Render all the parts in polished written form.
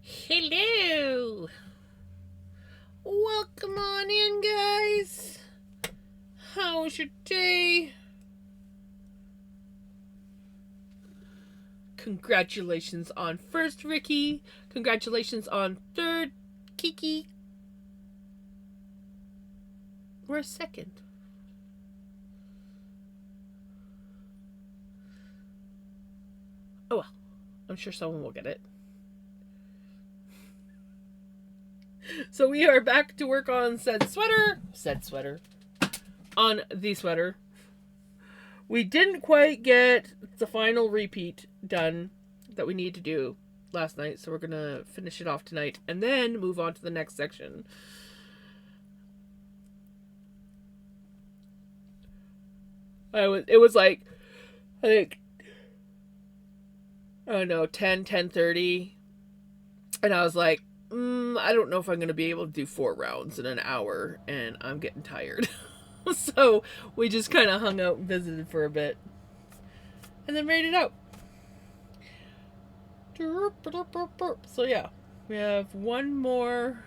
Hello! Welcome on in, guys! How was your day? Congratulations on first, Ricky. Congratulations on third, Kiki. Where's second? Oh well, I'm sure someone will get it. So we are back to work on said sweater, on the sweater. We didn't quite get the final repeat done that we need to do last night, so we're gonna finish it off tonight and then move on to the next section. It was like, I think, I don't know, 10:30, and I was like, I don't know if I'm gonna be able to do 4 rounds in an hour, and I'm getting tired. So we just kind of hung out and visited for a bit, and then rated out. So yeah, we have one more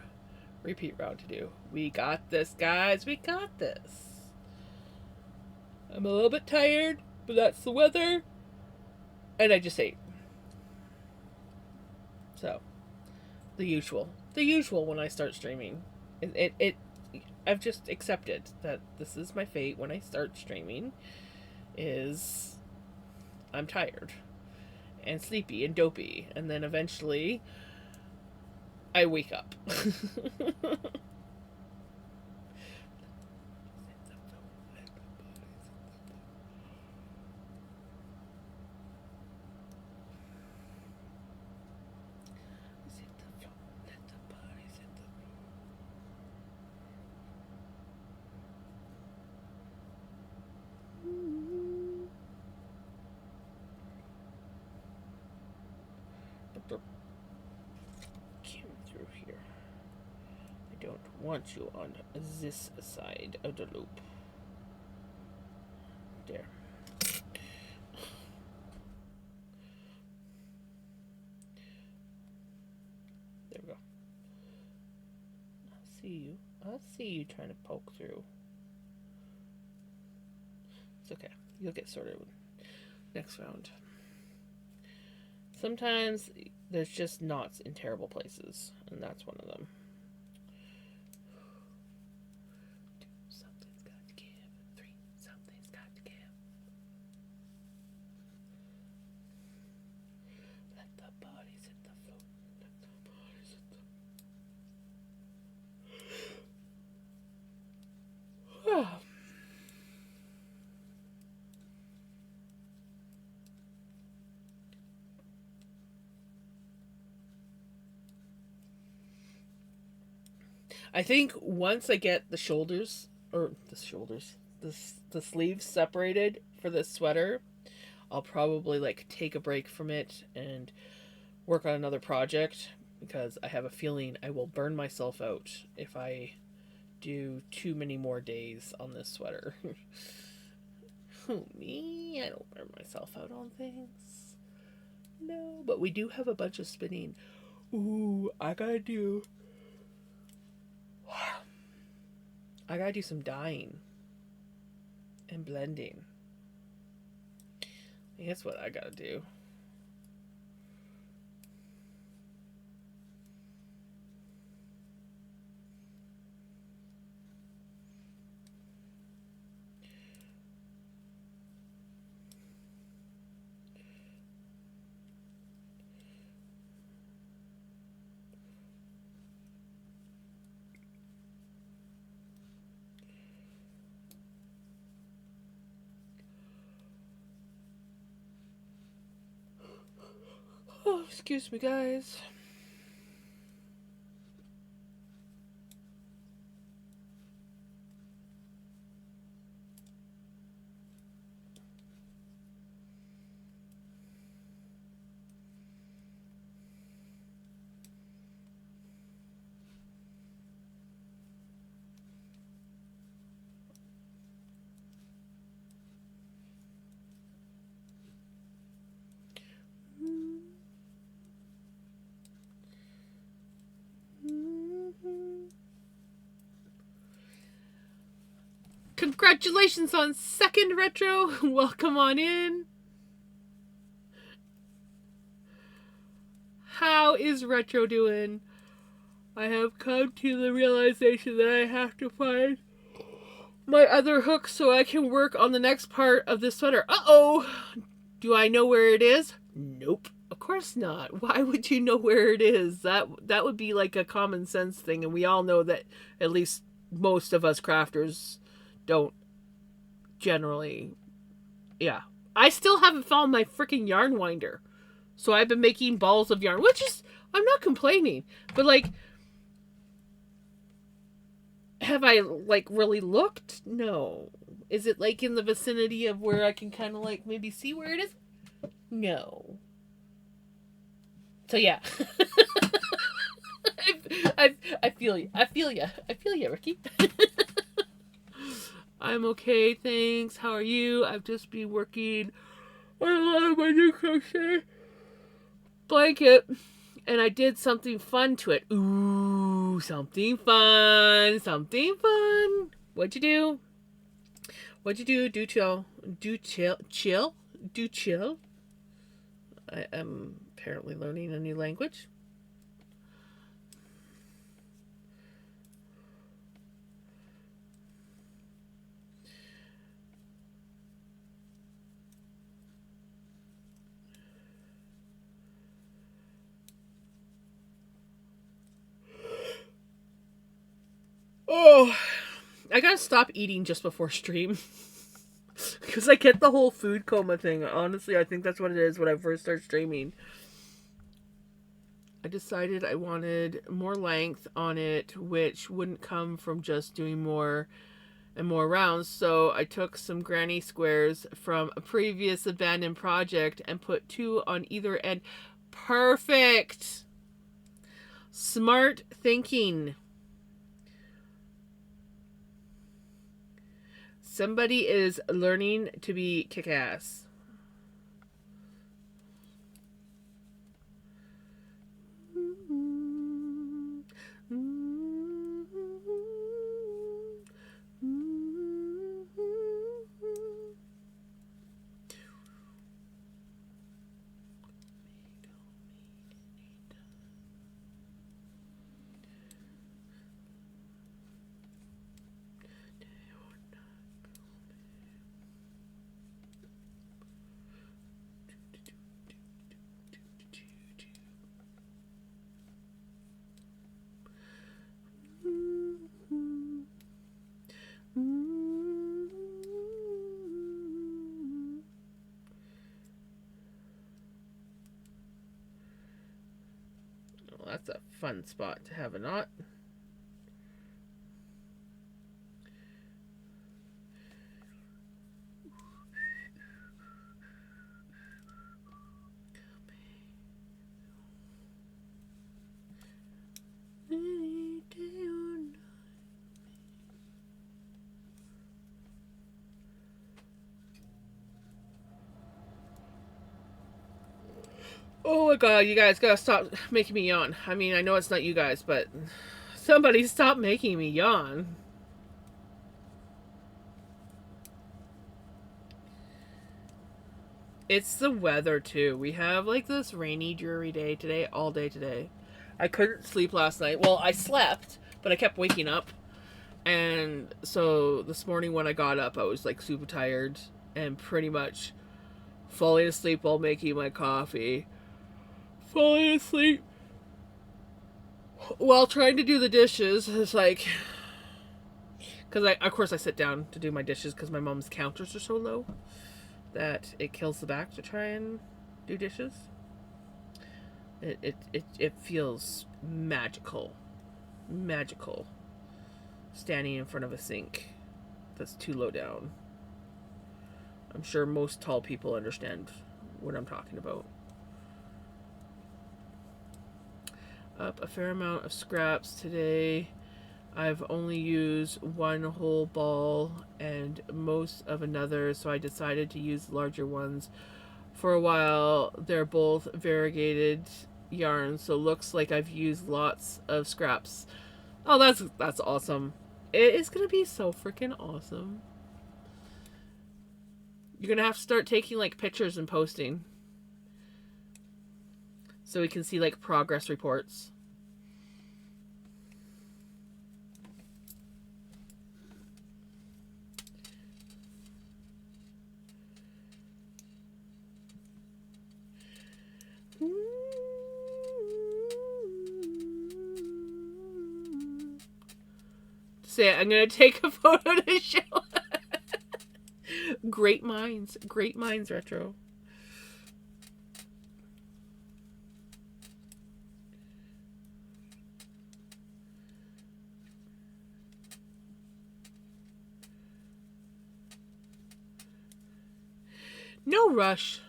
repeat round to do. We got this, guys. We got this. I'm a little bit tired, but that's the weather, and I just ate. So the usual when I start streaming. I've just accepted that this is my fate when I start streaming. Is I'm tired and sleepy and dopey, and then eventually I wake up. Came through here. I don't want you on this side of the loop. There. There we go. I'll see you trying to poke through. It's okay. You'll get sorted next round. Sometimes there's just knots in terrible places, and that's one of them. Something's got to give. 3, something's got to give. Let the bodies hit the floor. Let the bodies hit the... I think once I get the sleeves separated for this sweater, I'll probably like take a break from it and work on another project, because I have a feeling I will burn myself out if I do too many more days on this sweater. Oh, me? I don't burn myself out on things. No, but we do have a bunch of spinning. Ooh, I gotta do some dyeing and blending. I think that's what I gotta do. Oh, excuse me, guys. Congratulations on second retro. Welcome on in. How is retro doing? I have come to the realization that I have to find my other hook so I can work on the next part of this sweater. Uh-oh! Do I know where it is? Nope. Of course not. Why would you know where it is? That would be like a common sense thing, and we all know that at least most of us crafters don't generally. Yeah. I still haven't found my freaking yarn winder. So I've been making balls of yarn, which is, I'm not complaining, but like, have I like really looked? No. Is it like in the vicinity of where I can kind of like maybe see where it is? No. So yeah. I feel you. I feel you. I feel you, Ricky. I'm okay, thanks. How are you? I've just been working on a lot of my new crochet blanket, and I did something fun to it. Ooh, something fun. Something fun. What'd you do? What'd you do? Do chill. Do chill. Chill? Do chill? I am apparently learning a new language. Oh, I gotta stop eating just before stream. Because I get the whole food coma thing. Honestly, I think that's what it is when I first start streaming. I decided I wanted more length on it, which wouldn't come from just doing more and more rounds. So I took some granny squares from a previous abandoned project and put 2 on either end. Perfect! Smart thinking. Somebody is learning to be kick-ass. Well, that's a fun spot to have a knot. Oh my god, you guys gotta stop making me yawn. I mean, I know it's not you guys, but somebody stop making me yawn. It's the weather too. We have like this rainy, dreary day today, all day today. I couldn't sleep last night. Well, I slept, but I kept waking up. And so this morning when I got up, I was like super tired and pretty much falling asleep while making my coffee. Falling asleep while trying to do the dishes. It's like, because of course I sit down to do my dishes because my mom's counters are so low that it kills the back to try and do dishes. It feels magical standing in front of a sink that's too low down. I'm sure most tall people understand what I'm talking about. Up a fair amount of scraps today. I've only used one whole ball and most of another, so I decided to use larger ones. For a while, they're both variegated yarns, so looks like I've used lots of scraps. Oh, that's awesome. It is gonna be so freaking awesome. You're going to have to start taking like pictures and posting so we can see like progress reports. Say it, I'm going to take a photo to show. Great minds, Retro. No rush.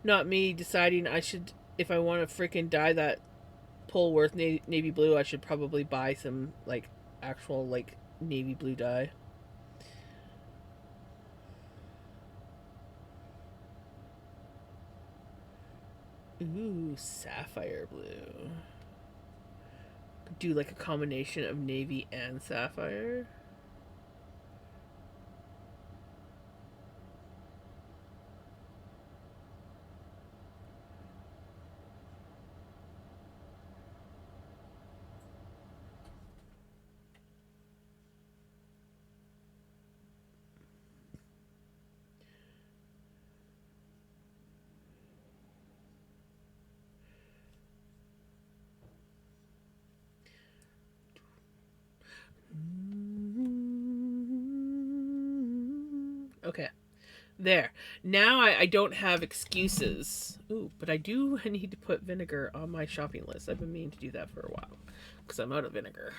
Not me deciding if I want to freaking dye that Polworth navy blue, I should probably buy some, like, actual, like, navy blue dye. Ooh, sapphire blue. Do, like, a combination of navy and sapphire. Okay. There. Now I don't have excuses. Ooh, but I do need to put vinegar on my shopping list. I've been meaning to do that for a while because I'm out of vinegar.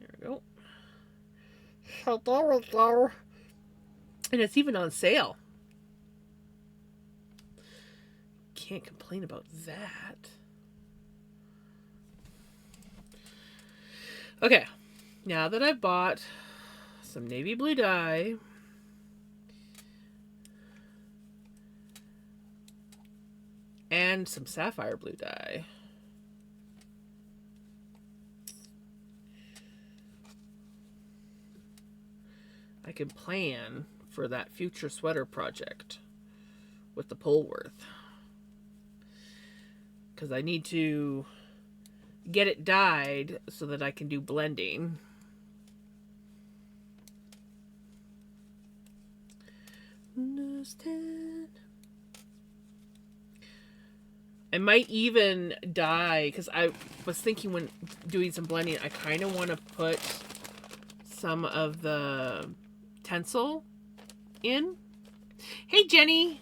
There we go. So there we go. And it's even on sale. Can't complain about that. Okay, now that I've bought some navy blue dye, and some sapphire blue dye, I can plan for that future sweater project with the Polworth. Because I need to get it dyed so that I can do blending. Understand. I might even dye, because I was thinking when doing some blending, I kind of want to put some of the Tencel in. Hey, Jenny!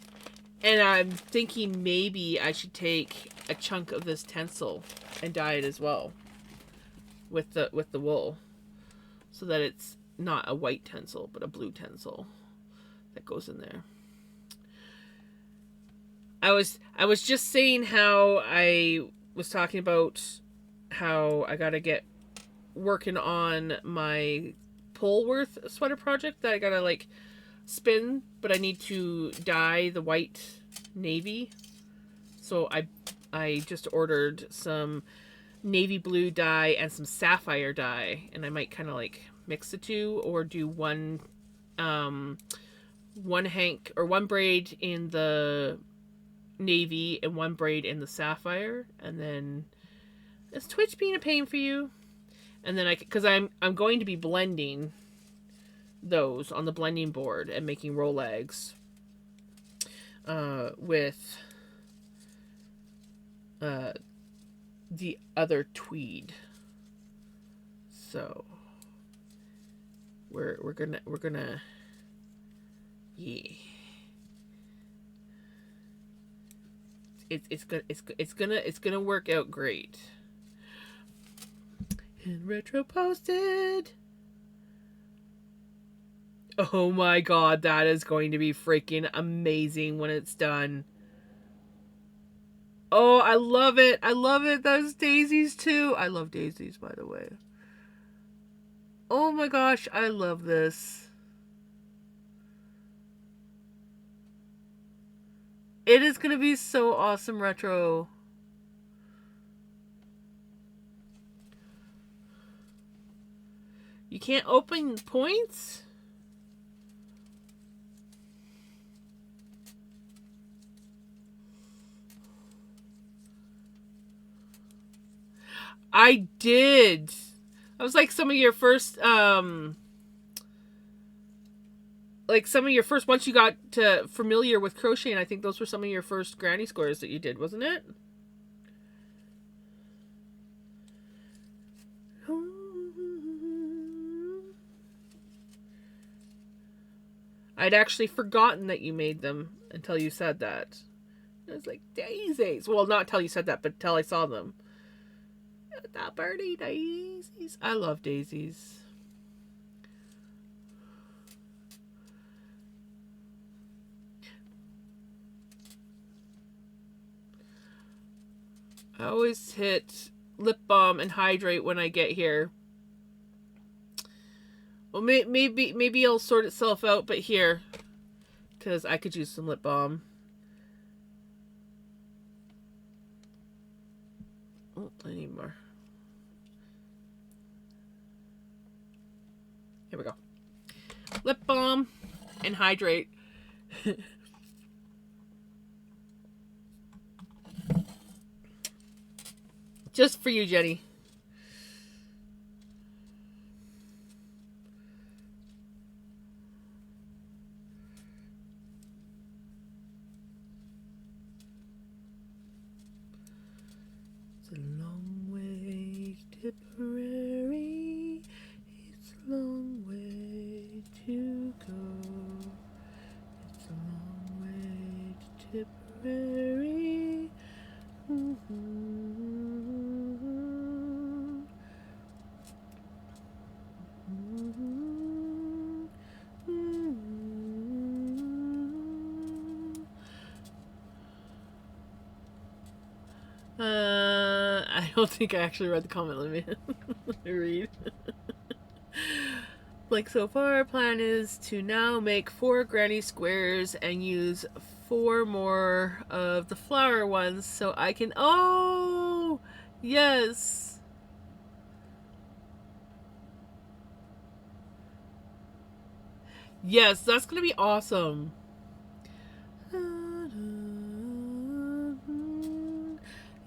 And I'm thinking maybe I should take a chunk of this tencel and dye it as well with the wool, so that it's not a white tencel but a blue tencel that goes in there. I was just saying how I was talking about how I gotta get working on my Polworth sweater project that I gotta like spin, but I need to dye the white navy. So I just ordered some navy blue dye and some sapphire dye, and I might kind of like mix the two or do one hank or one braid in the navy and one braid in the sapphire. And then, is Twitch being a pain for you? And then because I'm going to be blending those on the blending board and making Rolegs with the other tweed. So we're gonna yeah. It's gonna work out great. And retro posted. Oh my god, that is going to be freaking amazing when it's done. Oh, I love it. I love it. Those daisies too. I love daisies, by the way. Oh my gosh, I love this. It is going to be so awesome, retro. You can't open points? I did. I was like some of your first once you got familiar with crocheting, I think those were some of your first granny squares that you did, wasn't it? I'd actually forgotten that you made them until you said that. I was like, daisies. Well, not until you said that, but until I saw them. The birdie daisies. I love daisies. I always hit lip balm and hydrate when I get here. Well, maybe it'll sort itself out, but here, because I could use some lip balm. Oh, I need more. Here we go. Lip balm and hydrate. Just for you, Jenny. It's a long way to Tipperary. It's a long way to go. It's a long way to Tipperary. I don't think I actually read the comment. Let me read. Like, so far our plan is to now make 4 granny squares and use 4 more of the flower ones so I can... Oh! Yes! Yes, that's gonna be awesome.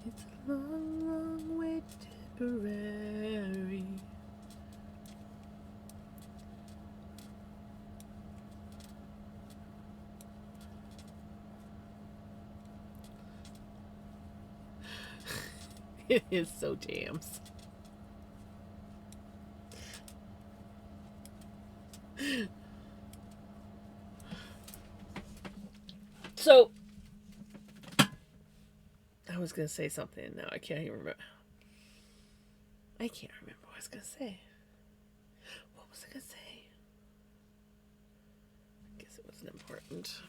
It's a long, long way to Tipperary. It is so jams. So I was gonna say something now. I can't even remember. I can't remember what I was gonna say. What was I gonna say? I guess it wasn't important.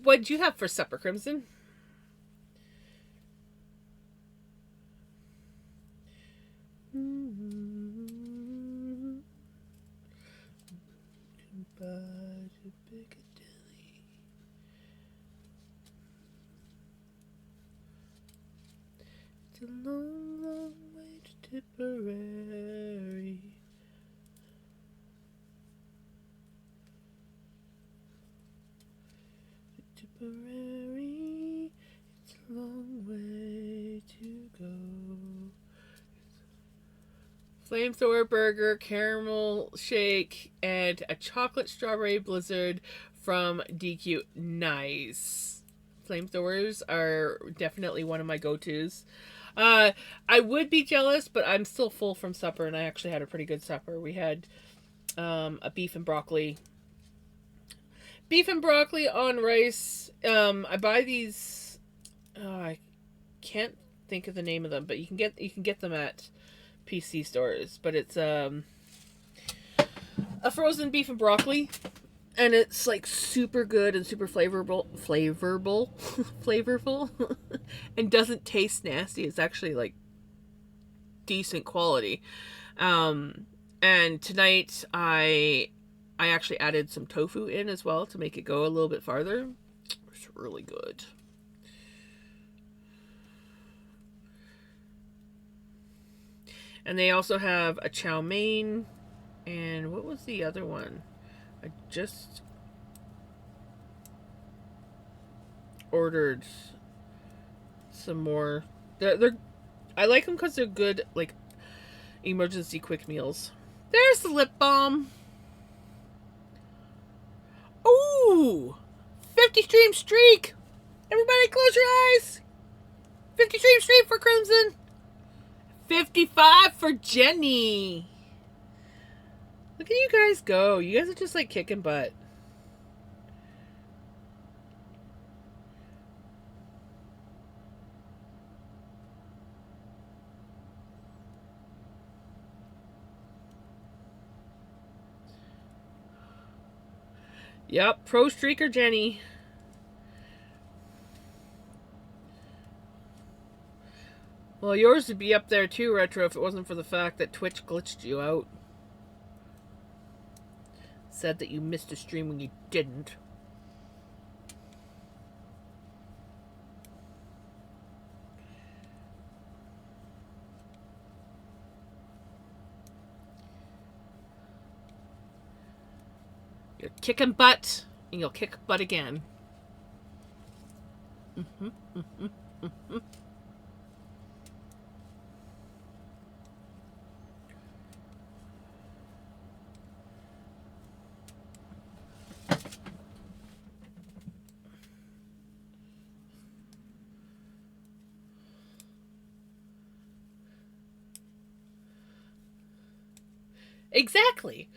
What'd you have for supper, Crimson? It's a long, long way to Tipperary. Tipperary, it's a long way to go. Flamethrower burger, caramel shake, and a chocolate strawberry blizzard from DQ. Nice. Flamethrowers are definitely one of my go-tos. I would be jealous, but I'm still full from supper, and I actually had a pretty good supper. We had a beef and broccoli on rice. I buy these. I can't think of the name of them, but you can get them at PC stores. But it's a frozen beef and broccoli, and it's like super good and super flavorful, and doesn't taste nasty. It's actually like decent quality. And tonight I actually added some tofu in as well to make it go a little bit farther. It's really good. And they also have a chow mein. And what was the other one? I just ordered some more. They're I like them because they're good, like, emergency quick meals. There's the lip balm. Ooh! 50 stream streak! Everybody close your eyes! 50 stream streak for Crimson! 55 for Jenny! Look at you guys go. You guys are just like kicking butt. Yep, pro streaker Jenny. Well, yours would be up there too, Retro, if it wasn't for the fact that Twitch glitched you out. Said that you missed a stream when you didn't. You're kicking butt, and you'll kick butt again. Exactly.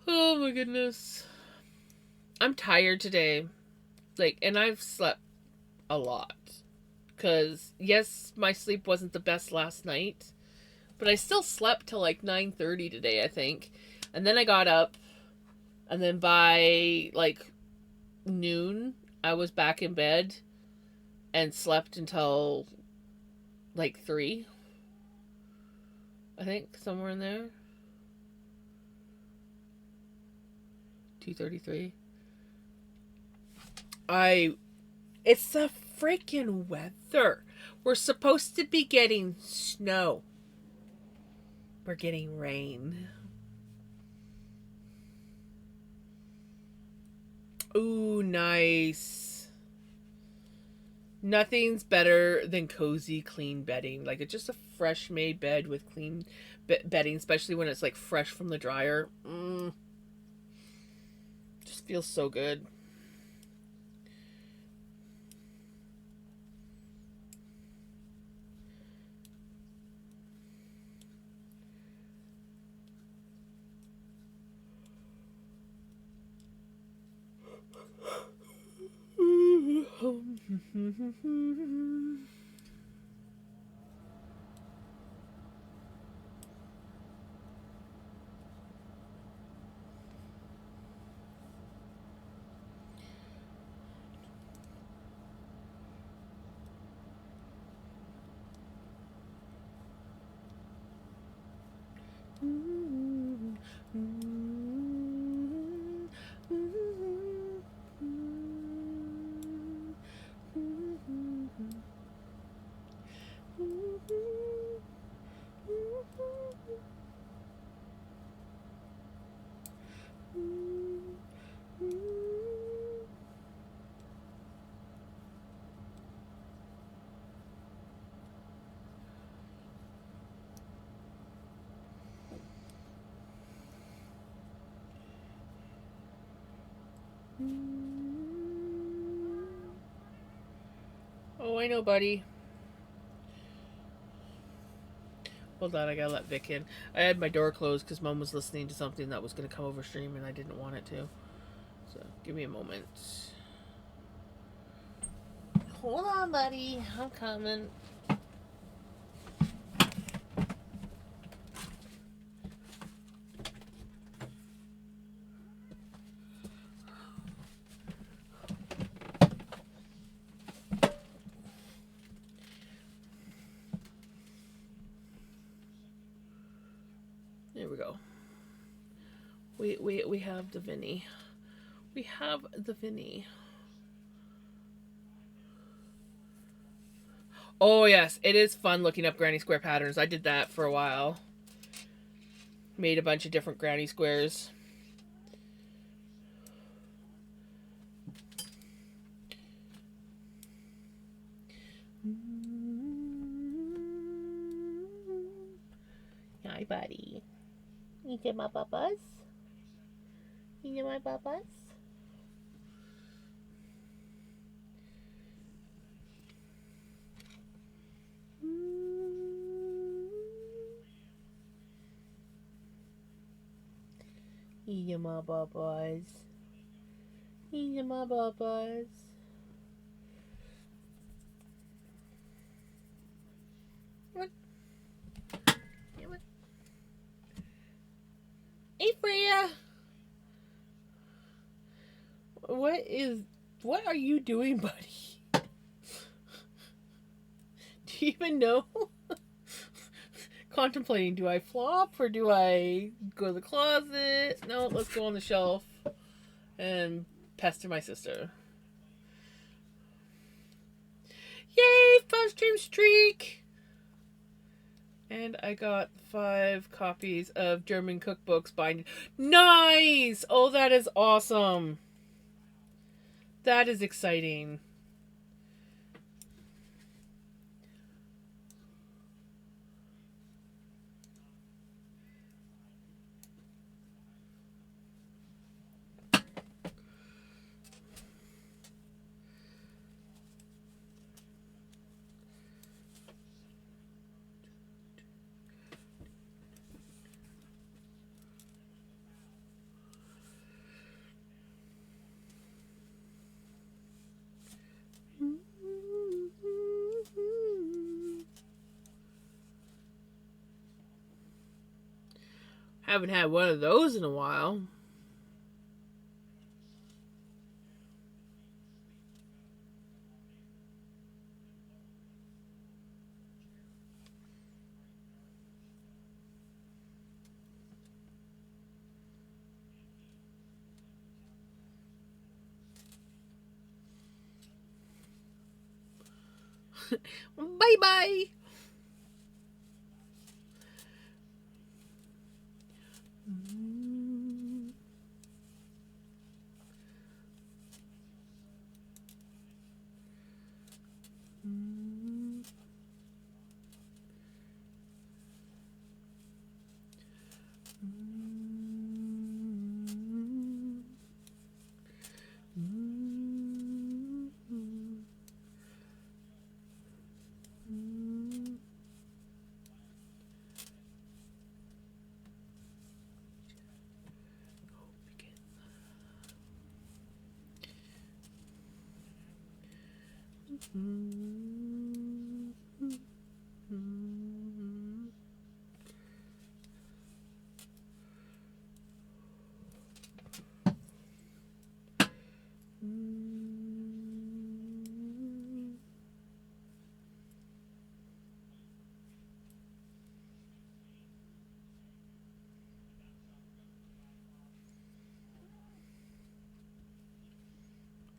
Oh my goodness. I'm tired today. Like, and I've slept a lot. Because, yes, my sleep wasn't the best last night. But I still slept till like 9:30 today, I think. And then I got up. And then by like noon, I was back in bed. And slept until like 3. I think, somewhere in there. 2:33. It's the freaking weather. We're supposed to be getting snow. We're getting rain. Ooh, nice. Nothing's better than cozy, clean bedding. Like, it's just a fresh made bed with clean bedding, especially when it's like fresh from the dryer. Just feels so good. Oh, I know, buddy. Hold on, I gotta let Vic in. I had my door closed because Mom was listening to something that was gonna come over stream and I didn't want it to. So, give me a moment. Hold on, buddy. I'm coming. There we go. We have the Vinny. We have the Vinny. Oh yes, it is fun looking up granny square patterns. I did that for a while. Made a bunch of different granny squares. Hi, buddy. You get my papas? You get my papas? You get my papas? You get my papas? What? Hey, Freya! What are you doing, buddy? Do you even know? Contemplating, do I flop or do I go to the closet? No, let's go on the shelf and pester my sister. Yay, 5-stream streak! And I got 5 copies of German cookbooks binding. Nice! Oh, that is awesome. That is exciting. Haven't had one of those in a while. Bye bye.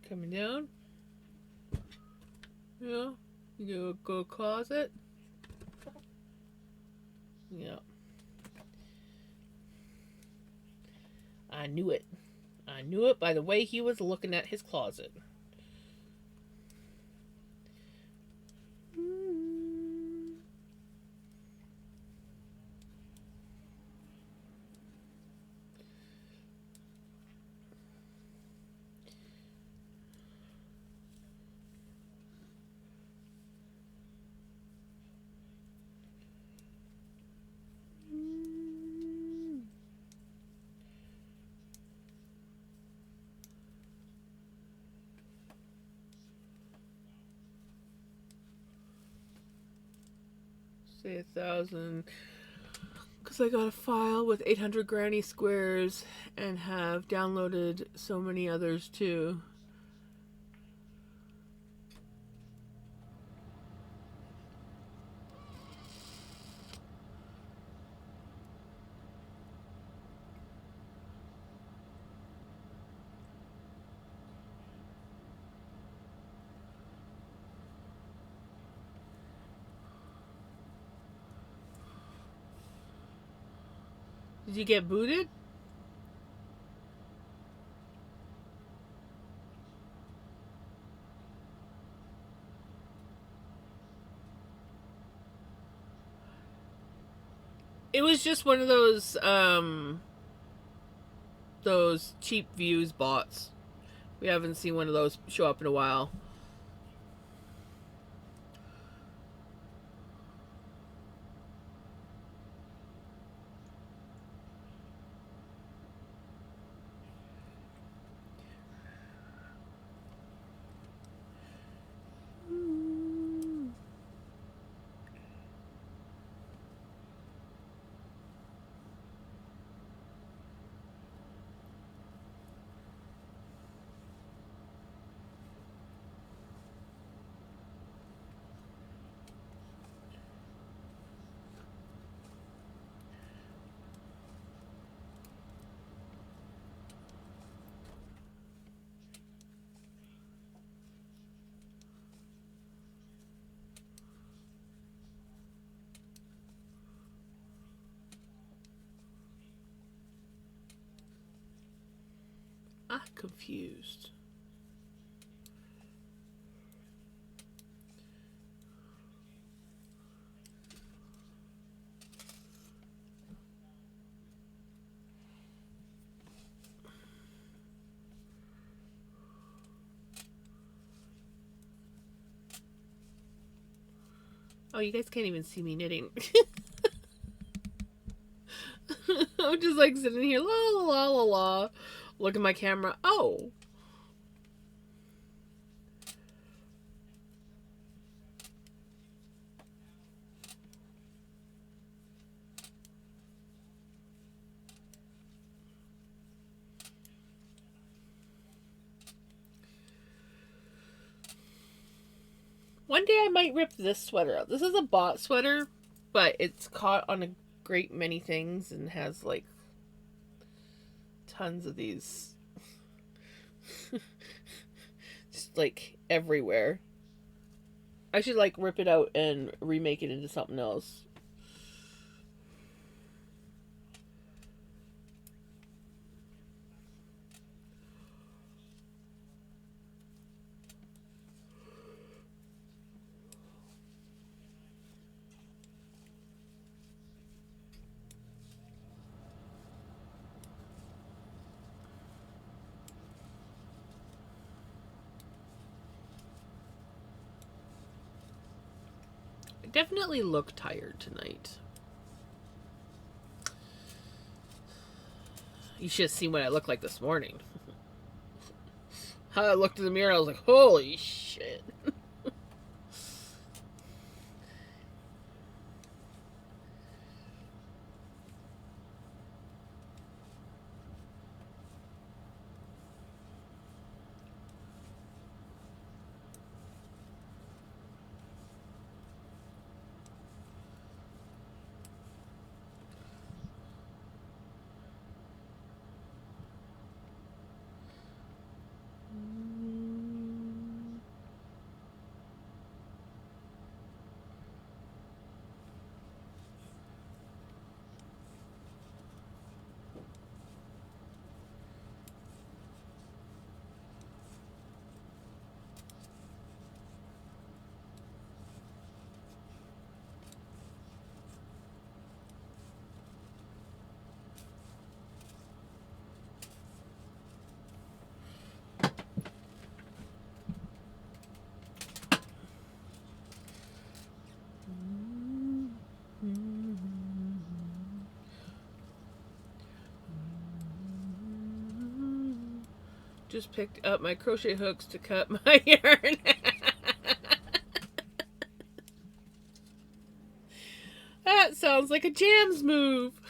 Coming down. Yeah. You go closet. Yeah. I knew it. I knew it by the way he was looking at his closet. Say 1,000. Because I got a file with 800 granny squares and have downloaded so many others too. Did you get booted? It was just one of those cheap views bots. We haven't seen one of those show up in a while. I'm confused. Oh, you guys can't even see me knitting. I'm just like sitting here, la la la la la. Look at my camera. Oh. One day I might rip this sweater out. This is a bot sweater, but it's caught on a great many things and has like tons of these just like everywhere. I should like rip it out and remake it into something else. I definitely look tired tonight. You should have seen what I looked like this morning. How I looked in the mirror, I was like, holy shit. just picked up my crochet hooks to cut my yarn. That sounds like a Jams move.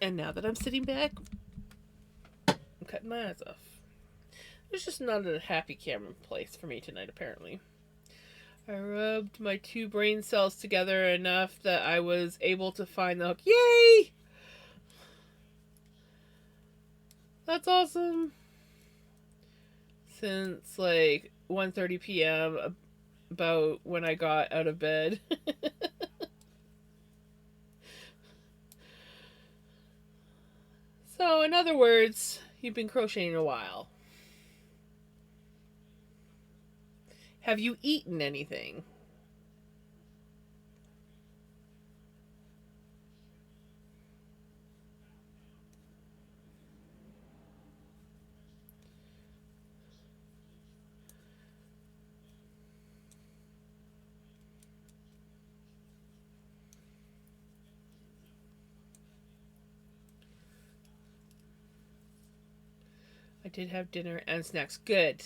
And now that I'm sitting back, I'm cutting my eyes off. There's just not a happy camera place for me tonight, apparently. I rubbed my two brain cells together enough that I was able to find the hook. Yay! That's awesome. Since like 1:30 p.m. about when I got out of bed. So, in other words, you've been crocheting a while. Have you eaten anything? I did have dinner and snacks. Good.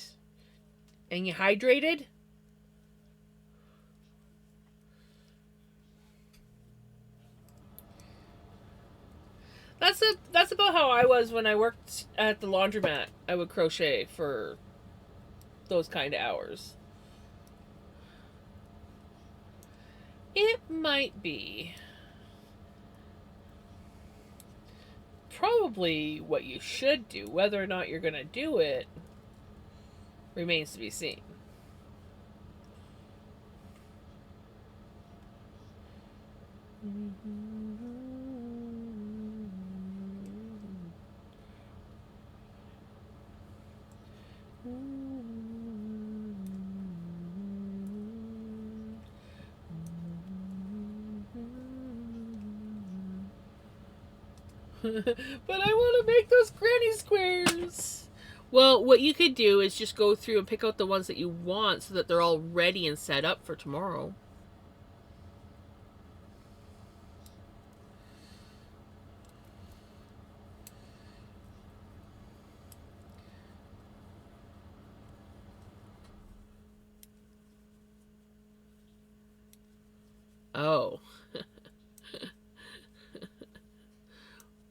And you hydrated? That's about how I was when I worked at the laundromat. I would crochet for those kind of hours. It might be. Probably what you should do. Whether or not you're going to do it remains to be seen. But I want to make those granny squares. Well, what you could do is just go through and pick out the ones that you want so that they're all ready and set up for tomorrow. Oh.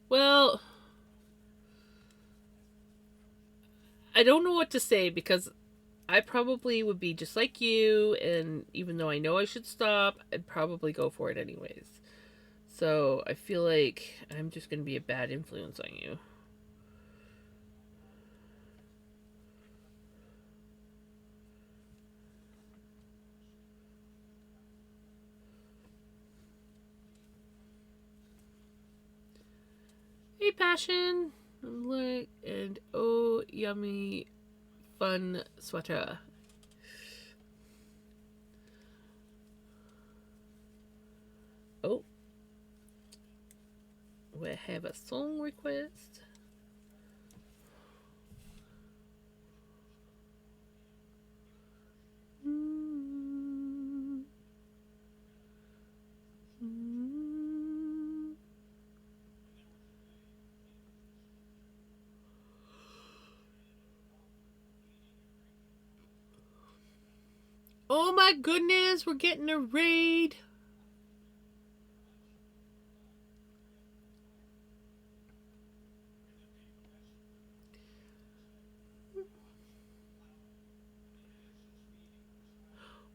Well, I don't know what to say because I probably would be just like you, and even though I know I should stop, I'd probably go for it anyways. So I feel like I'm just going to be a bad influence on you. Hey, Passion. Look, and oh, yummy, fun sweater. Oh, we have a song request. Oh my goodness, we're getting a raid.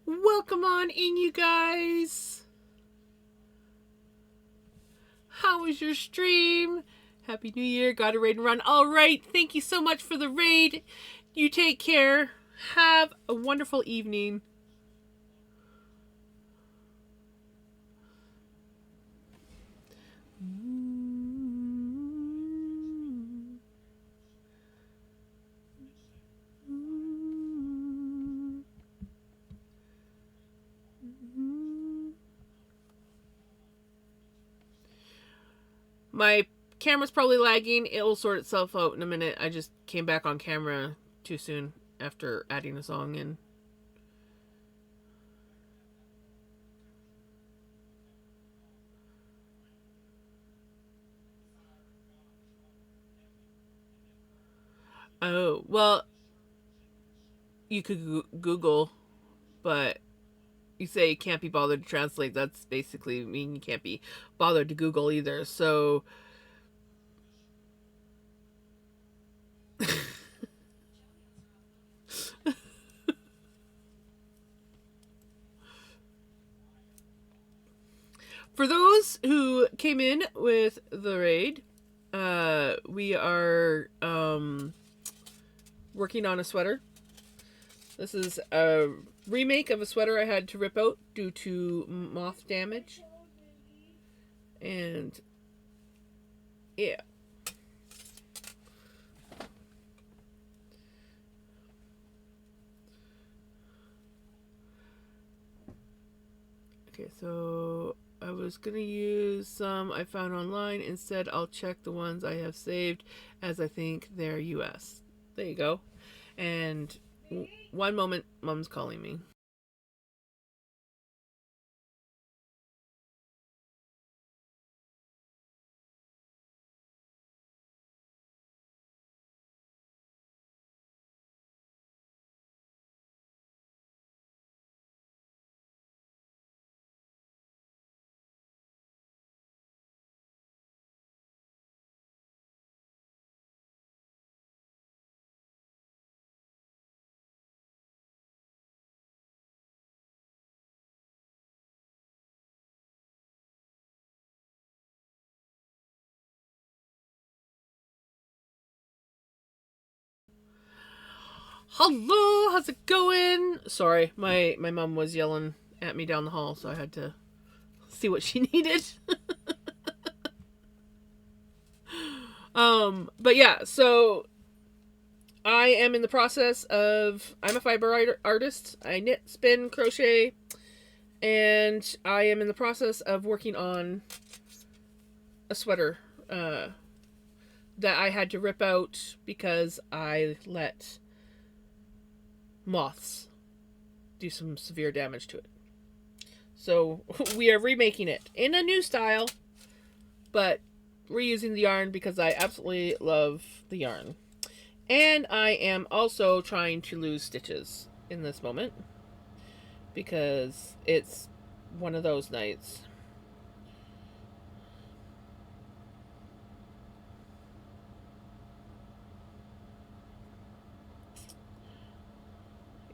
Welcome on in, you guys. How was your stream? Happy New Year. Got a raid and run. All right. Thank you so much for the raid. You take care. Have a wonderful evening. My camera's probably lagging. It will sort itself out in a minute. I just came back on camera too soon after adding a song in. Oh, well, you could Google, but you say you can't be bothered to translate. That's basically mean you can't be bothered to Google either. So for those who came in with the raid, we are working on a sweater. This is a remake of a sweater I had to rip out due to moth damage. And yeah. Okay, so I was gonna use some I found online. Instead, I'll check the ones I have saved as I think they're US. There you go. And one moment, Mom's calling me. Hello, how's it going? Sorry, my mom was yelling at me down the hall, so I had to see what she needed. But yeah, so I am in the process of, I'm a fiber artist. I knit, spin, crochet, and I am in the process of working on a sweater that I had to rip out because I let moths do some severe damage to it. So we are remaking it in a new style, but reusing the yarn because I absolutely love the yarn. And I am also trying to lose stitches in this moment because it's one of those nights.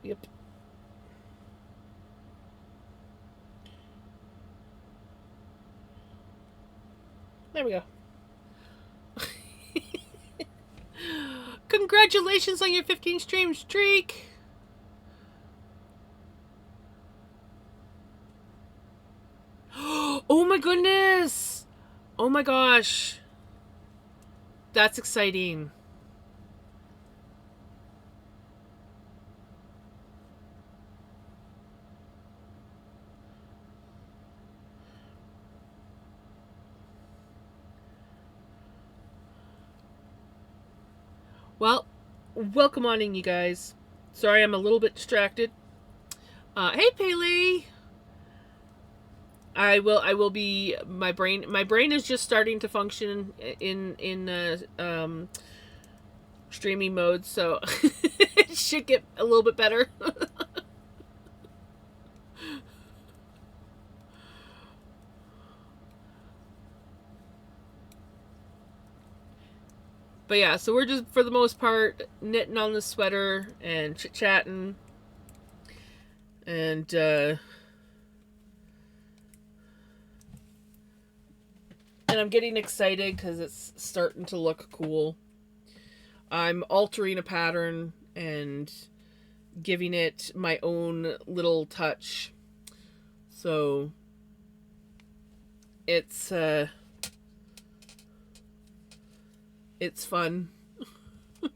Yep. There we go. Congratulations on your 15 stream streak. Oh my goodness. Oh my gosh. That's exciting. Well, welcome on in, you guys. Sorry, I'm a little bit distracted. Hey, Pele. I will be. My brain is just starting to function in streaming mode, so it should get a little bit better. But yeah, so we're just, for the most part, knitting on the sweater and chit-chatting. And, I'm getting excited because it's starting to look cool. I'm altering a pattern and giving it my own little touch. So, it's fun. I'm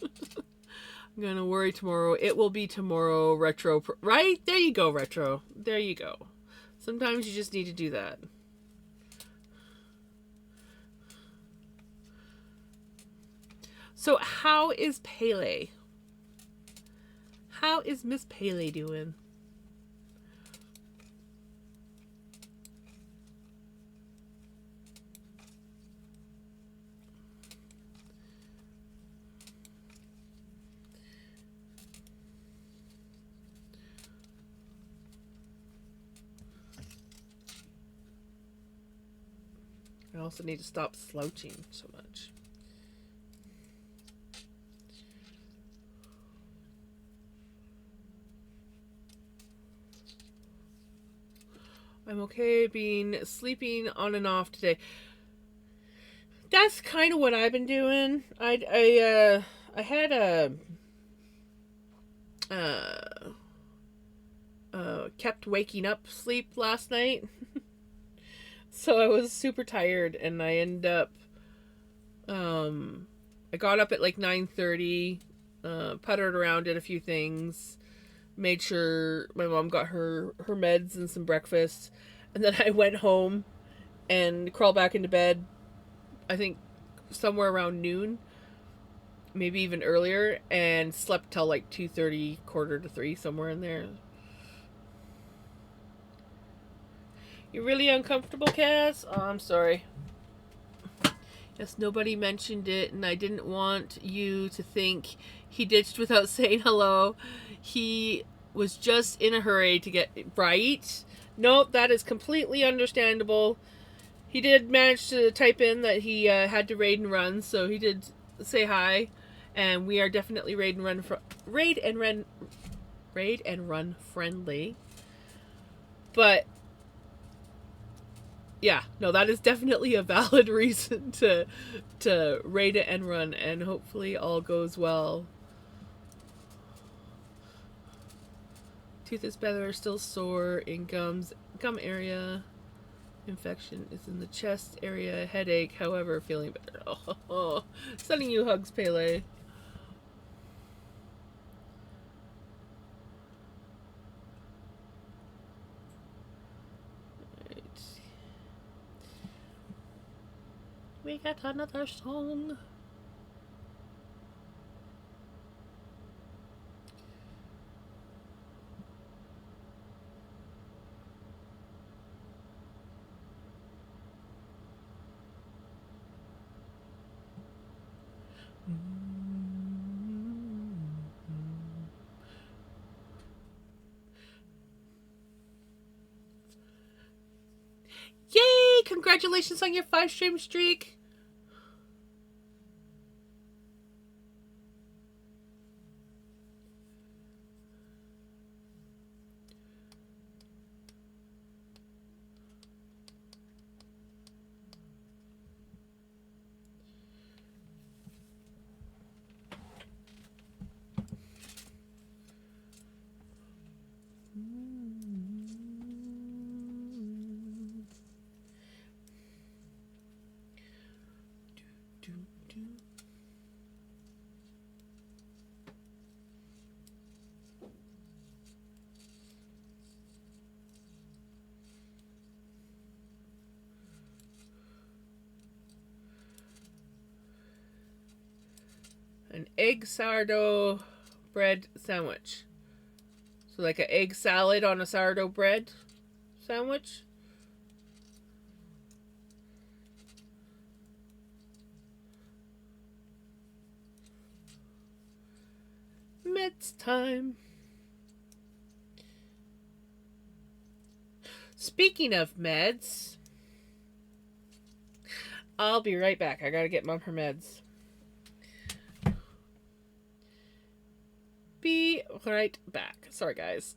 gonna worry tomorrow. It will be tomorrow, Retro. Right? There you go, Retro. There you go. Sometimes you just need to do that. So how is Pele? How is Miss Pele doing? I also need to stop slouching so much. I'm okay being sleeping on and off today. That's kind of what I've been doing. I had a kept waking up sleep last night. So I was super tired and I ended up I got up at like 9:30, puttered around, did a few things, made sure my mom got her meds and some breakfast, and then I went home and crawled back into bed. I think somewhere around noon, maybe even earlier, and slept till like 2:30, quarter to 3, somewhere in there. You really uncomfortable, Cass? Oh, I'm sorry. Yes, nobody mentioned it, and I didn't want you to think he ditched without saying hello. He was just in a hurry to get right. Nope, that is completely understandable. He did manage to type in that he had to raid and run, so he did say hi, and we are definitely raid and run friendly. But yeah, no, that is definitely a valid reason to raid it and run, and hopefully all goes well. Tooth is better, still sore in gum area. Infection is in the chest area. Headache, however, feeling better. Oh, sending you hugs, Pele. Right. We got another song. Yay! Congratulations on your 5-stream streak. An egg sourdough bread sandwich. So like an egg salad on a sourdough bread sandwich. Meds time. Speaking of meds, I'll be right back. I gotta get Mom her meds. Be right back. Sorry, guys.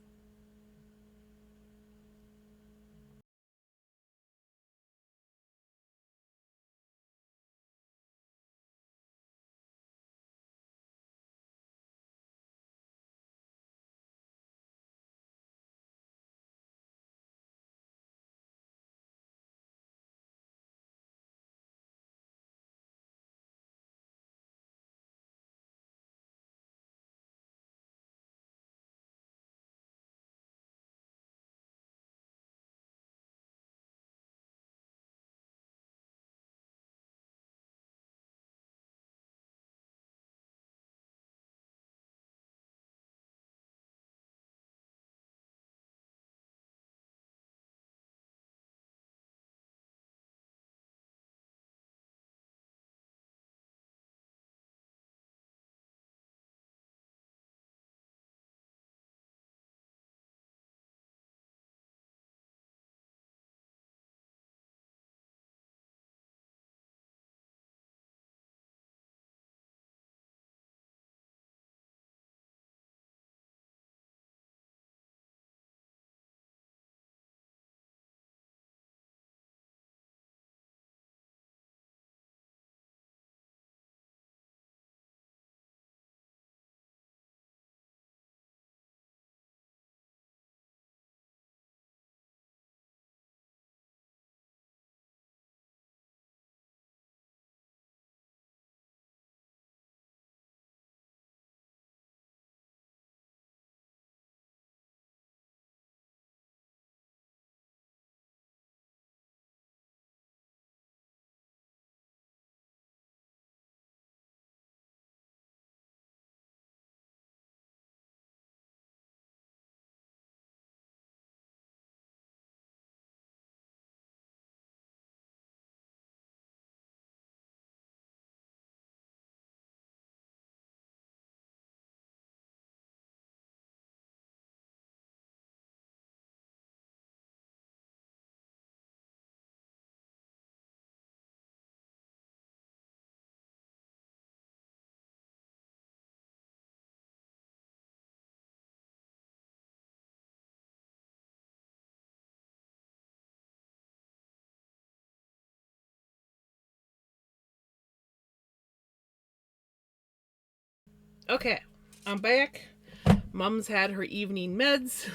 Okay, I'm back. Mom's had her evening meds.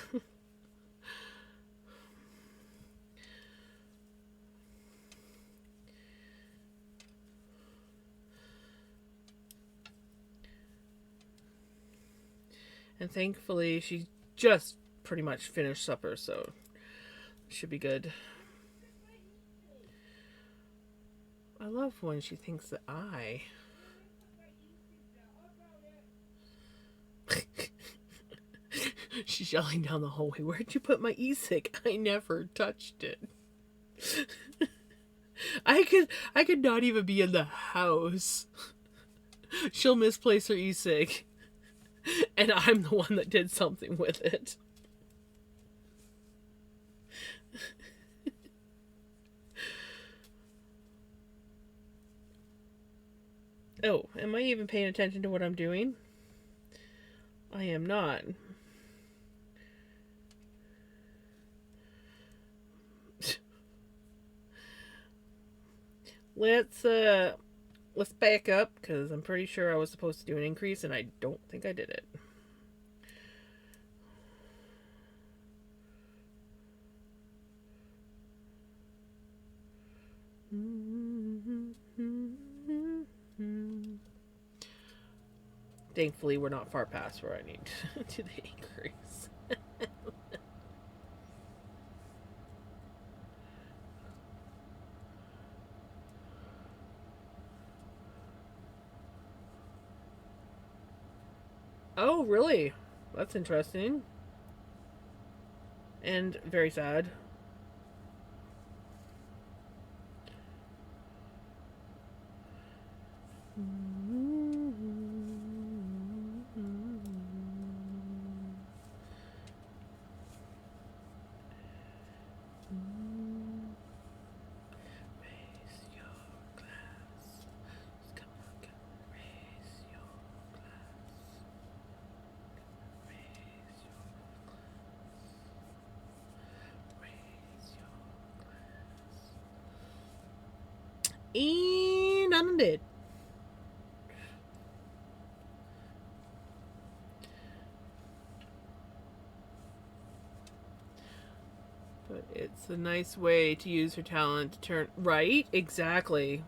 And thankfully, she just pretty much finished supper, so should be good. I love when she thinks that I. She's yelling down the hallway, "Where'd you put my e-cig? I never touched it." I could not even be in the house. She'll misplace her e-cig, and I'm the one that did something with it. Oh, am I even paying attention to what I'm doing? I am not. Let's let's back up because I'm pretty sure I was supposed to do an increase and I don't think I did it. Thankfully, we're not far past where I need to the increase. Oh, really? That's interesting. And very sad. And I'm dead. But it's a nice way to use her talent to turn. Right? Exactly.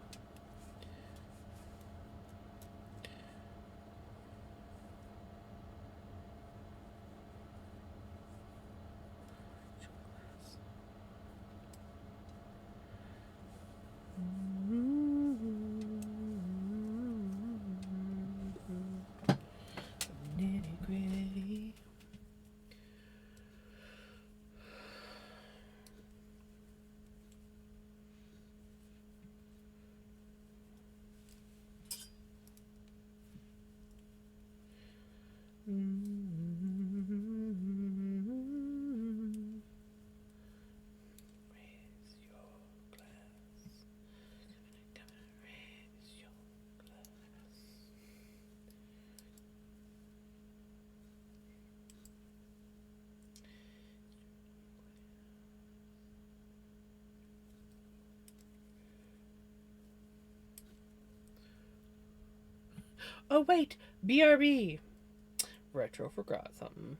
Nitty gritty. Oh, wait. BRB. Retro forgot something.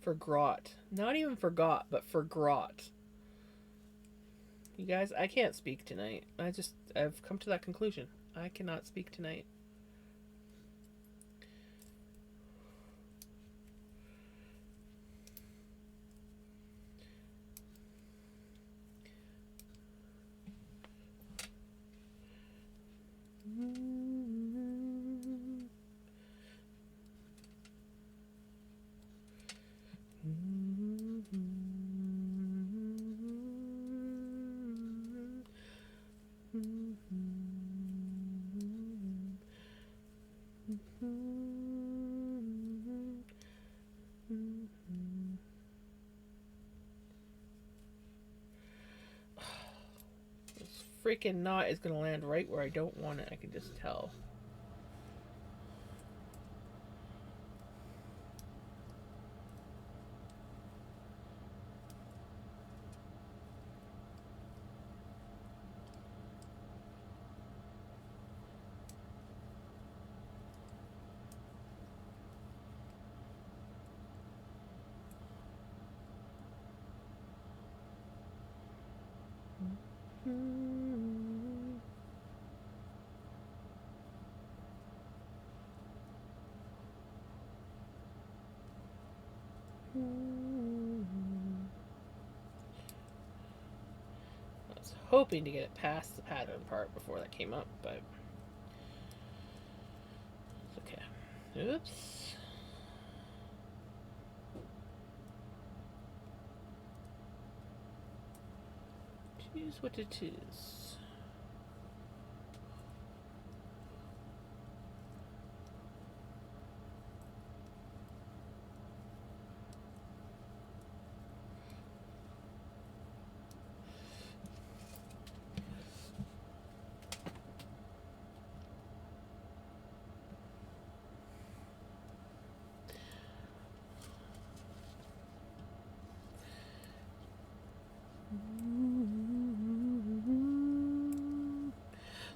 Forgot. Not even forgot, but forgot. You guys, I can't speak tonight. I've come to that conclusion. I cannot speak tonight. This freaking knot is gonna land right where I don't want it. I can just tell. I was hoping to get it past the pattern part before that came up, but it's okay. Oops. Choose what it is.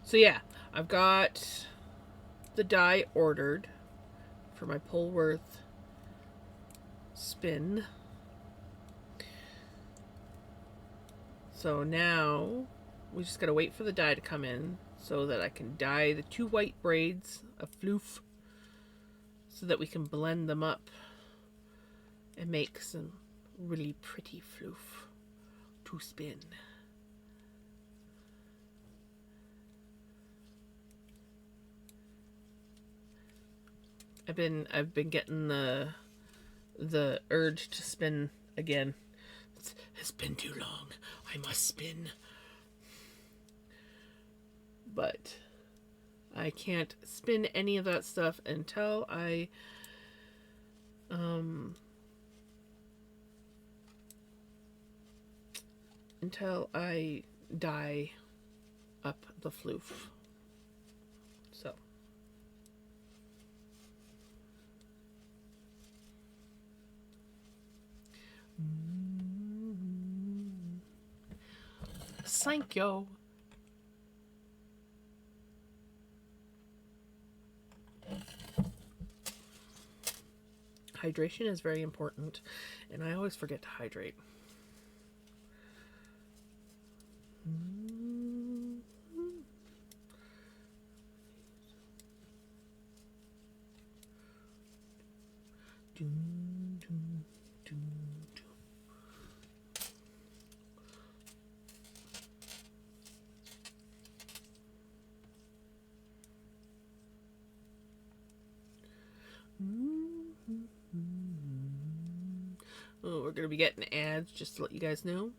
So yeah, I've got the die ordered for my Polworth spin. So now we just gotta wait for the die to come in so that I can dye the 2 white braids of floof so that we can blend them up and make some really pretty floof to spin. I've been getting the urge to spin again. It's been too long. I must spin. But I can't spin any of that stuff until I dye up the floof. So thank you. Hydration is very important, and I always forget to hydrate. Oh, we're gonna be getting ads just to let you guys know.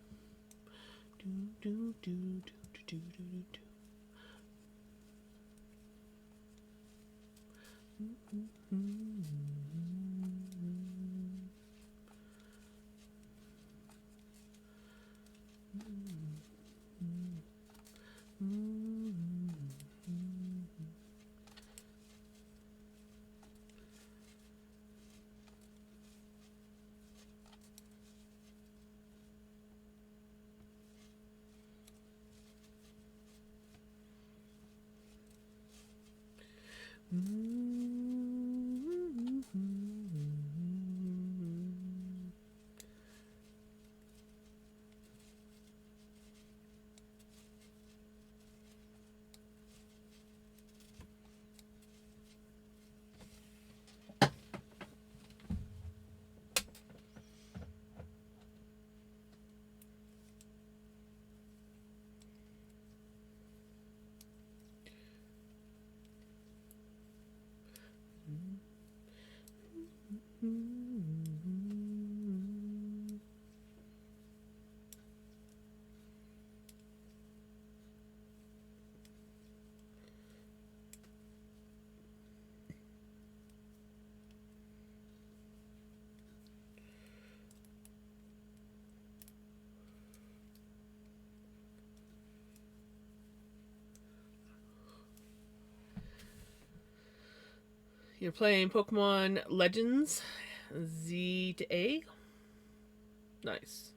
You're playing Pokemon Legends Z to A? Nice.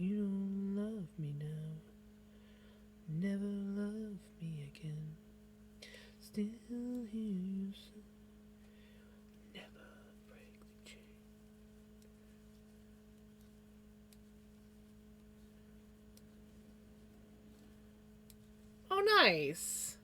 You don't love me now, never love me again. Still here, never break the chain. Oh, nice.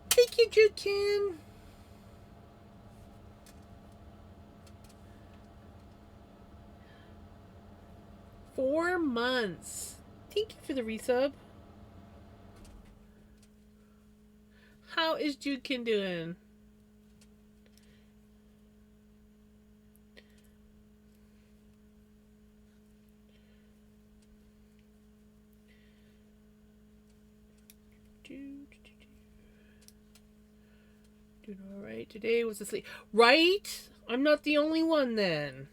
Thank you, Jukin. Four months. Thank you for the resub. How is Jukin doing? Doing alright. Today was asleep. Right? I'm not the only one then.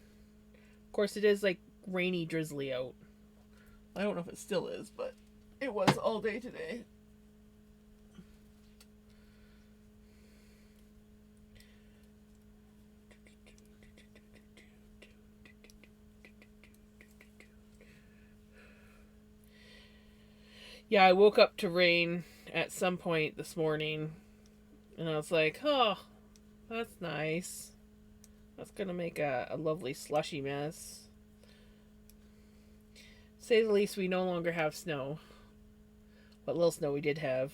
Of course, it is like rainy, drizzly out. I don't know if it still is, but it was all day today. Yeah, I woke up to rain at some point this morning, and I was like, oh, that's nice. That's going to make a lovely slushy mess. Say the least, we no longer have snow. What little snow we did have.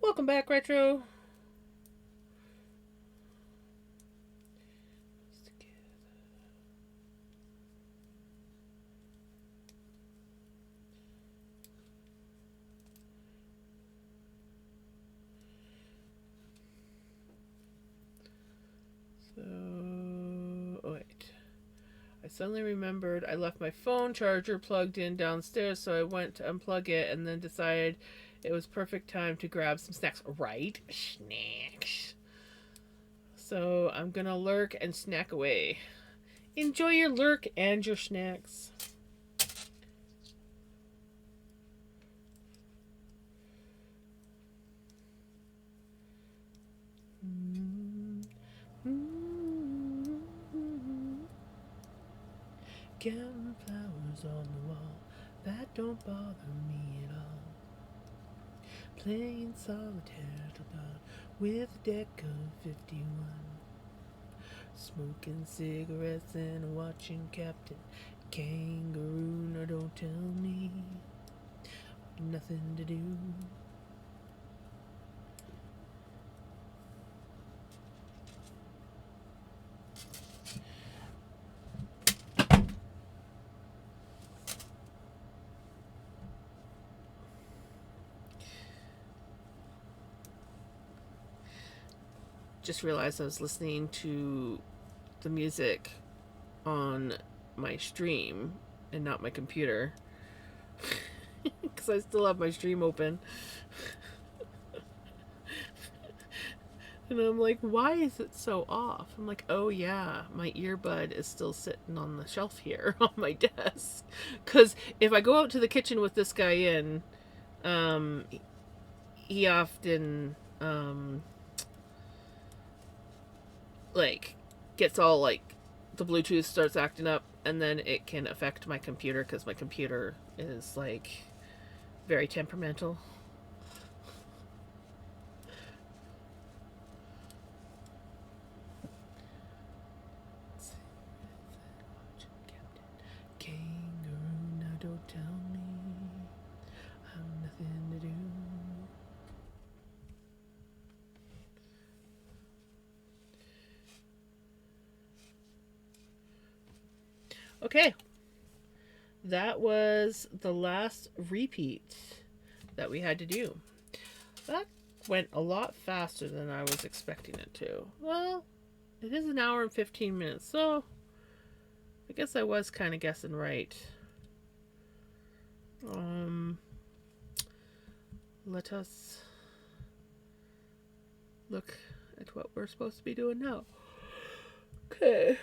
Welcome back, Retro. So, oh wait. I suddenly remembered I left my phone charger plugged in downstairs, so I went to unplug it and then decided it was perfect time to grab some snacks. Right? Snacks. So I'm gonna lurk and snack away. Enjoy your lurk and your snacks. Counting flowers on the wall, that don't bother me at all. Playing solitaire till dawn with a deck of 51. Smoking cigarettes and watching Captain Kangaroo. Now don't tell me nothing to do. Just realized I was listening to the music on my stream and not my computer because I still have my stream open. And I'm like, why is it so off? I'm like, oh yeah, my earbud is still sitting on the shelf here on my desk. Because if I go out to the kitchen with this guy in, um, he often, like, gets all, like, the Bluetooth starts acting up, and then it can affect my computer because my computer is, like, very temperamental. Kangaroo, now don't tell me I'm nothing to do. Okay, that was the last repeat that we had to do. That went a lot faster than I was expecting it to. Well, it is an hour and 15 minutes, so I guess I was kind of guessing right. Let us look at what we're supposed to be doing now. Okay.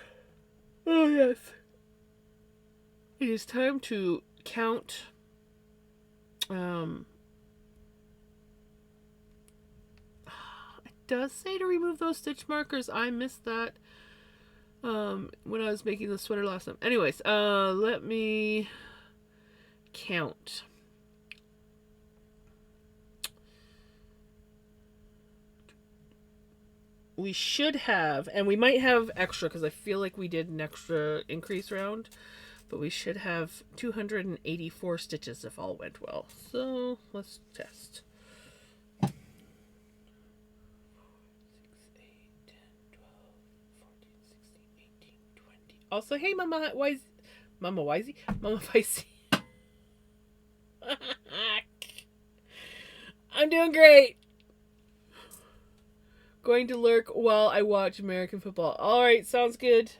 Oh, yes. It is time to count. It does say to remove those stitch markers. I missed that when I was making the sweater last time. Anyways, let me count. We should have, and we might have extra because I feel like we did an extra increase round, but we should have 284 stitches if all went well. So let's test. 6, 8, 10, 12, 14, 16, 18, 20. Also, hey, Mama Wisey. Mama Wisey? Mama Wisey. I'm doing great. Going to lurk while I watch American football. Alright, sounds good.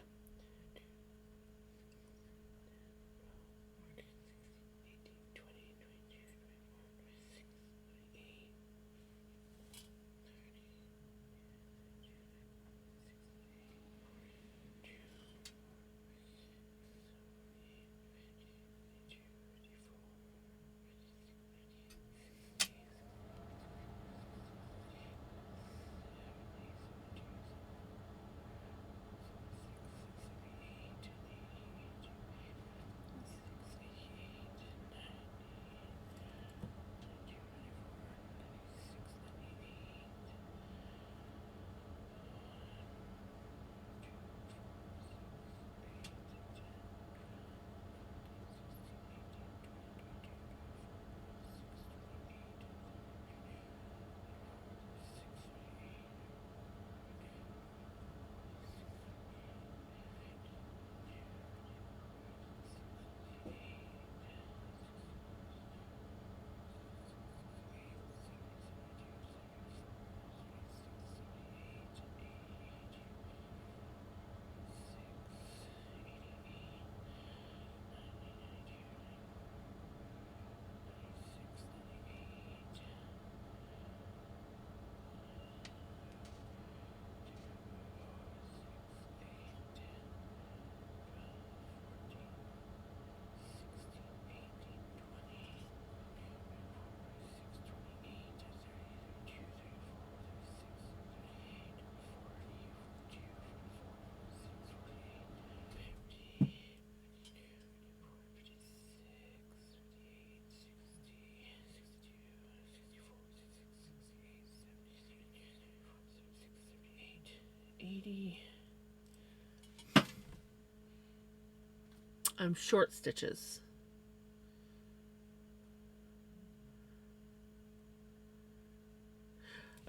I'm short stitches.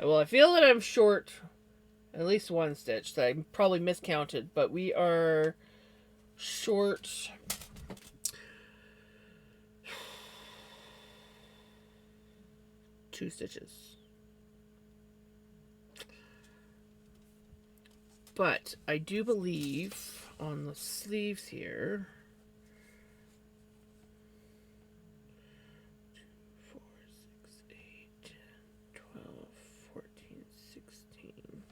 Well, I feel that I'm short at least one stitch that I probably miscounted, but we are short 2 stitches. But I do believe on the sleeves here, 2, 4, 6, 8, 10, 12, 14, 16.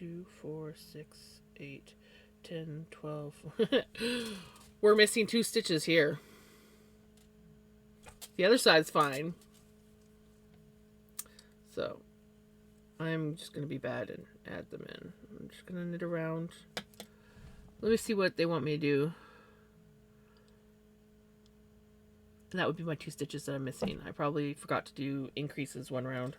2, 4, 6, 8, 10, 12. We're missing 2 stitches here. The other side's fine. So I'm just going to be bad and add them in. I'm just going to knit around. Let me see what they want me to do. And that would be my 2 stitches that I'm missing. I probably forgot to do increases one round.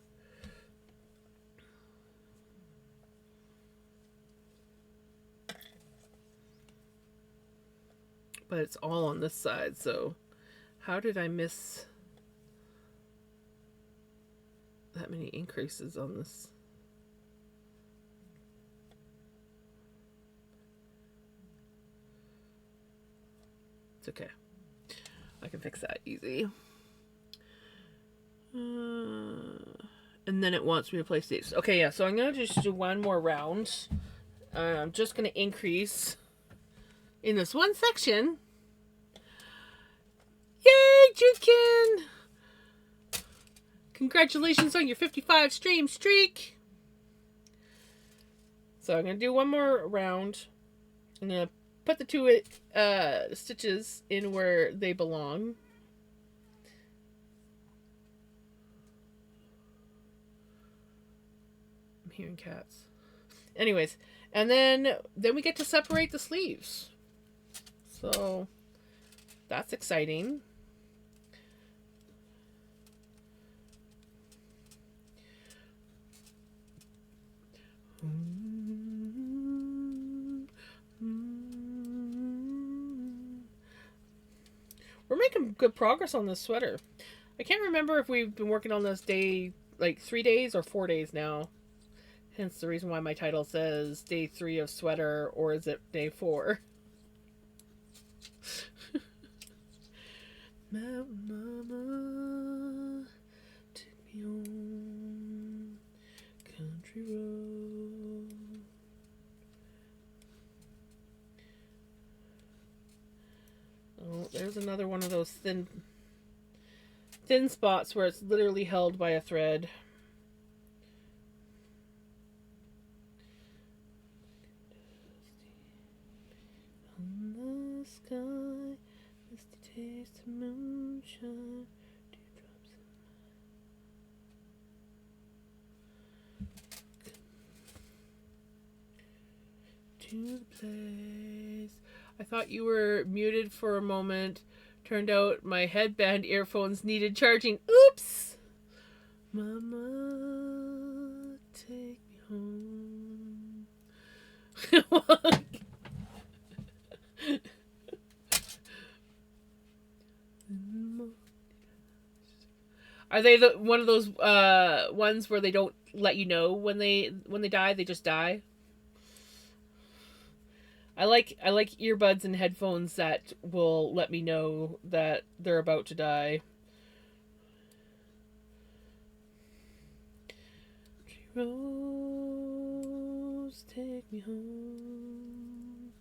But it's all on this side, so how did I miss that many increases on this? It's okay. I can fix that easy. And then it wants me to place these. Okay, yeah, so I'm going to just do one more round. I'm just going to increase in this one section. Yay, Judekin! Congratulations on your 55 stream streak. So I'm going to do one more round. I'm going to put the 2 stitches in where they belong. I'm hearing cats. Anyways, and then we get to separate the sleeves. So that's exciting. We're making good progress on this sweater. I can't remember if we've been working on this day like 3 days or 4 days now. Hence the reason why my title says day 3 of sweater, or is it day 4? Mountain mama, take me home, country road. Oh, there's another one of those thin spots where it's literally held by a thread. On the sky, misty taste of moonshine, dewdrops in my... To the place. I thought you were muted for a moment. Turned out my headband earphones needed charging. Oops! Mama, take me home. Are they one of those ones where they don't let you know when they die? They just die. I like earbuds and headphones that will let me know that they're about to die. Rose, take me home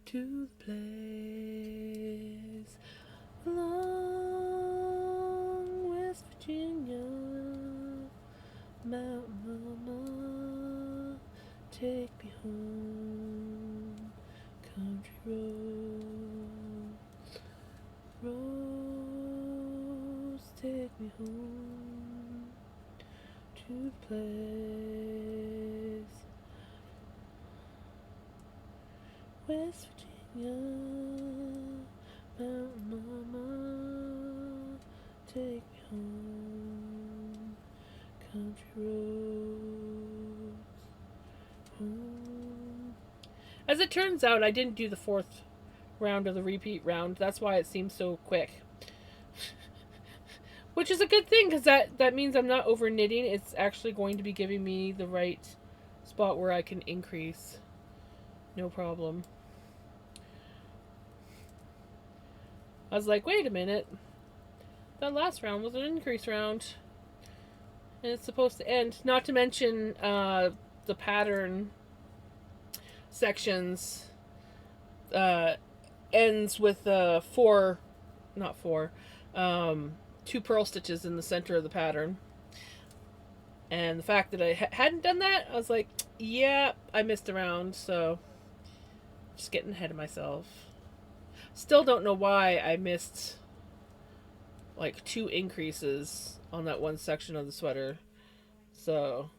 to the place along West Virginia. Mountain mama, take me home. Country road, Rose, take me home to the place West Virginia. Mountain mama, take me home. Country roads, home. As it turns out, I didn't do the 4th round of the repeat round. That's why it seems so quick. Which is a good thing, because that means I'm not over knitting. It's actually going to be giving me the right spot where I can increase. No problem. I was like, wait a minute. That last round was an increase round. And it's supposed to end. Not to mention the pattern sections ends with 2 pearl stitches in the center of the pattern. And the fact that I hadn't done that, I was like, yeah, I missed a round, so just getting ahead of myself. Still don't know why I missed like 2 increases on that one section of the sweater. So,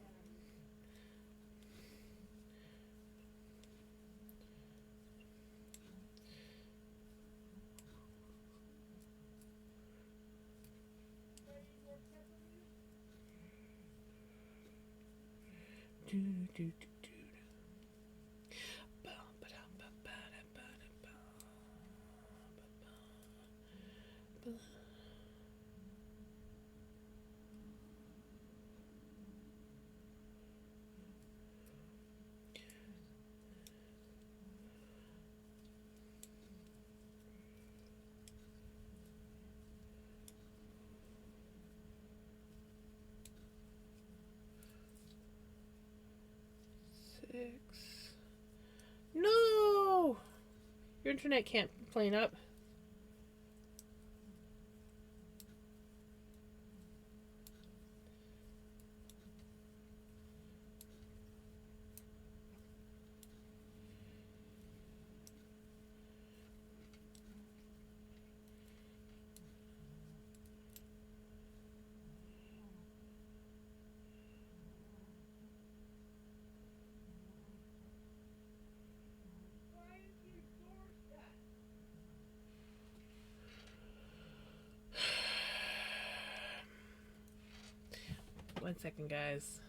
6. No! Your internet can't plane up. One second, guys.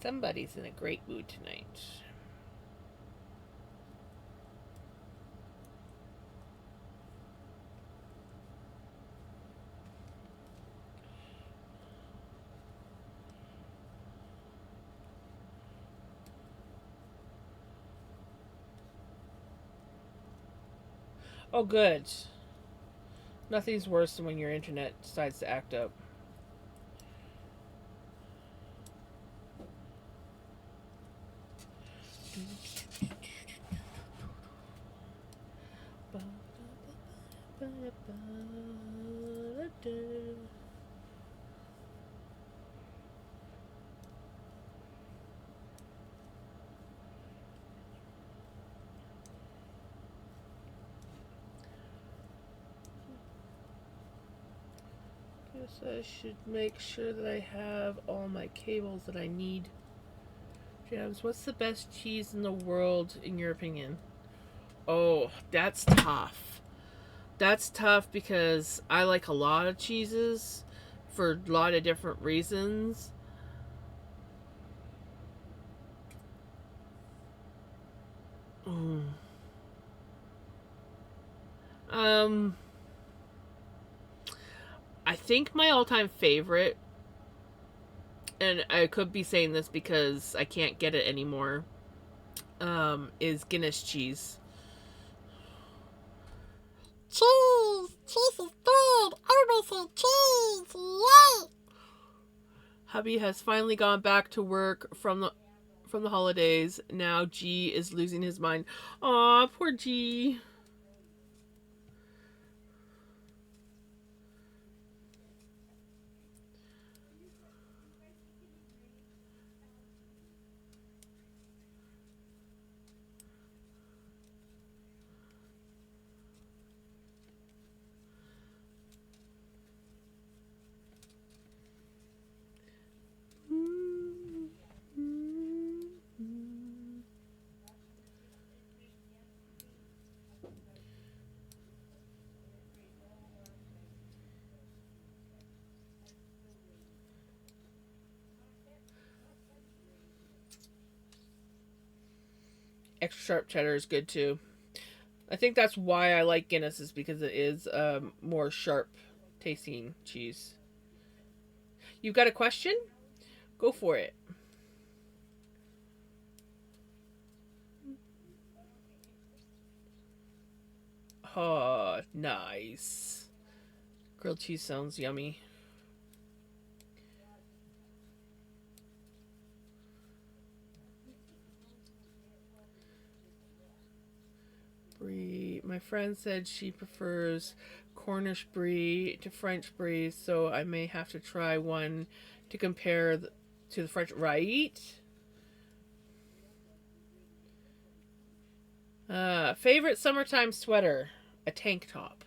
Somebody's in a great mood tonight. Oh, good. Nothing's worse than when your internet decides to act up. Guess I should make sure that I have all my cables that I need. Jabs, what's the best cheese in the world in your opinion? Oh, that's tough. That's tough because I like a lot of cheeses for a lot of different reasons. Mm. Um, I think my all-time favorite, and I could be saying this because I can't get it anymore, is Guinness cheese. Cheese! Cheese is good! Everybody say cheese! Yay! Hubby has finally gone back to work from the holidays. Now G is losing his mind. Aw, poor G. Extra sharp cheddar is good too. I think that's why I like Guinness, is because it is more sharp tasting cheese. You've got a question? Go for it. Oh, Oh, nice. Grilled cheese sounds yummy. Brie. My friend said she prefers Cornish brie to French brie, so I may have to try one to compare to the French. Right? Favorite summertime sweater? A tank top.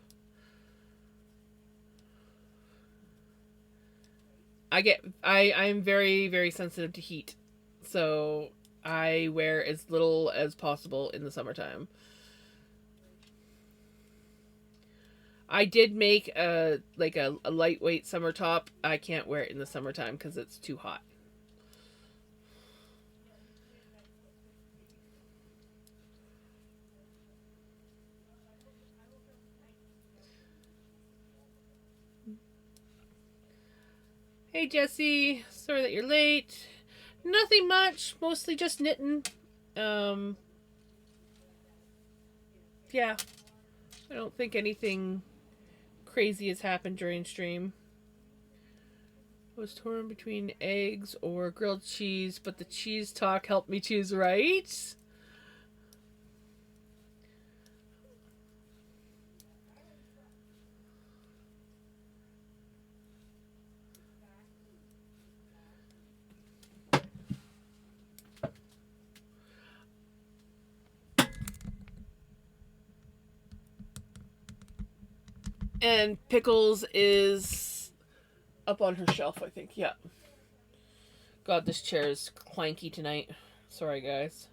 I'm very, very sensitive to heat. So I wear as little as possible in the summertime. I did make a lightweight summer top. I can't wear it in the summertime because it's too hot. Hey Jesse, sorry that you're late. Nothing much, mostly just knitting. Um, yeah, I don't think anything crazy has happened during stream. I was torn between eggs or grilled cheese, but the cheese talk helped me choose right. And Pickles is up on her shelf, I think. Yeah. God, this chair is clanky tonight. Sorry, guys.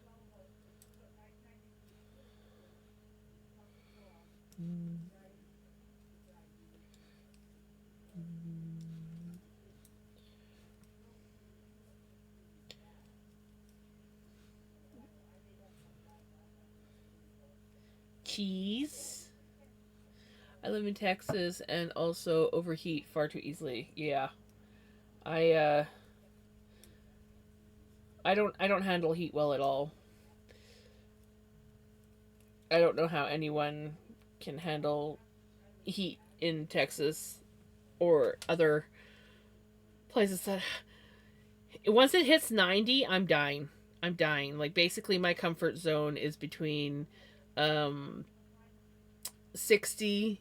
Cheese. I live in Texas and also overheat far too easily. Yeah. I I don't handle heat well at all. I don't know how anyone can handle heat in Texas or other places that once it hits 90, I'm dying. I'm dying. Like basically my comfort zone is between um 60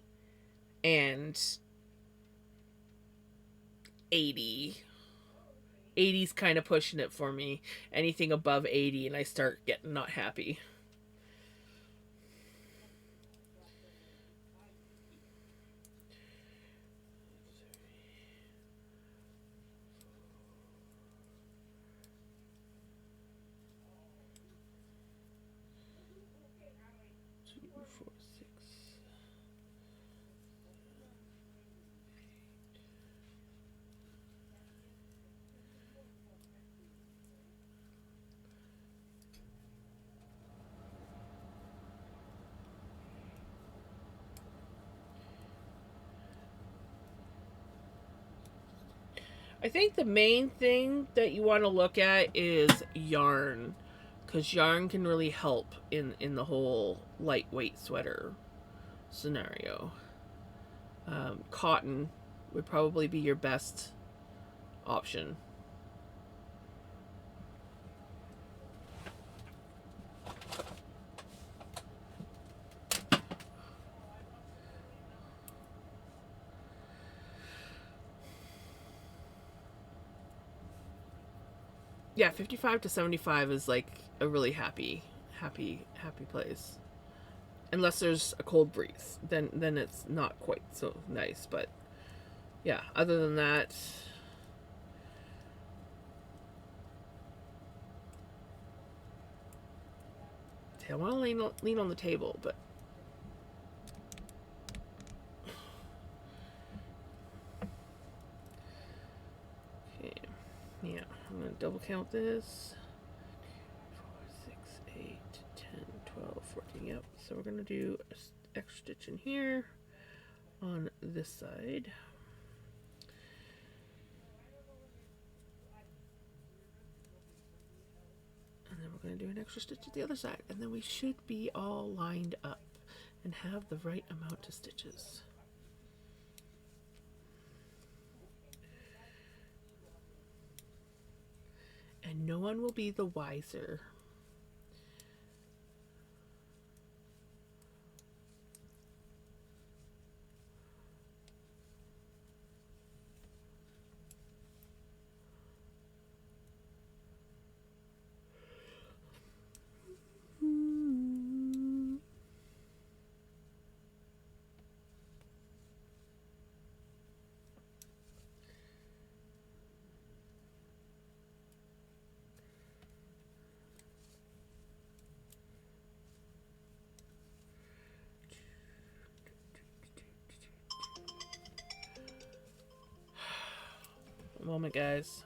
and 80. 80's kind of pushing it for me. Anything above 80 and I start getting not happy. I think the main thing that you want to look at is yarn, because yarn can really help in the whole lightweight sweater scenario. Cotton would probably be your best option. Yeah, 55 to 75 is like a really happy place. Unless there's a cold breeze, then it's not quite so nice. But yeah, other than that, I want to lean on the table, but okay, yeah, I'm gonna double count this. 4, 6, 8, 10, 12, 14. Yep. So we're gonna do an extra stitch in here on this side. And then we're going to do an extra stitch at the other side. And then we should be all lined up. and have the right amount of stitches. And no one will be the wiser. A moment, guys.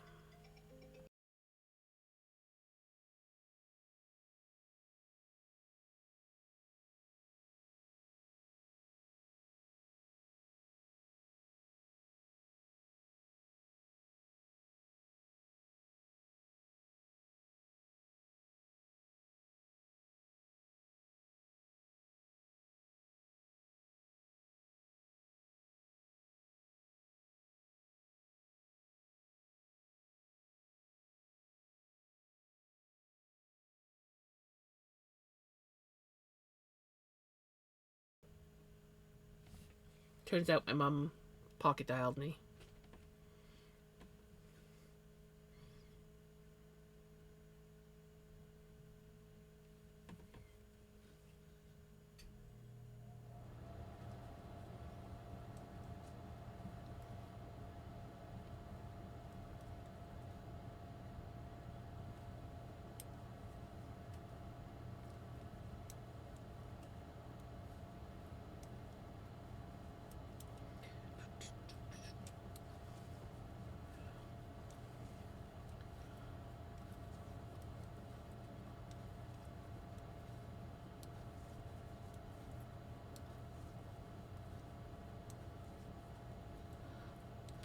Turns out my mom pocket dialed me.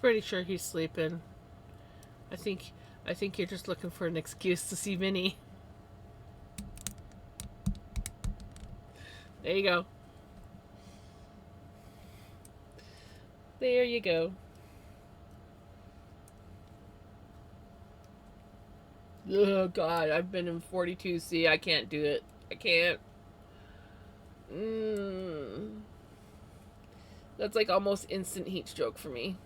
Pretty sure he's sleeping. I think you're just looking for an excuse to see Minnie. There you go. There you go. Oh God, I've been in 42C. I can't do it. I can't. That's like almost instant heat stroke for me.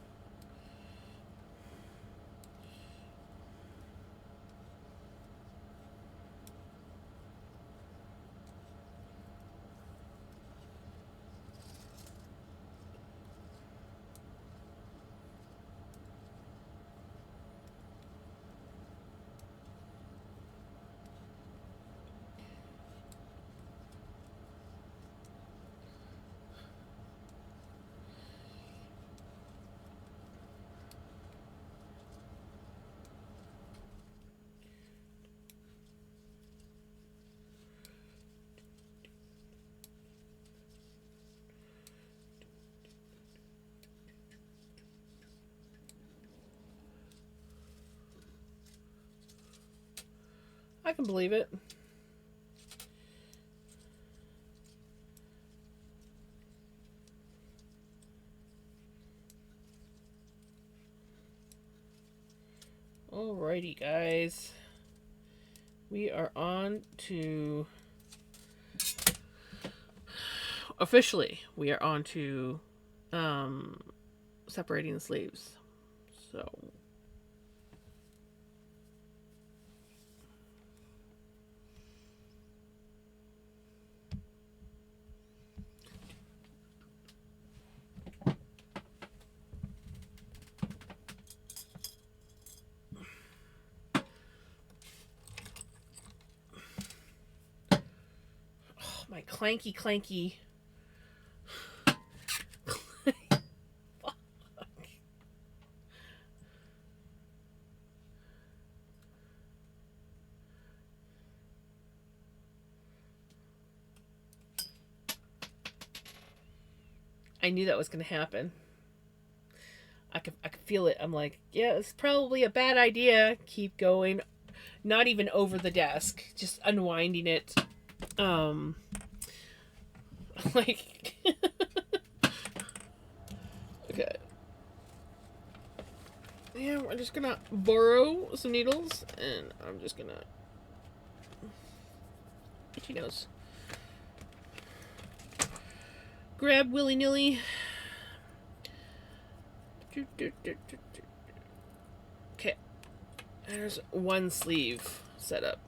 I can believe it. Alrighty, guys. We are on to... Officially, we are on to separating the sleeves. So... my clanky. I knew that was going to happen. I could feel it. I'm like, yeah, it's probably a bad idea. Keep going. Not even over the desk. Just unwinding it. Like, okay. Yeah, we're just gonna borrow some needles, and I'm just gonna. Itchy nose. Grab willy nilly. Okay. There's one sleeve set up.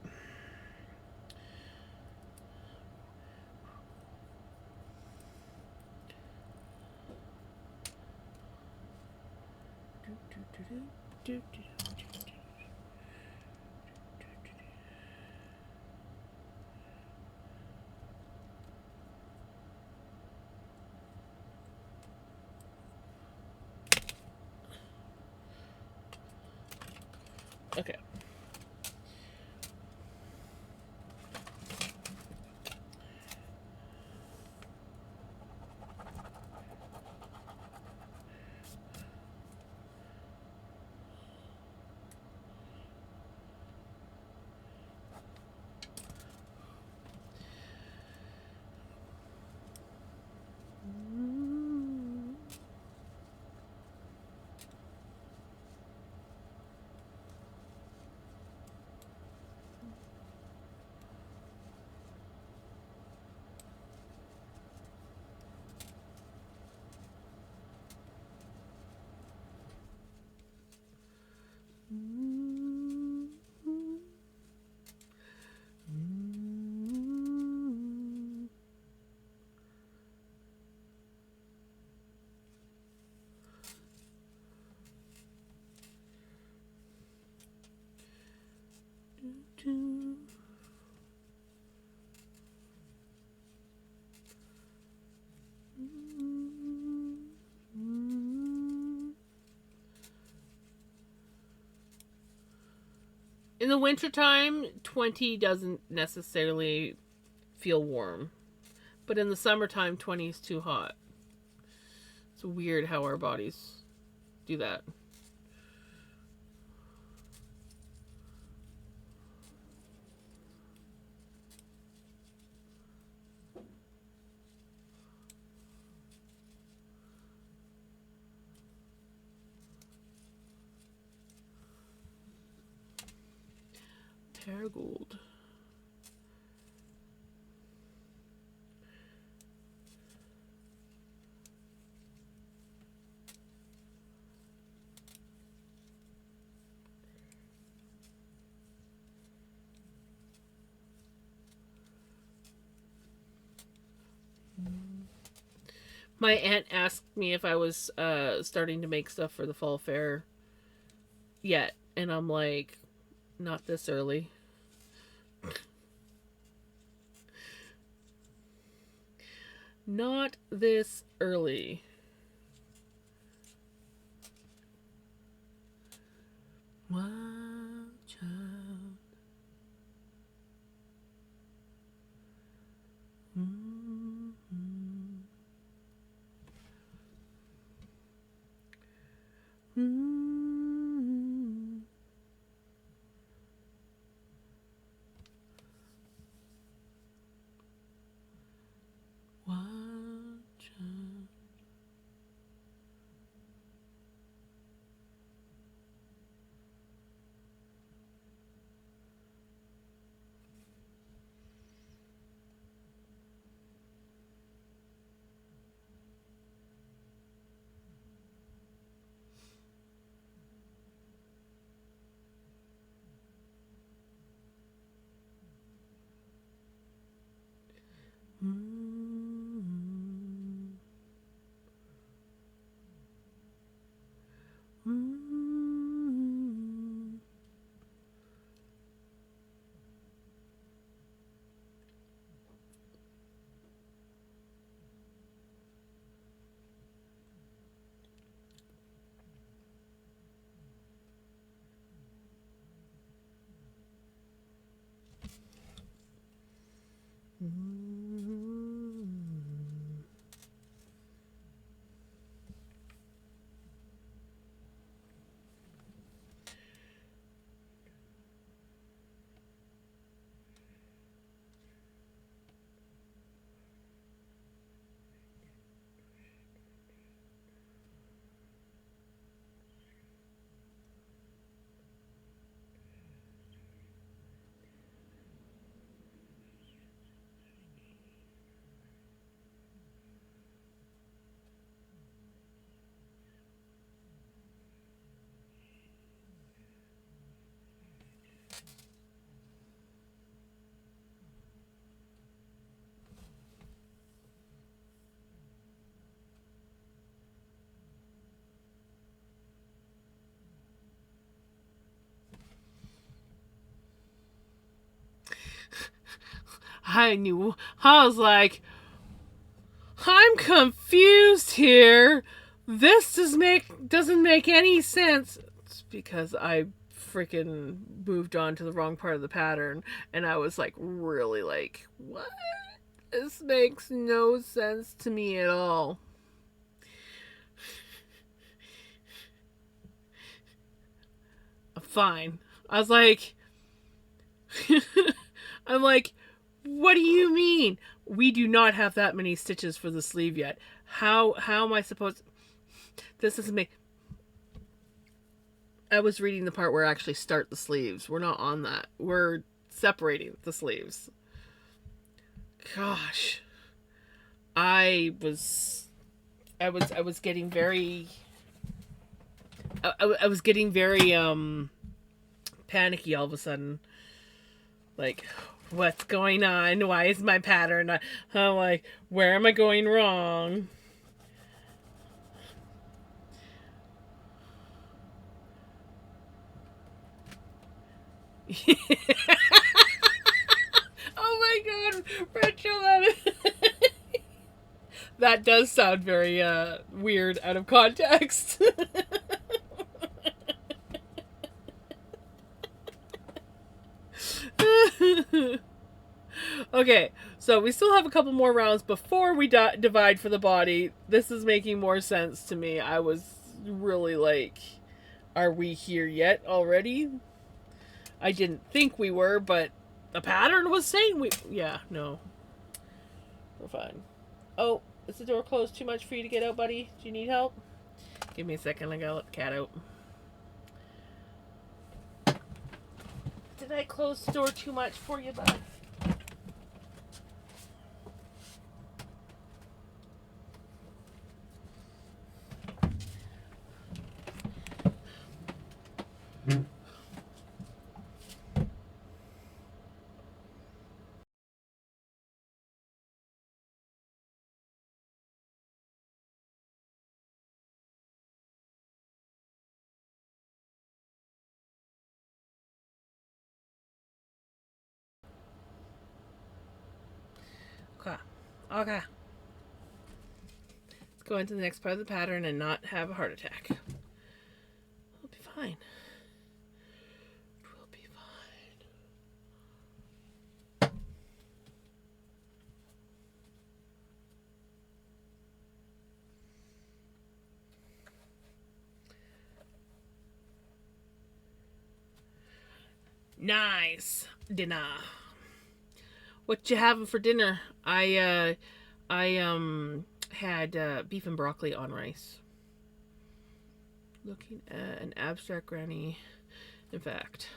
Okay. In the wintertime, 20 doesn't necessarily feel warm. But in the summertime, 20 is too hot. It's weird how our bodies do that. Paragold. My aunt asked me if I was starting to make stuff for the fall fair yet, and I'm like, not this early. Not this early. Wild child. Wild child. I was like, I'm confused here. This doesn't make any sense. It's because I freaking moved on to the wrong part of the pattern, and I was like, really like, what? This makes no sense to me at all. Fine. I was like, I'm like, what do you mean? We do not have that many stitches for the sleeve yet. How am I supposed? This doesn't make. I was reading the part where I actually start the sleeves. We're not on that. We're separating the sleeves. Gosh, I was getting very. I was getting very panicky all of a sudden. Like, what's going on? Why is my pattern? I'm like, where am I going wrong? Oh my god, Rachel, that does sound very weird out of context. Okay, so we still have a couple more rounds before we divide for the body. This is making more sense to me. I was really like, are we here yet already? I didn't think we were, but the pattern was saying we... Yeah, no. We're fine. Oh, is the door closed too much for you to get out, buddy? Do you need help? Give me a second, I gotta let the cat out. Did I close the door too much for you, bud? Okay. Okay. Let's go into the next part of the pattern and not have a heart attack. We'll be fine. We'll be fine. Nice dinner. What you having for dinner? I had beef and broccoli on rice. Looking at an abstract granny. In fact,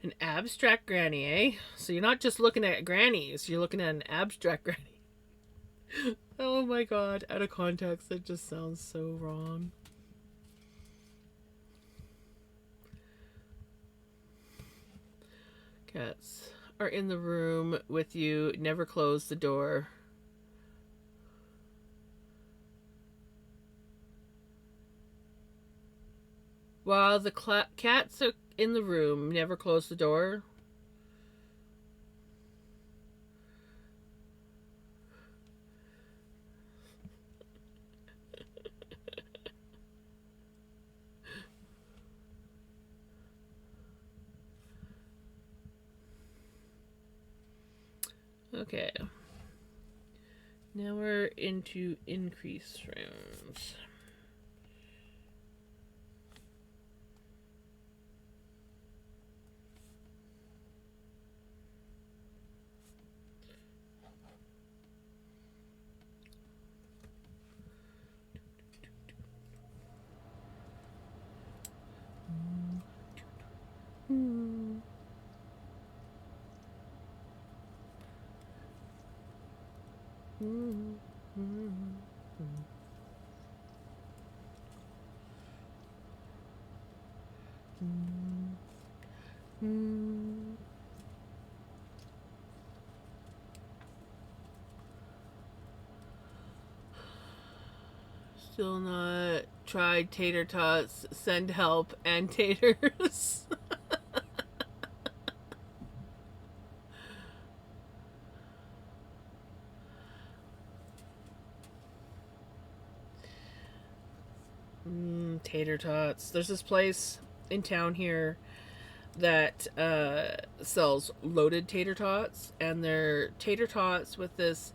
an abstract granny, eh? So you're not just looking at grannies, you're looking at an abstract granny. Oh my god, out of context, it just sounds so wrong. Cats are in the room with you. Never close the door. While the cats are in the room, never close the door. Okay. Now we're into increase rounds. Still not tried tater tots. Send help and taters. Tater tots. There's this place in town here that sells loaded tater tots, and they're tater tots with this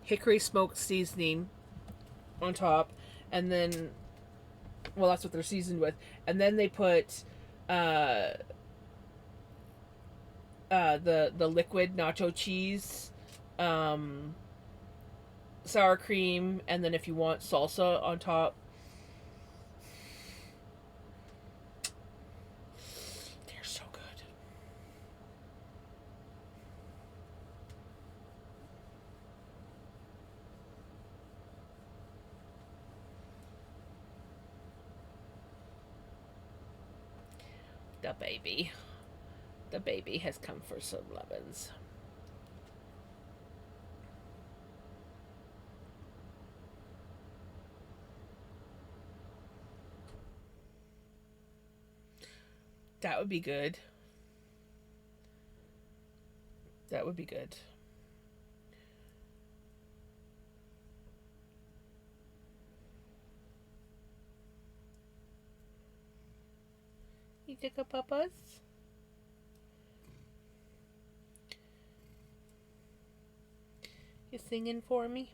hickory smoked seasoning on top, and then, well, that's what they're seasoned with, and then they put the liquid nacho cheese, sour cream, and then if you want salsa on top. They're so good. The baby. The baby has come for some lemons. That would be good. That would be good. You took a papas? You singing for me?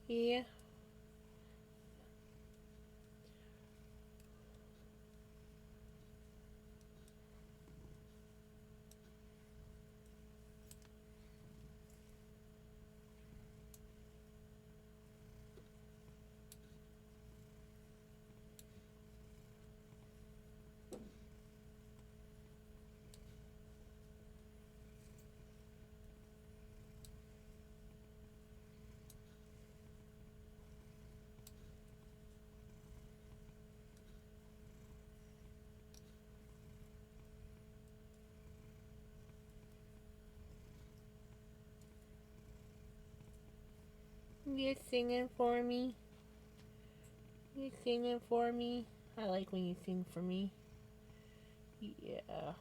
Yeah. You singing for me? You singing for me? I like when you sing for me. Yeah.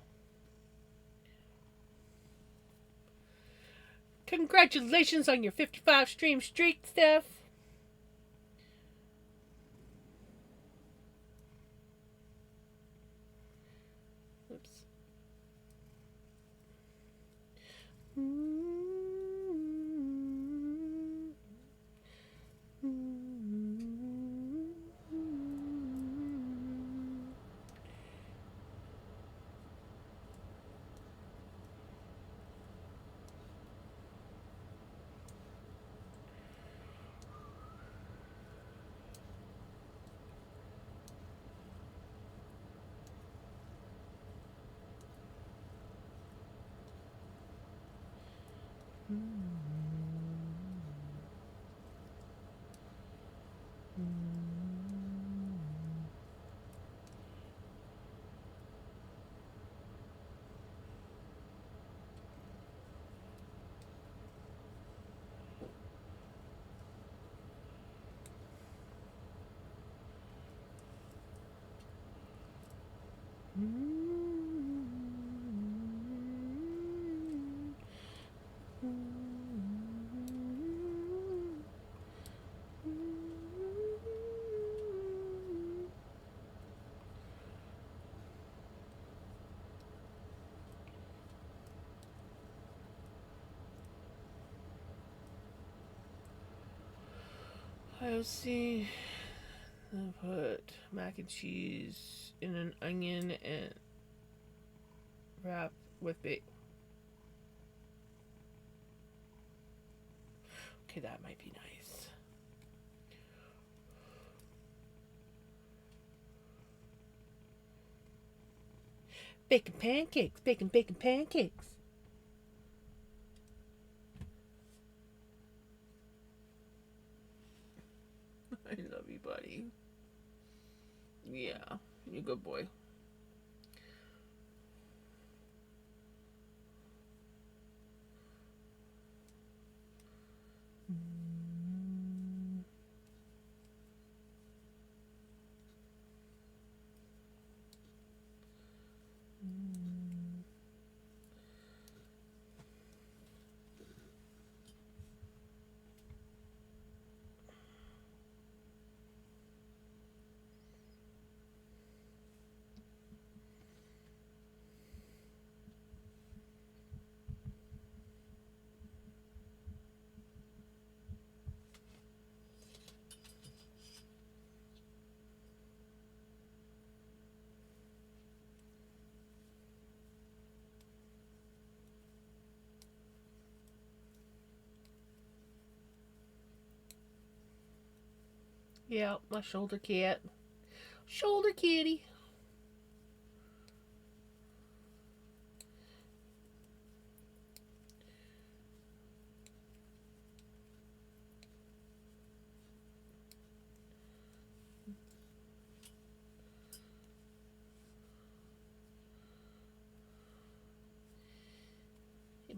Congratulations on your 55 stream streak, Steph. Oops. I'll see. I'll put mac and cheese in an onion and wrap with bacon. Okay, that might be nice. Bacon pancakes, bacon pancakes. I love you, buddy. Yeah, you're a good boy. Yeah, my shoulder cat. Shoulder kitty.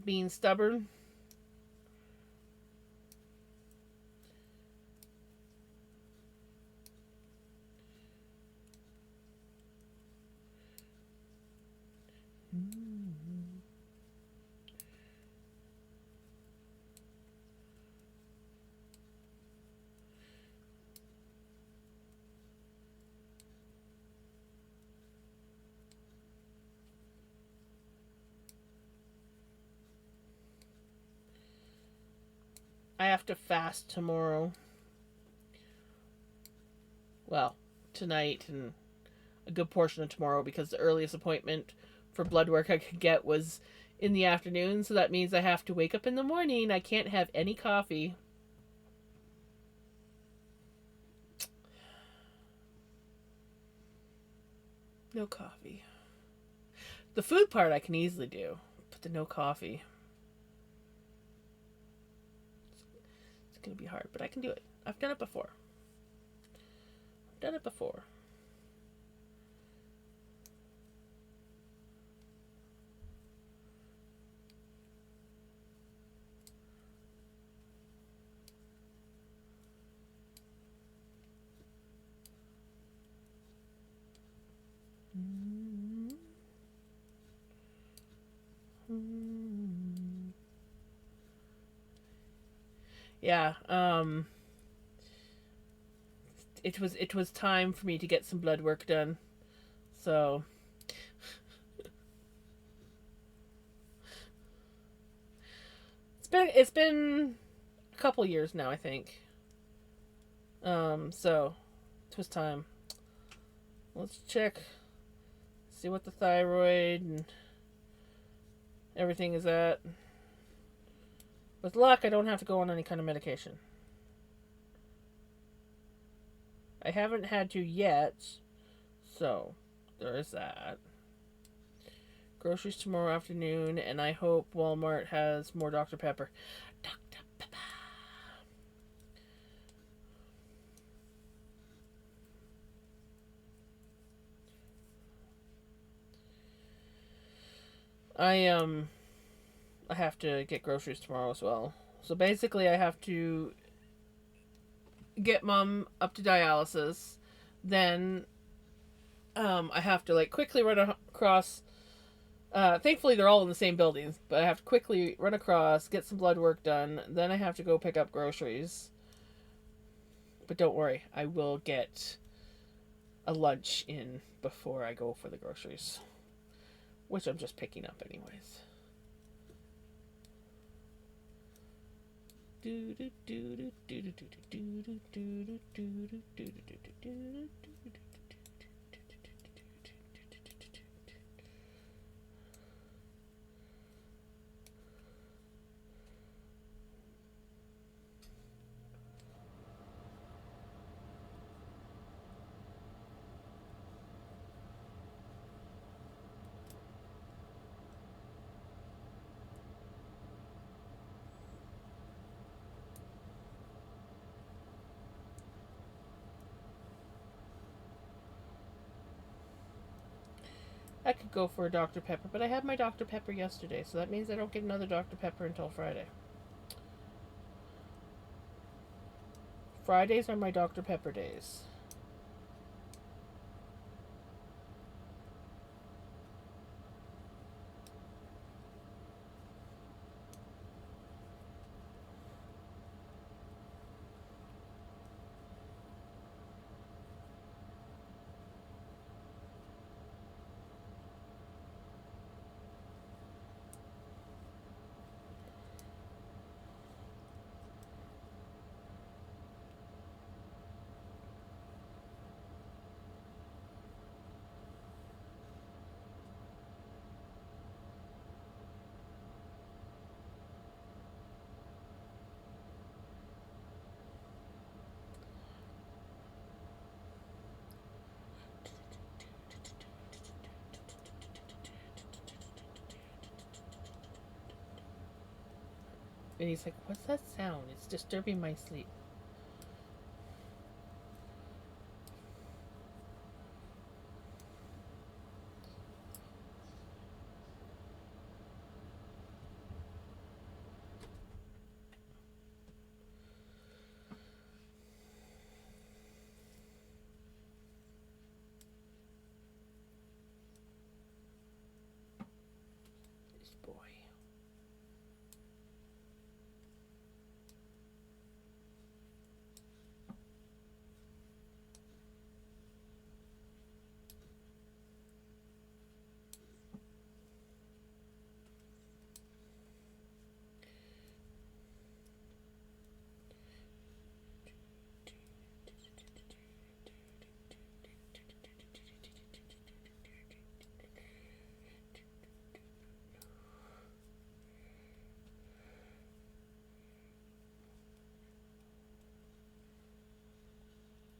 Being stubborn. I have to fast tomorrow. Well, tonight and a good portion of tomorrow because the earliest appointment for blood work I could get was in the afternoon, so that means I have to wake up in the morning. I can't have any coffee. No coffee. The food part I can easily do, but the no coffee. It's going to be hard, but I can do it. I've done it before. I've done it before. Yeah, it was time for me to get some blood work done. So it's been a couple years now, I think. So it was time. Let's check, see what the thyroid and everything is at. With luck, I don't have to go on any kind of medication. I haven't had to yet, so there is that. Groceries tomorrow afternoon, and I hope Walmart has more Dr. Pepper. Dr. Pepper. I have to get groceries tomorrow as well. So basically, I have to get mom up to dialysis. Then I have to like quickly run across. Thankfully, they're all in the same buildings, but I have to quickly run across, get some blood work done. Then I have to go pick up groceries. But don't worry, I will get a lunch in before I go for the groceries, which I'm just picking up anyways. I could go for a Dr. Pepper, but I had my Dr. Pepper yesterday, so that means I don't get another Dr. Pepper until Friday. Fridays are my Dr. Pepper days. And he's like, "What's that sound? It's disturbing my sleep." This boy.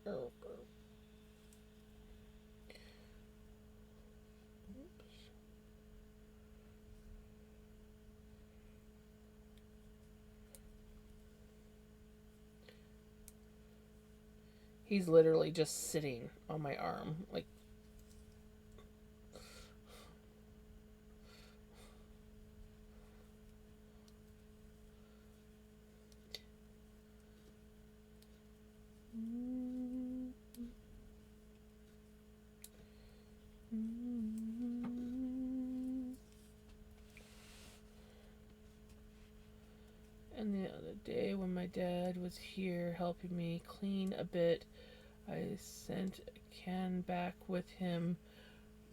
Oh, he's literally just sitting on my arm, like. And the other day, when my dad was here helping me clean a bit, I sent a can back with him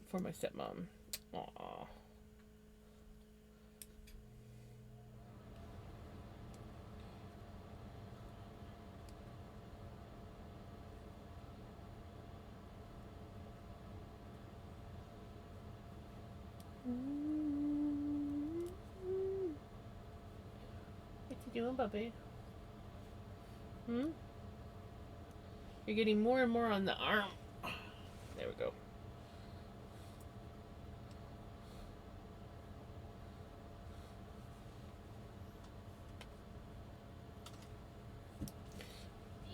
for my stepmom. Aww. What you doing, puppy? Hmm? You're getting more and more on the arm. There we go.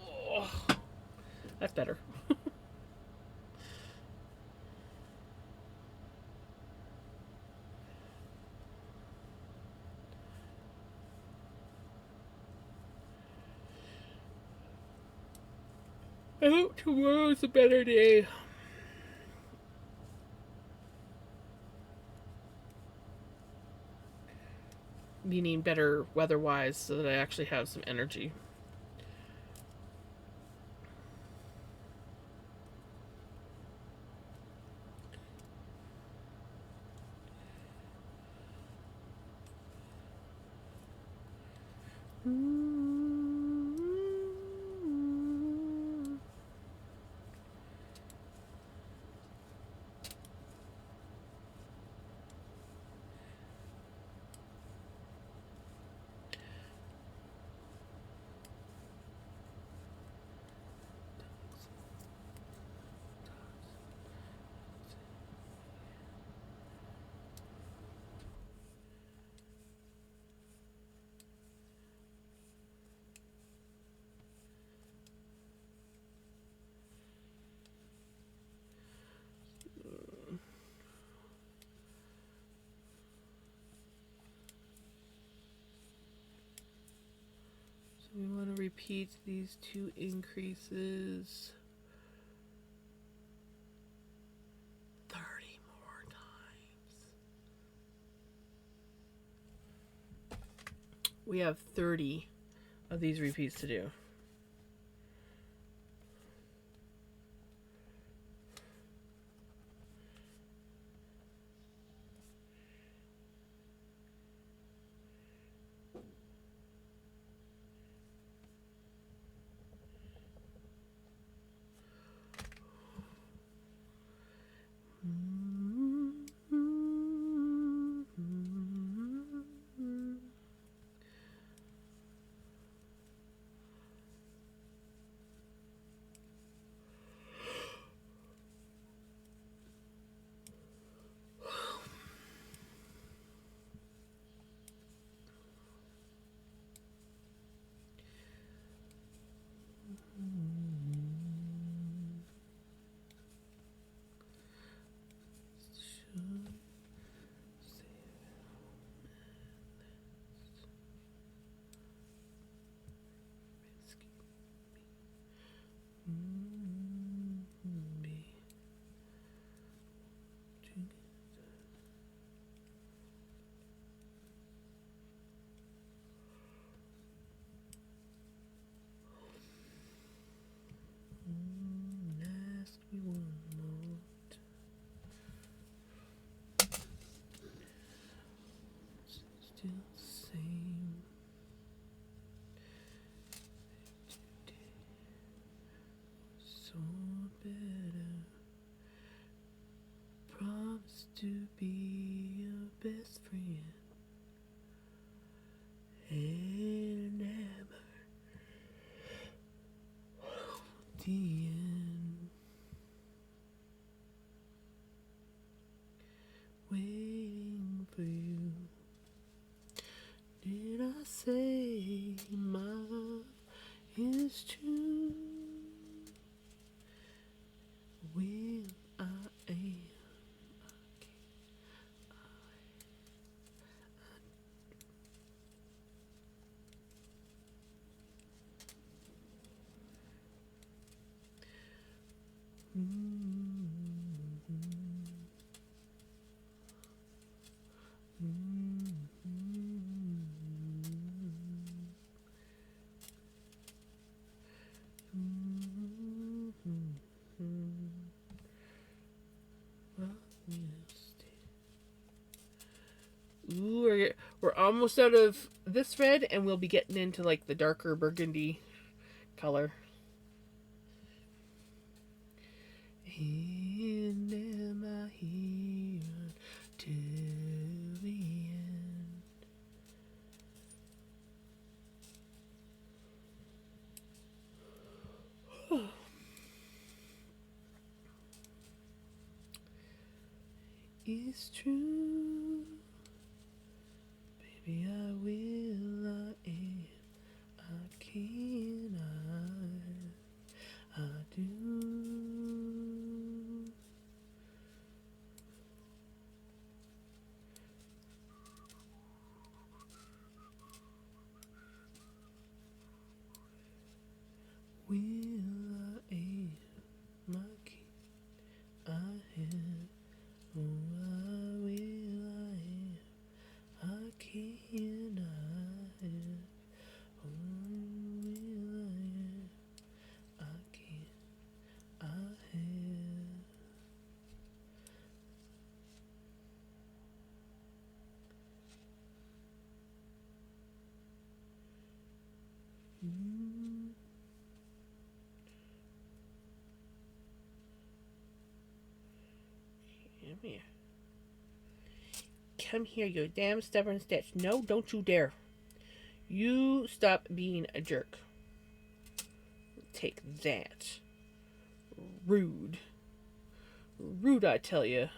Oh, that's better. I hope tomorrow's a better day. Meaning better weather-wise, so that I actually have some energy. So we want to repeat these two increases 30 more times. We have 30 of these repeats to do. the end. Waiting for you. Did I say my love is true? When I am. Ooh, we're almost out of this red, and we'll be getting into like the darker burgundy color. And am I here till the end? It's true, baby. I will. I am. I can. I do. Will I am. I can. I am. Oh, I will. I am. I can. I am. Oh, will I am. I can. I have. Come here. Come here, you damn stubborn Stitch. No, don't you dare. You stop being a jerk. Take that. Rude. Rude, I tell you.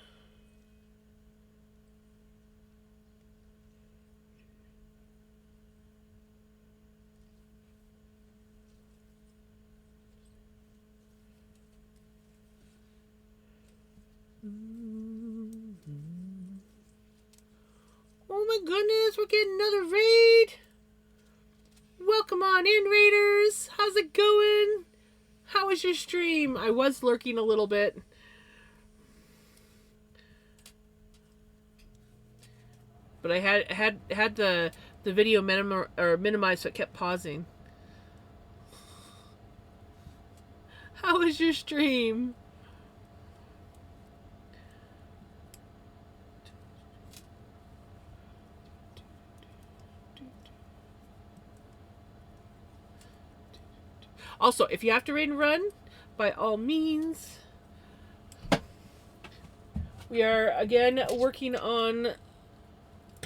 Oh my goodness, we're getting another raid. Welcome on in, raiders. How's it going? How was your stream? I was lurking a little bit. But I had the video minimized, so it kept pausing. How was your stream? Also, if you have to raid and run, by all means. We are again working on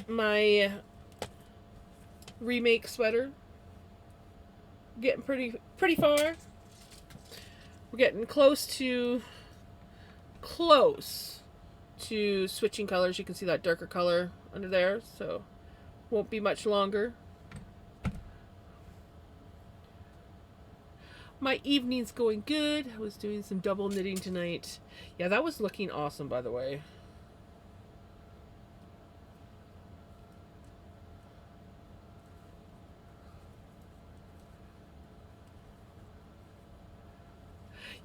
my remake sweater. Getting pretty far. We're getting close to switching colors. You can see that darker color under there, so won't be much longer. My evening's going good. I was doing some double knitting tonight. Yeah, that was looking awesome, by the way.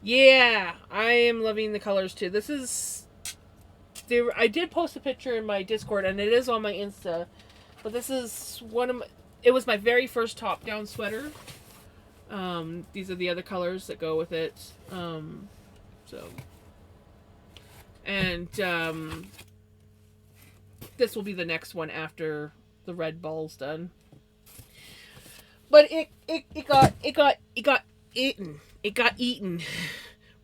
Yeah, I am loving the colors too. This is... I did post a picture in my Discord, and it is on my Insta. But this is one of my... It was my very first top-down sweater. These are the other colors that go with it. This will be the next one after the red ball's done. But it got eaten. It got eaten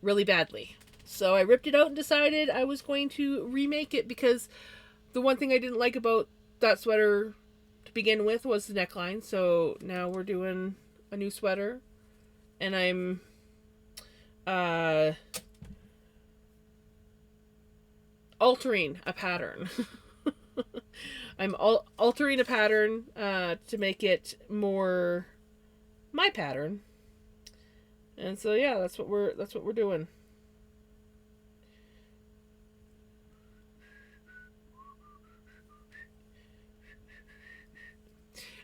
really badly. So I ripped it out and decided I was going to remake it, because the one thing I didn't like about that sweater to begin with was the neckline. So now we're doing a new sweater, and I'm uh, altering a pattern. I'm altering a pattern to make it more my pattern. And so yeah, that's what we're doing.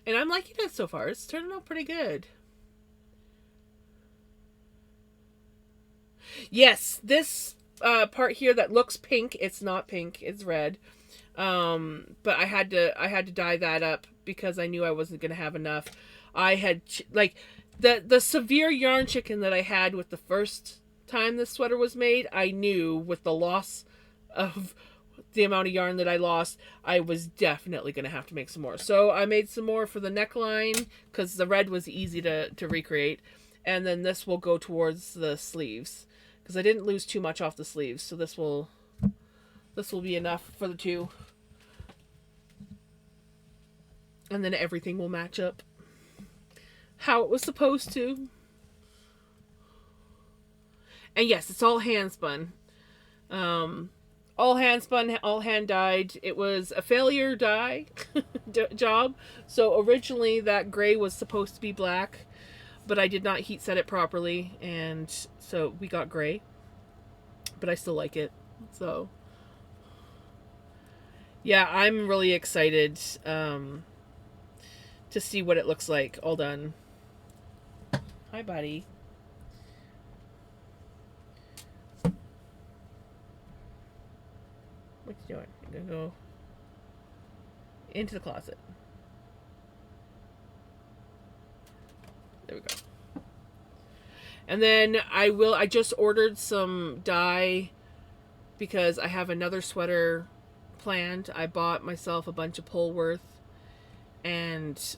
And I'm liking it so far. It's turning out pretty good. Yes, this part here that looks pink, it's not pink, it's red. But I had to dye that up because I knew I wasn't gonna have enough. I had like the severe yarn chicken that I had with the first time this sweater was made. I knew with the loss of the amount of yarn that I lost, I was definitely gonna have to make some more. So I made some more for the neckline because the red was easy to recreate, and then this will go towards the sleeves because I didn't lose too much off the sleeves. So this will be enough for the two. And then everything will match up how it was supposed to. And yes, it's all hand spun. All hand spun, all hand dyed. It was a failure dye job. So originally that gray was supposed to be black, but I did not heat set it properly, and so we got gray. But I still like it. So yeah, I'm really excited to see what it looks like all done. Hi, buddy. What you doing? You're gonna go into the closet. There we go. And then I just ordered some dye because I have another sweater planned. I bought myself a bunch of Polworth, and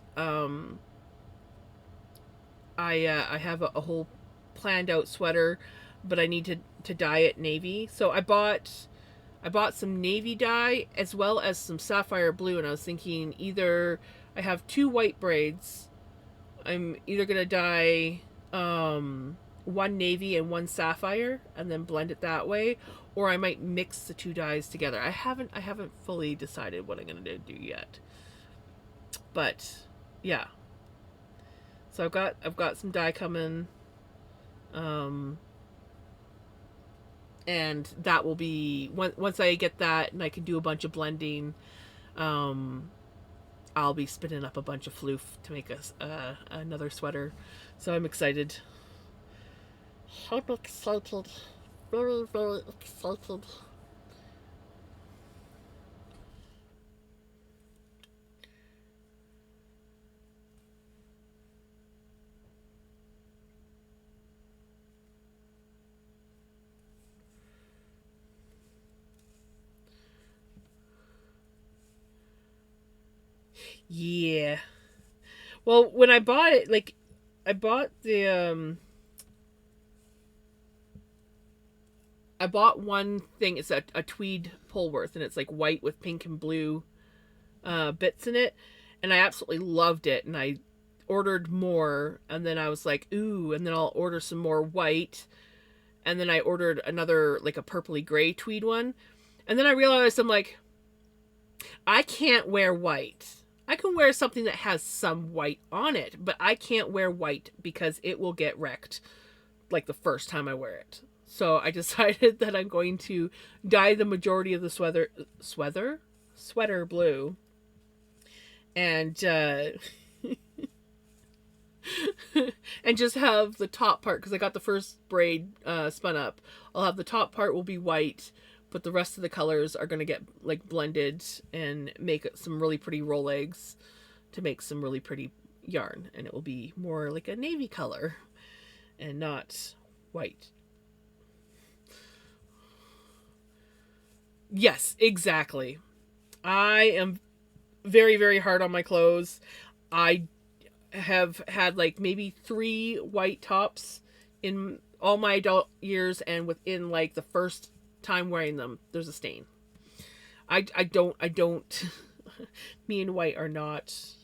I have a whole planned out sweater, but I need to dye it navy. So I bought some navy dye as well as some sapphire blue, and I was thinking either I have two white braids. I'm either gonna dye one navy and one sapphire and then blend it that way, or I might mix the two dyes together. I haven't fully decided what I'm gonna do yet. But yeah. So I've got some dye coming. And that will be once I get that and I can do a bunch of blending. I'll be spinning up a bunch of floof to make us another sweater. So I'm excited. I'm excited. Very, very excited. Yeah. Well, when I bought it, like I bought I bought one thing. It's a tweed Polworth, and it's like white with pink and blue bits in it, and I absolutely loved it. And I ordered more, and then I was like, ooh, and then I'll order some more white, and then I ordered another like a purpley gray tweed one, and then I realized I'm like, I can't wear white. I can wear something that has some white on it, but I can't wear white because it will get wrecked like the first time I wear it. So I decided that I'm going to dye the majority of the sweater blue, and and just have the top part because I got the first braid spun up. I'll have the top part will be white, but the rest of the colors are gonna get like blended and make some really pretty roll eggs to make some really pretty yarn, and it will be more like a navy color and not white. Yes, exactly. I am very, very hard on my clothes. I have had like maybe 3 white tops in all my adult years, and within like the first time wearing them, there's a stain. I don't. Me and white are not.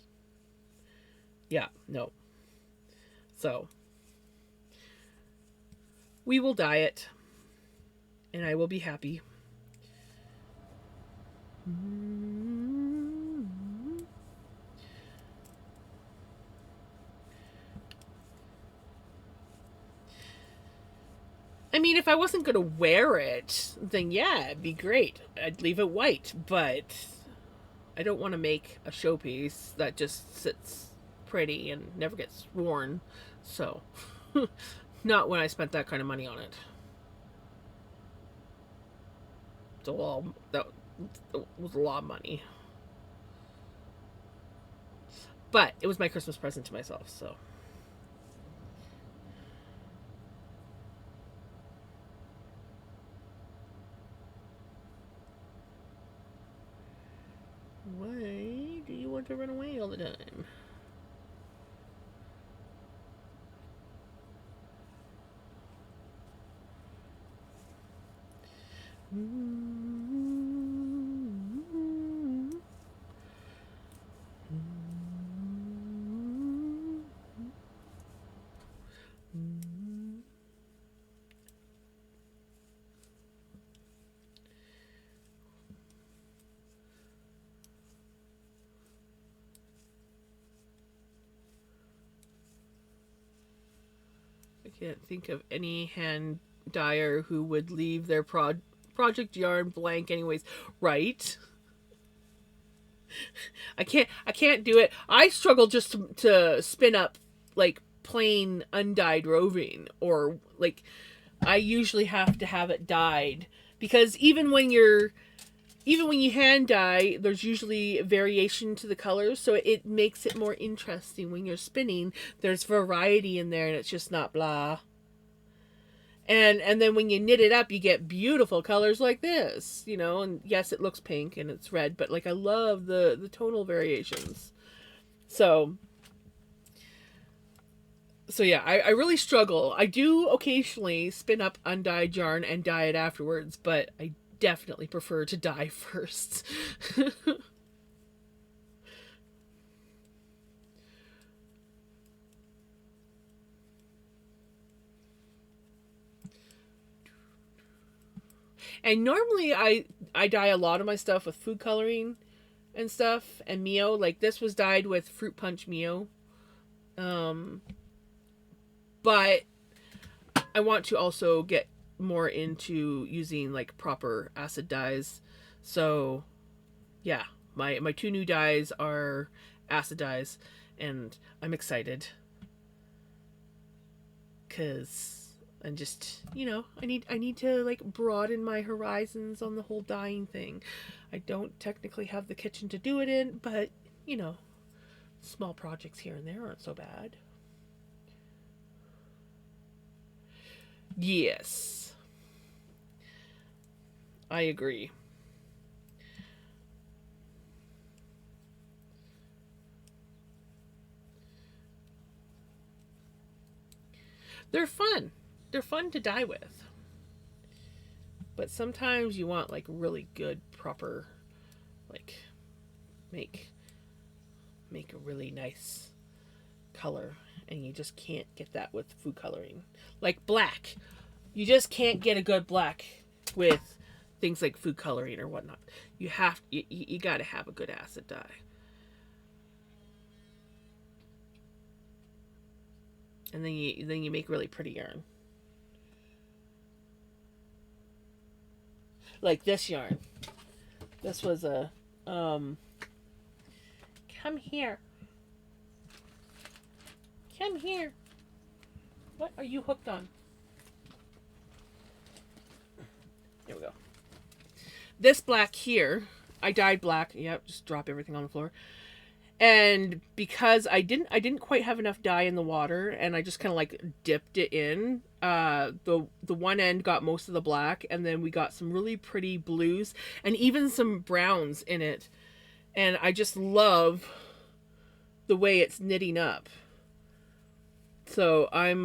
Yeah, no. So We will dye it, and I will be happy. I mean, if I wasn't going to wear it, then yeah, it'd be great. I'd leave it white, but I don't want to make a showpiece that just sits pretty and never gets worn. So, not when I spent that kind of money on it. So, that was a lot of money. But it was my Christmas present to myself, so. Why do you want to run away all the time? I can't think of any hand dyer who would leave their project yarn blank anyways, right? I can't do it. I struggle just to spin up like plain undyed roving, or like I usually have to have it dyed, because even when you hand dye, there's usually variation to the colors, so it makes it more interesting when you're spinning. There's variety in there, and it's just not blah. And then when you knit it up, you get beautiful colors like this, you know. And yes, it looks pink and it's red, but like I love the tonal variations. So yeah, I really struggle. I do occasionally spin up undyed yarn and dye it afterwards, but I definitely prefer to dye first. And normally I dye a lot of my stuff with food coloring and stuff and Mio. Like this was dyed with Fruit Punch Mio. But I want to also get more into using like proper acid dyes. So yeah, my two new dyes are acid dyes, and I'm excited because and just, you know, I need to like broaden my horizons on the whole dyeing thing. I don't technically have the kitchen to do it in, but you know, small projects here and there aren't so bad. Yes, I agree. They're fun. They're fun to dye with. But sometimes you want like really good proper like make a really nice color, and you just can't get that with food coloring. Like black. You just can't get a good black with things like food coloring or whatnot. You got to have a good acid dye. And then you make really pretty yarn. Like this yarn. This was a come here. Come here. What are you hooked on? There we go. This black here, I dyed black. Yep, just drop everything on the floor. And because I didn't quite have enough dye in the water, and I just kind of like dipped it in. The one end got most of the black, and then we got some really pretty blues and even some browns in it. And I just love the way it's knitting up. So I'm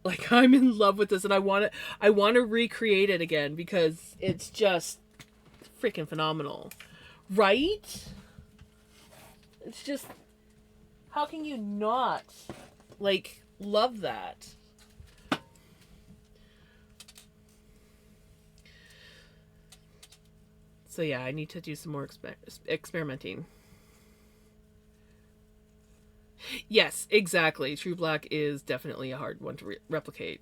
like I'm in love with this, and I want to recreate it again because it's just freaking phenomenal. Right? It's just, how can you not? Like, Love that. So yeah, I need to do some more experimenting. Yes, exactly. True Black is definitely a hard one to replicate.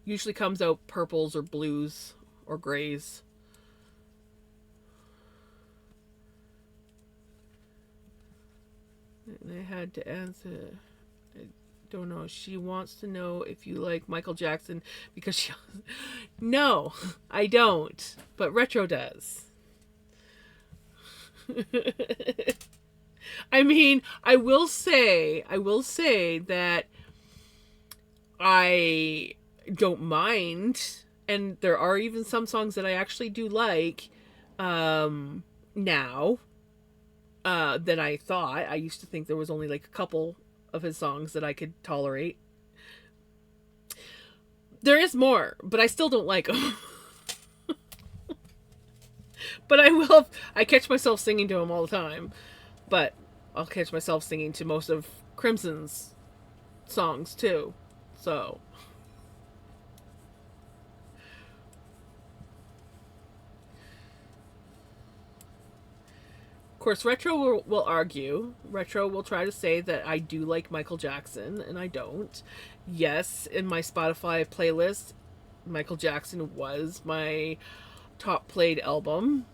Usually comes out purples or blues or grays. And I had to answer. I don't know. She wants to know if you like Michael Jackson because she. No, I don't. But Retro does. I mean, I will say that I don't mind, and there are even some songs that I actually do like now than I thought. I used to think there was only like a couple of his songs that I could tolerate. There is more, but I still don't like them. But I will. I catch myself singing to him all the time. But I'll catch myself singing to most of Crimson's songs too. So. Of course, Retro will argue. Retro will try to say that I do like Michael Jackson, and I don't. Yes, in my Spotify playlist, Michael Jackson was my top played album.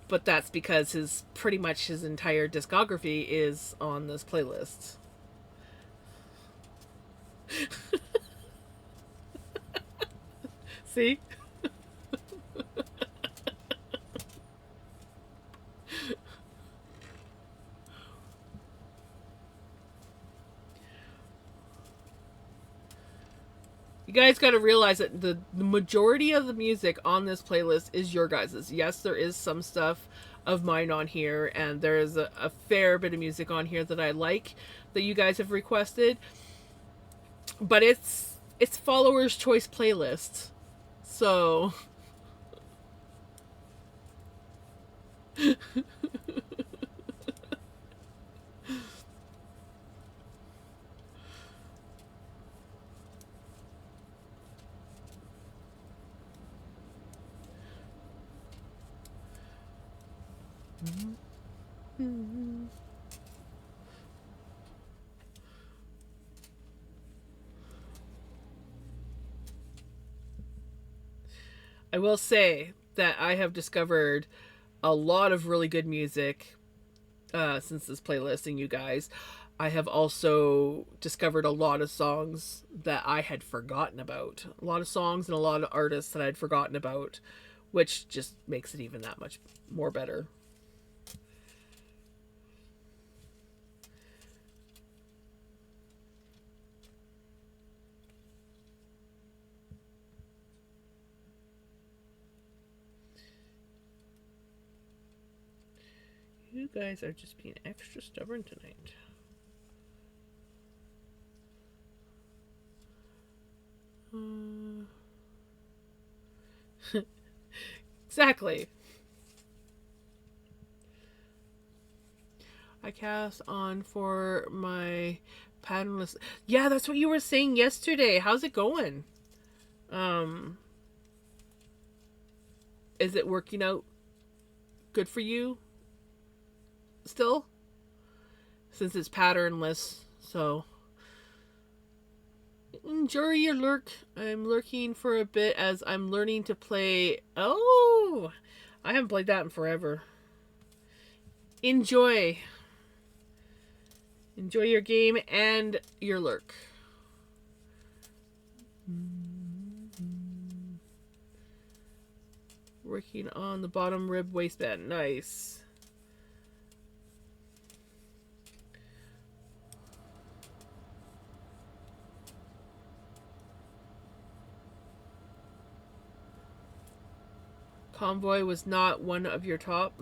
But that's because his pretty much his entire discography is on this playlist. See? You guys got to realize that the majority of the music on this playlist is your guys's. Yes, there is some stuff of mine on here, and there is a fair bit of music on here that I like that you guys have requested. But it's followers' choice playlist, so. I will say that I have discovered a lot of really good music since this playlist and you guys. I have also discovered a lot of songs that I had forgotten about. A lot of songs and a lot of artists that I'd forgotten about, which just makes it even that much more better. You guys are just being extra stubborn tonight. Exactly. I cast on for my patternless. Yeah, that's what you were saying yesterday. How's it going? Um, is it working out good for you still? Since it's patternless, so enjoy your lurk. I'm lurking for a bit as I'm learning to play. Oh, I haven't played that in forever. Enjoy. Enjoy your game and your lurk. Working on the bottom rib waistband. Nice. Convoy was not one of your top.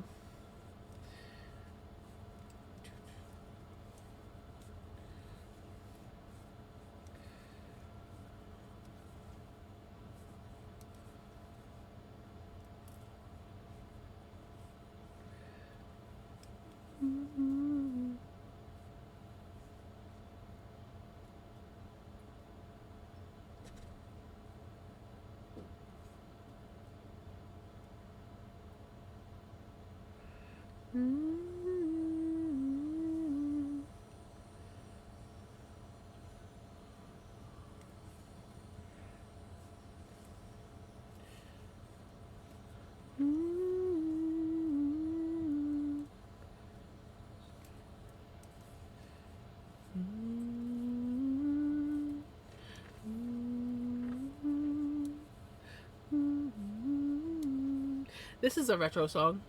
This is a retro song.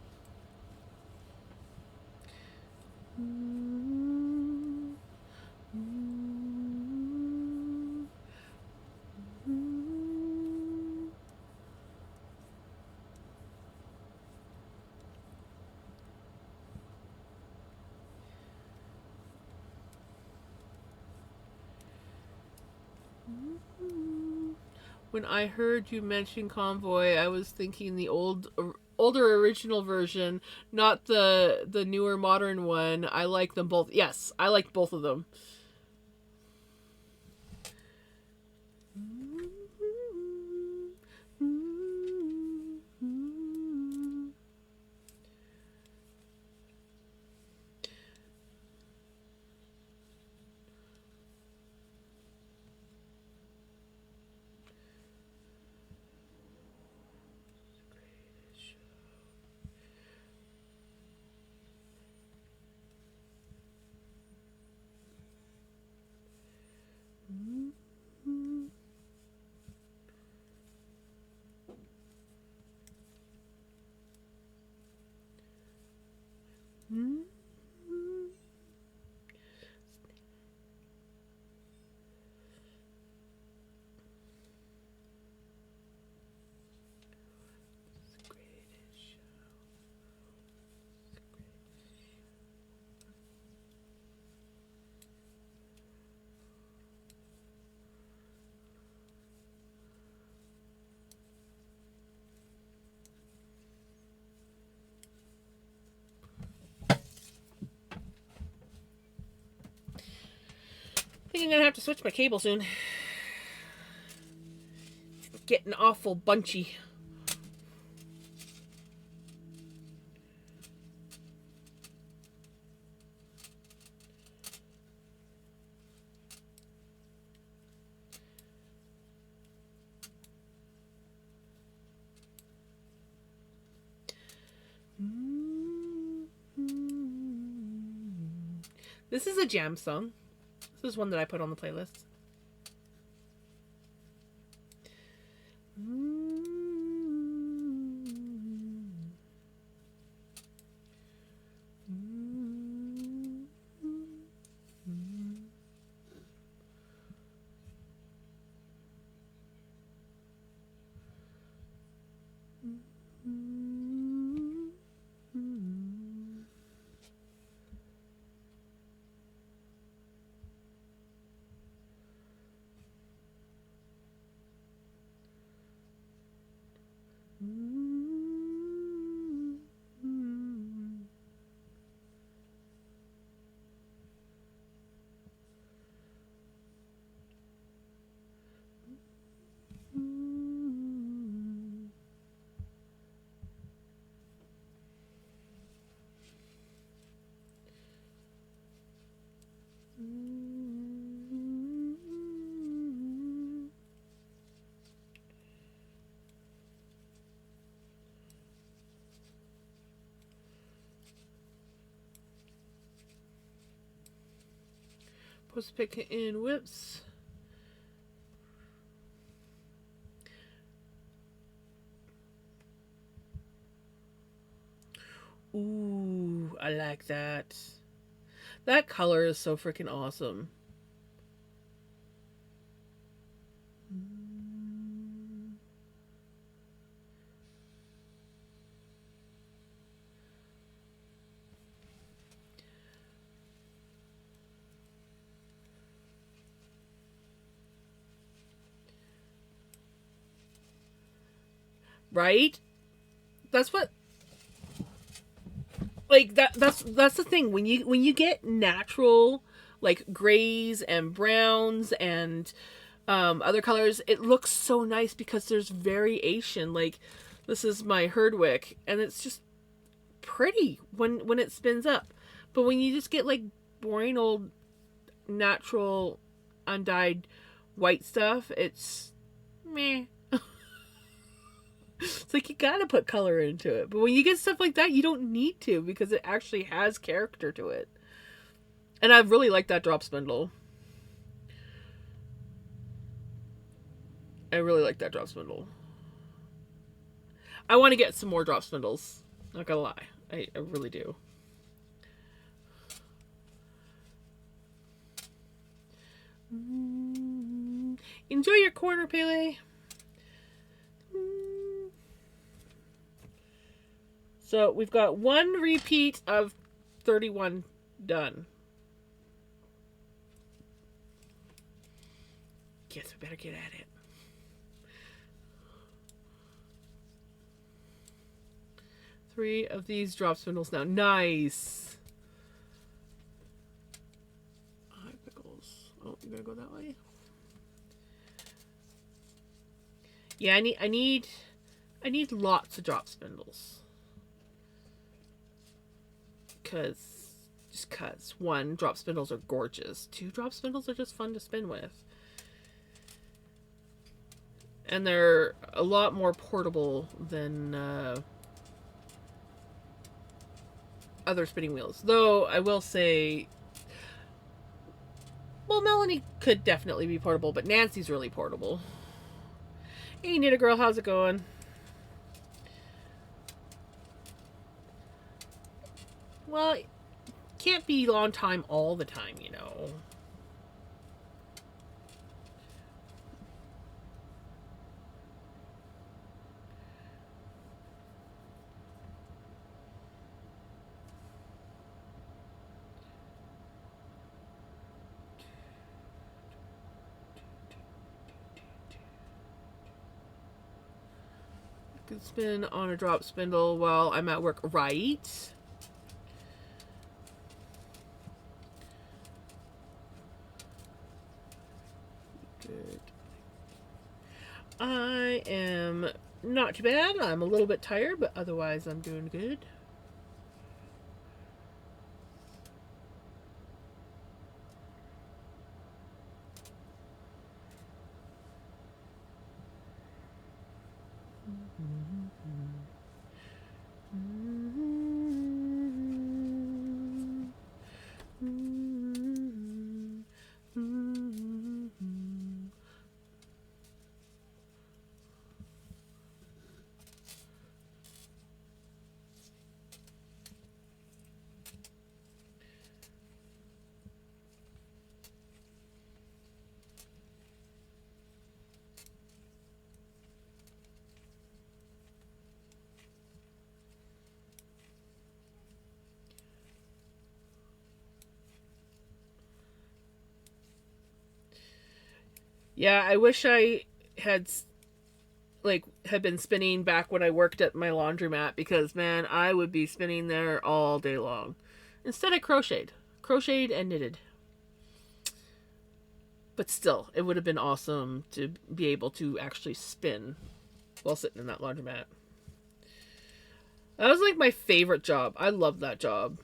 When I heard you mention Convoy, I was thinking the older original version, not the newer modern one. I like them both. Yes, I like both of them. I think I'm gonna have to switch my cable soon. It's getting awful bunchy. This is a jam song. This is one that I put on the playlist. Post pick in whips. Ooh, I like that. That color is so freaking awesome. Right? That's what like that's the thing when you get natural like grays and browns and other colors, it looks so nice because there's variation. Like this is my Herdwick and it's just pretty when it spins up. But when you just get like boring old natural undyed white stuff, it's meh. It's like you gotta put color into it. But when you get stuff like that, you don't need to because it actually has character to it. And I really like that drop spindle. I really like that drop spindle. I want to get some more drop spindles. Not gonna lie. I really do. Enjoy your corner, Pele. So we've got one repeat of 31 done. Guess we better get at it. Three of these drop spindles now. Nice. Hi, pickles. Oh, you gotta go that way. Yeah, I need lots of drop spindles. Just cause. One, drop spindles are gorgeous. Two, drop spindles are just fun to spin with. And they're a lot more portable than other spinning wheels. Though, I will say, well, Melanie could definitely be portable, but Nancy's really portable. Hey, Knit Girl, how's it going? Well, can't be long time all the time, you know. I can spin on a drop spindle while I'm at work, right? Good. I am not too bad. I'm a little bit tired, but otherwise I'm doing good. Yeah, I wish I had been spinning back when I worked at my laundromat because man, I would be spinning there all day long. Instead I crocheted and knitted. But still, it would have been awesome to be able to actually spin while sitting in that laundromat. That was like my favorite job. I loved that job.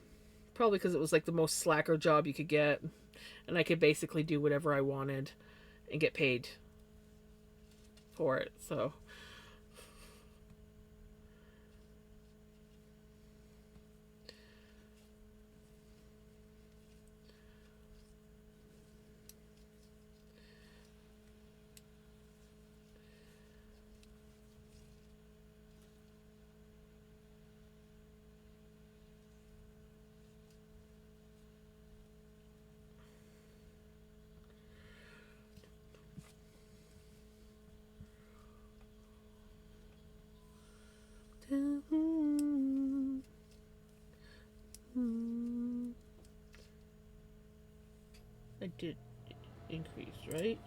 Probably because it was like the most slacker job you could get. And I could basically do whatever I wanted and get paid for it. So I did increase, right?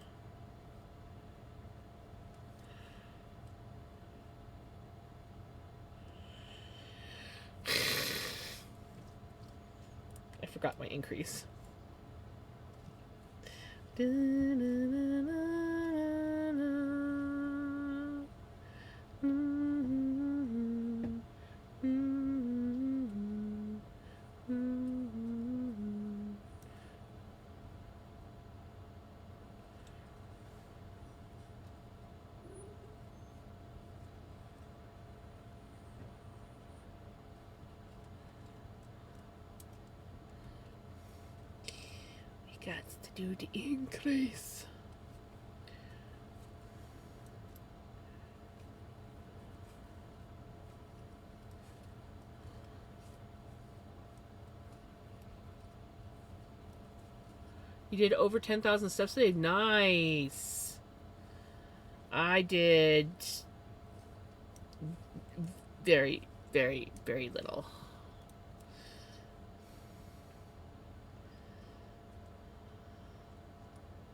I forgot my increase. Got to do the increase. You did over 10,000 steps today. Nice. I did very, very, very little.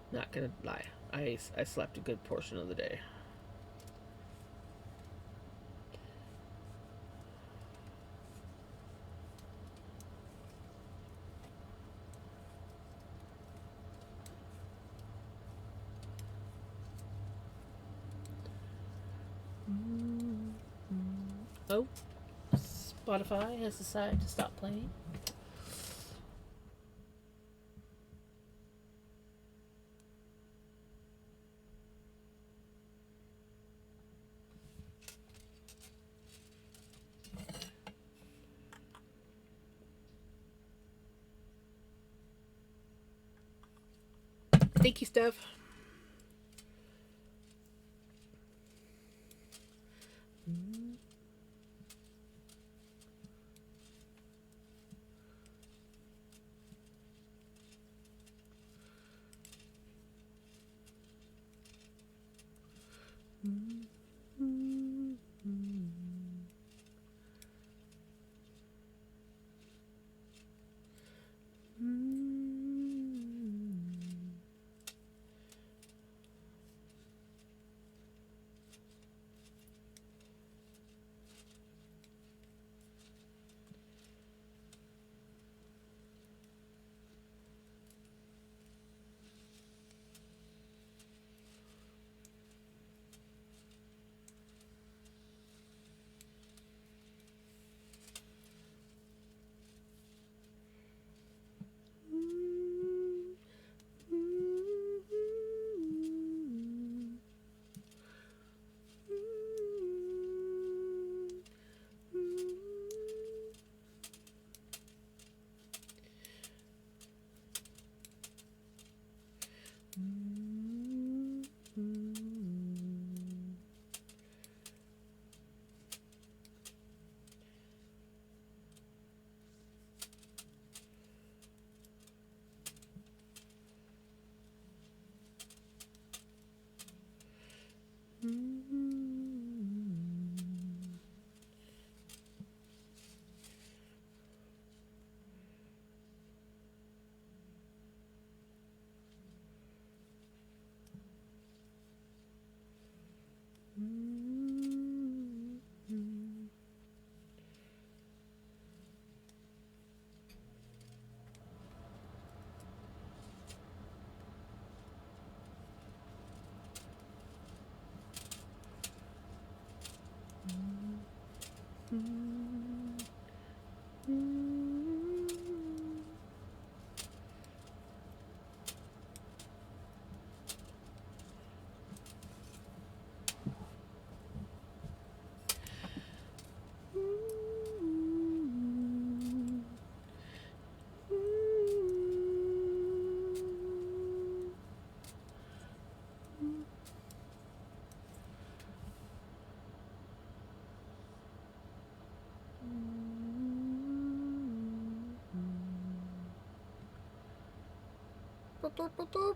Not gonna lie. I slept a good portion of the day. Oh, Spotify has decided to stop playing. Thank you, Steph. Boop, boop, boop, boop.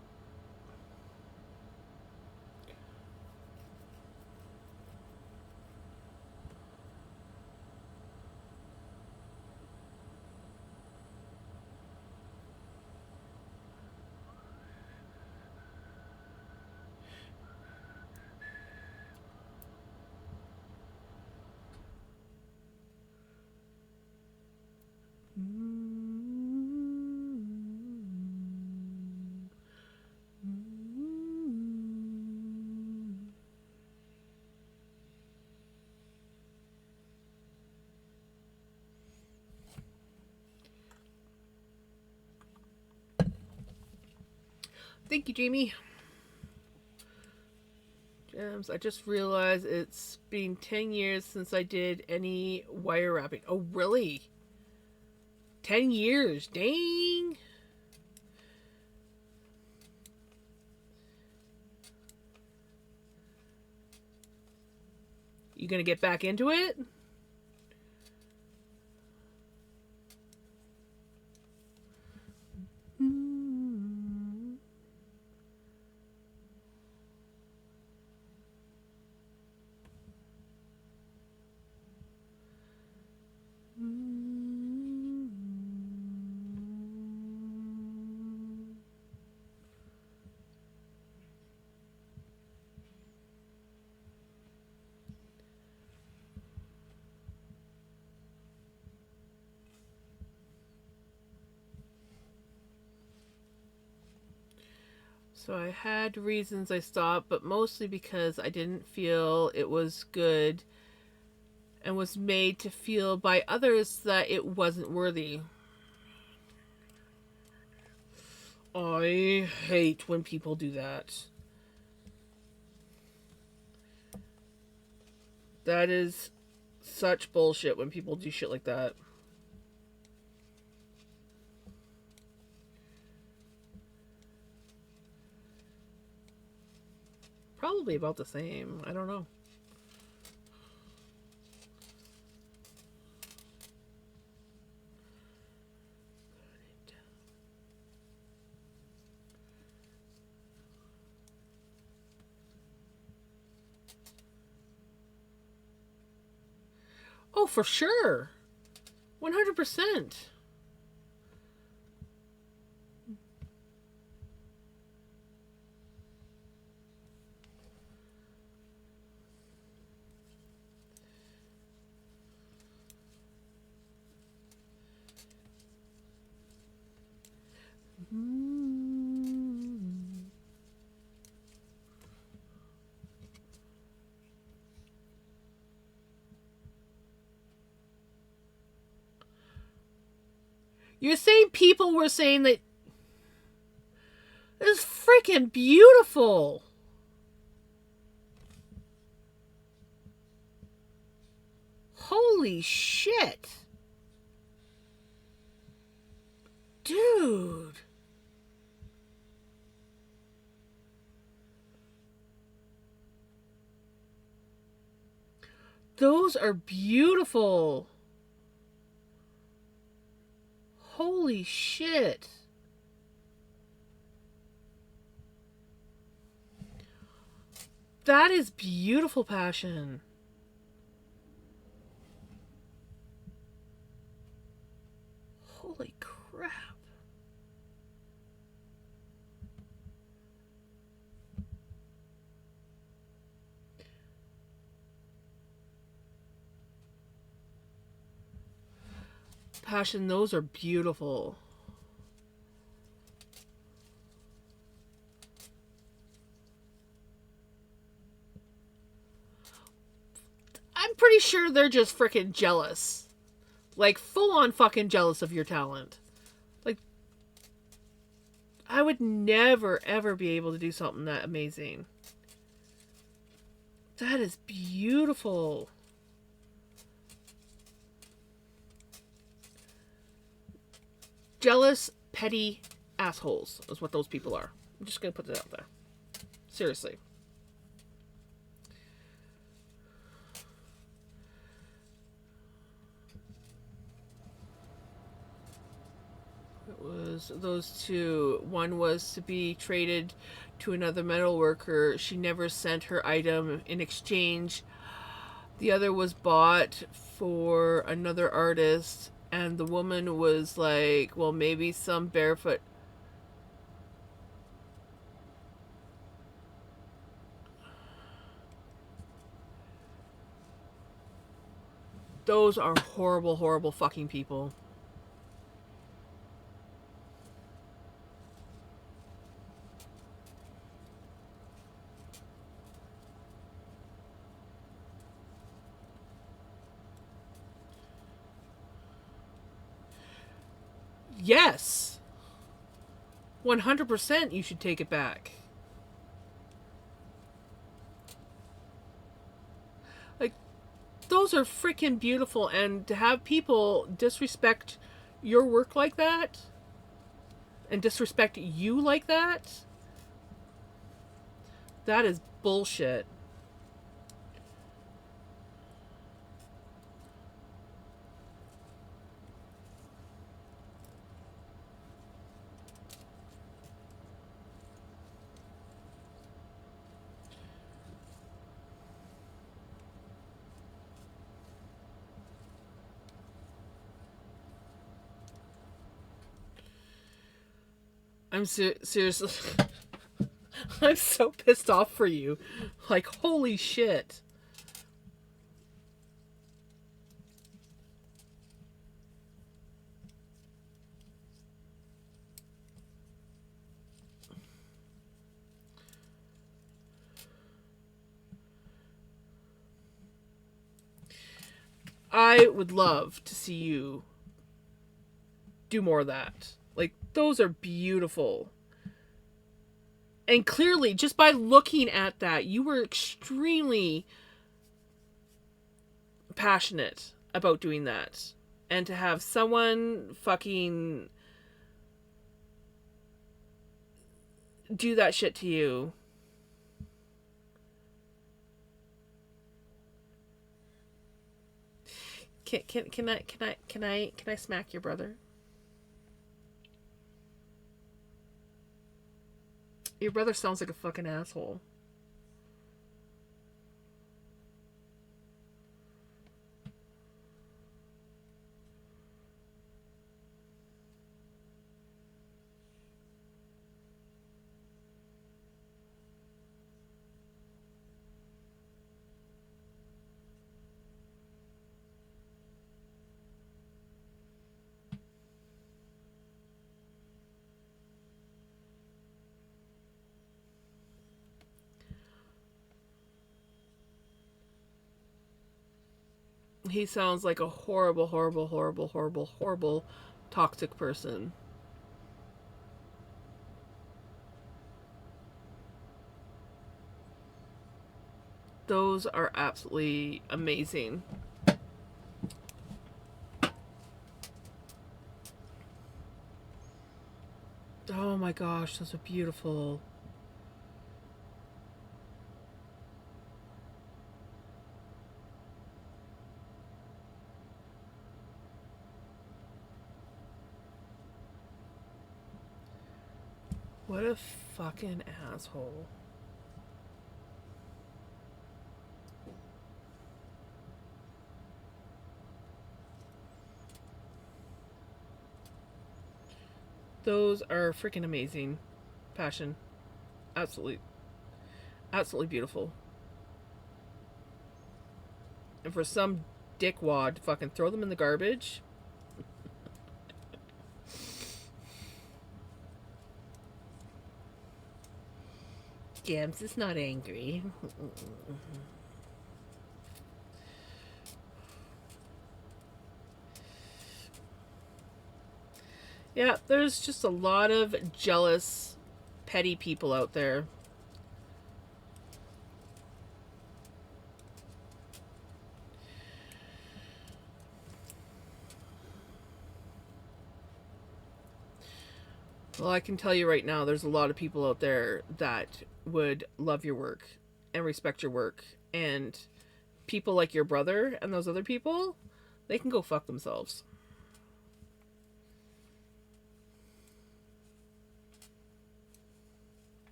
Thank you, Jamie. Gems, I just realized it's been 10 years since I did any wire wrapping. Oh, really? 10 years. Dang. You gonna get back into it? So I had reasons I stopped, but mostly because I didn't feel it was good and was made to feel by others that it wasn't worthy. I hate when people do that. That is such bullshit when people do shit like that. Probably about the same. I don't know. Oh, for sure. 100%. You're saying people were saying that it's freaking beautiful. Holy shit. Dude. Those are beautiful. Holy shit. That is beautiful, Passion. Holy crap. Passion, those are beautiful. I'm pretty sure they're just freaking jealous. Like, full on fucking jealous of your talent. Like, I would never, ever be able to do something that amazing. That is beautiful. Jealous, petty assholes is what those people are. I'm just gonna put that out there. Seriously. It was those two. One was to be traded to another metal worker. She never sent her item in exchange. The other was bought for another artist, and the woman was like, well, maybe some barefoot. Those are horrible, horrible fucking people. Yes. 100% you should take it back. Like, those are freaking beautiful, and to have people disrespect your work like that and disrespect you like that, that is bullshit. I'm seriously. I'm so pissed off for you. Like, holy shit. I would love to see you do more of that. Like, those are beautiful. And clearly, just by looking at that, you were extremely passionate about doing that. And to have someone fucking do that shit to you. Can I smack your brother? Your brother sounds like a fucking asshole. He sounds like a horrible, horrible, horrible, horrible, horrible, toxic person. Those are absolutely amazing. Oh my gosh, those are beautiful. What a fucking asshole. Those are freaking amazing. Passion. Absolutely. Absolutely beautiful. And for some dickwad to fucking throw them in the garbage. James is not angry. Yeah, there's just a lot of jealous, petty people out there. Well, I can tell you right now, there's a lot of people out there that would love your work and respect your work. And people like your brother and those other people, they can go fuck themselves.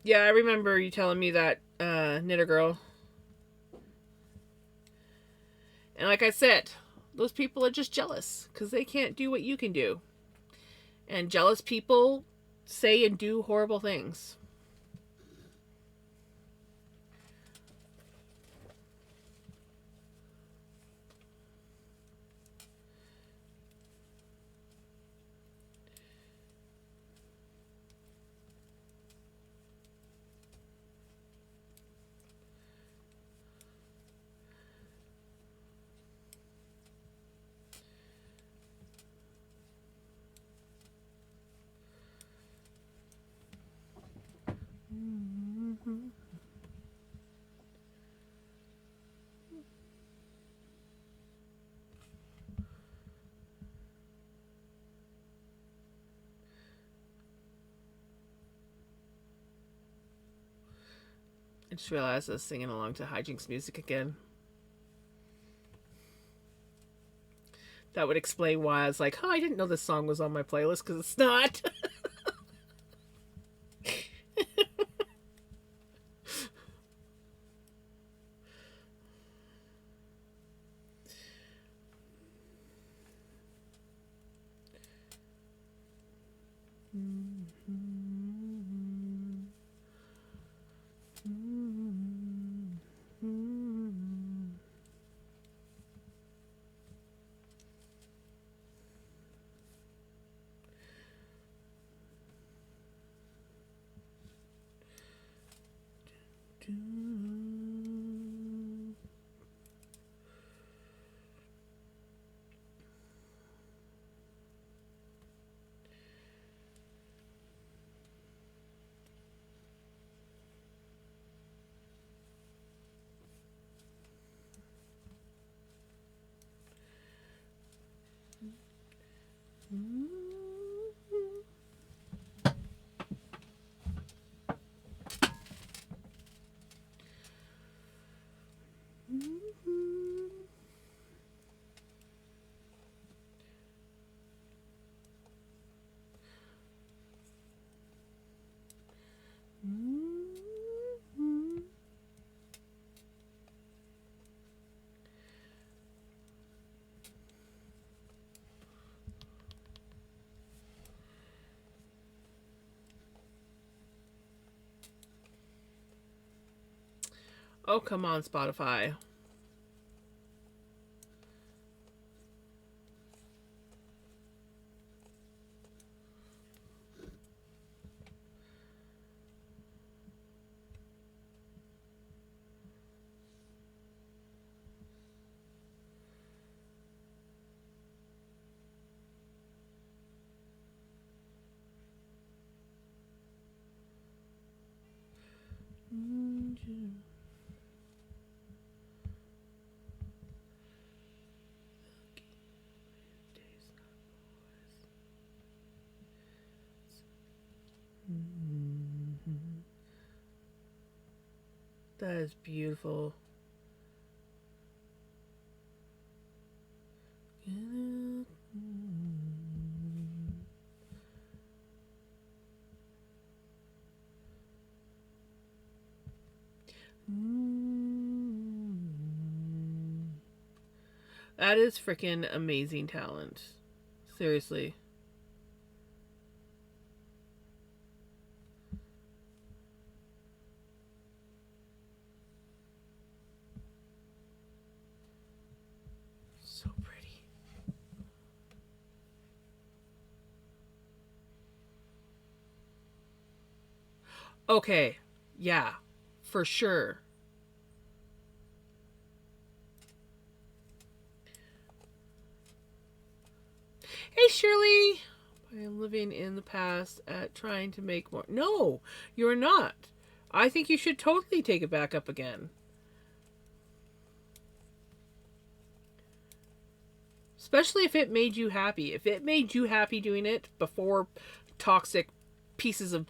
Yeah, I remember you telling me that, Knitter Girl. And like I said, those people are just jealous because they can't do what you can do. And jealous people say and do horrible things. I just realized I was singing along to Hijinks music again. That would explain why I was like, I didn't know this song was on my playlist, because it's not. Oh, come on, Spotify. That is beautiful. That is freaking amazing talent. Seriously. So pretty. Okay. Yeah. For sure. Hey, Shirley. I am living in the past at trying to make more. No, you're not. I think you should totally take it back up again. Especially if it made you happy. If it made you happy doing it before toxic pieces of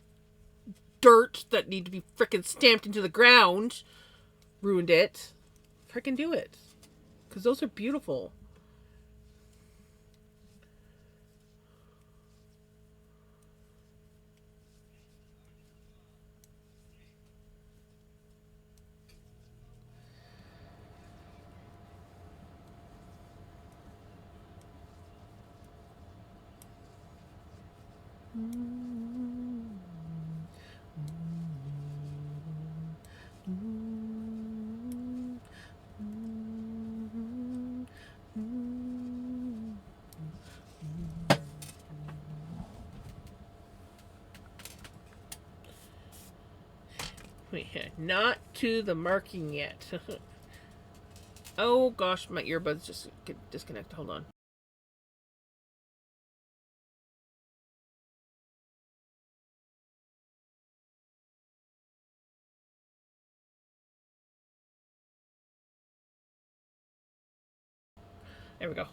dirt that need to be frickin' stamped into the ground ruined it, frickin' do it. Because those are beautiful. Not to the marking yet. Oh gosh, my earbuds just get disconnected. Hold on. There we go.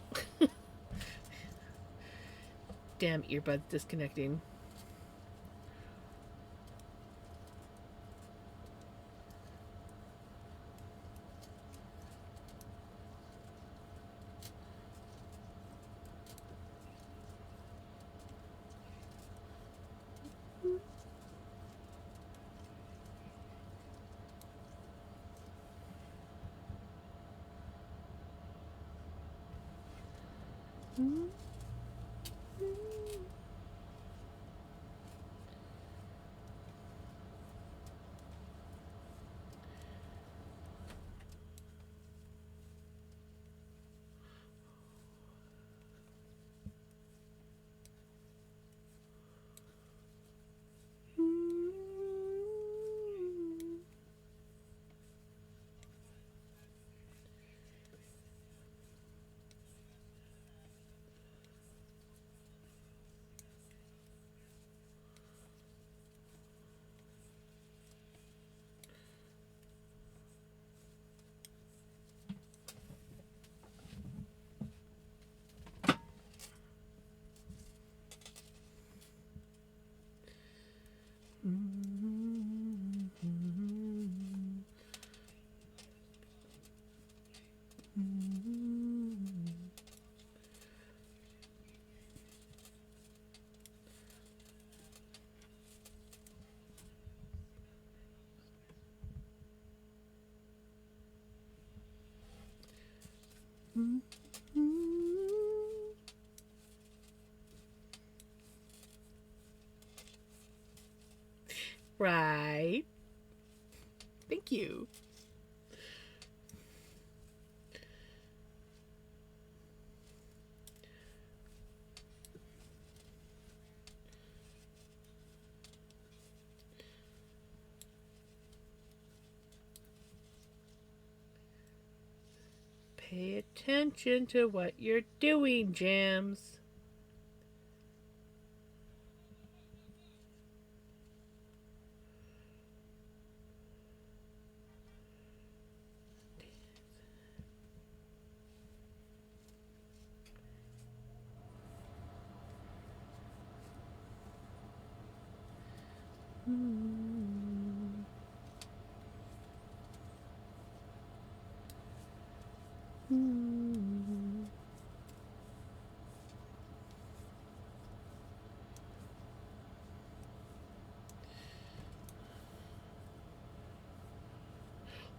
Damn earbuds disconnecting. Right. Thank you. Pay attention to what you're doing, Jams.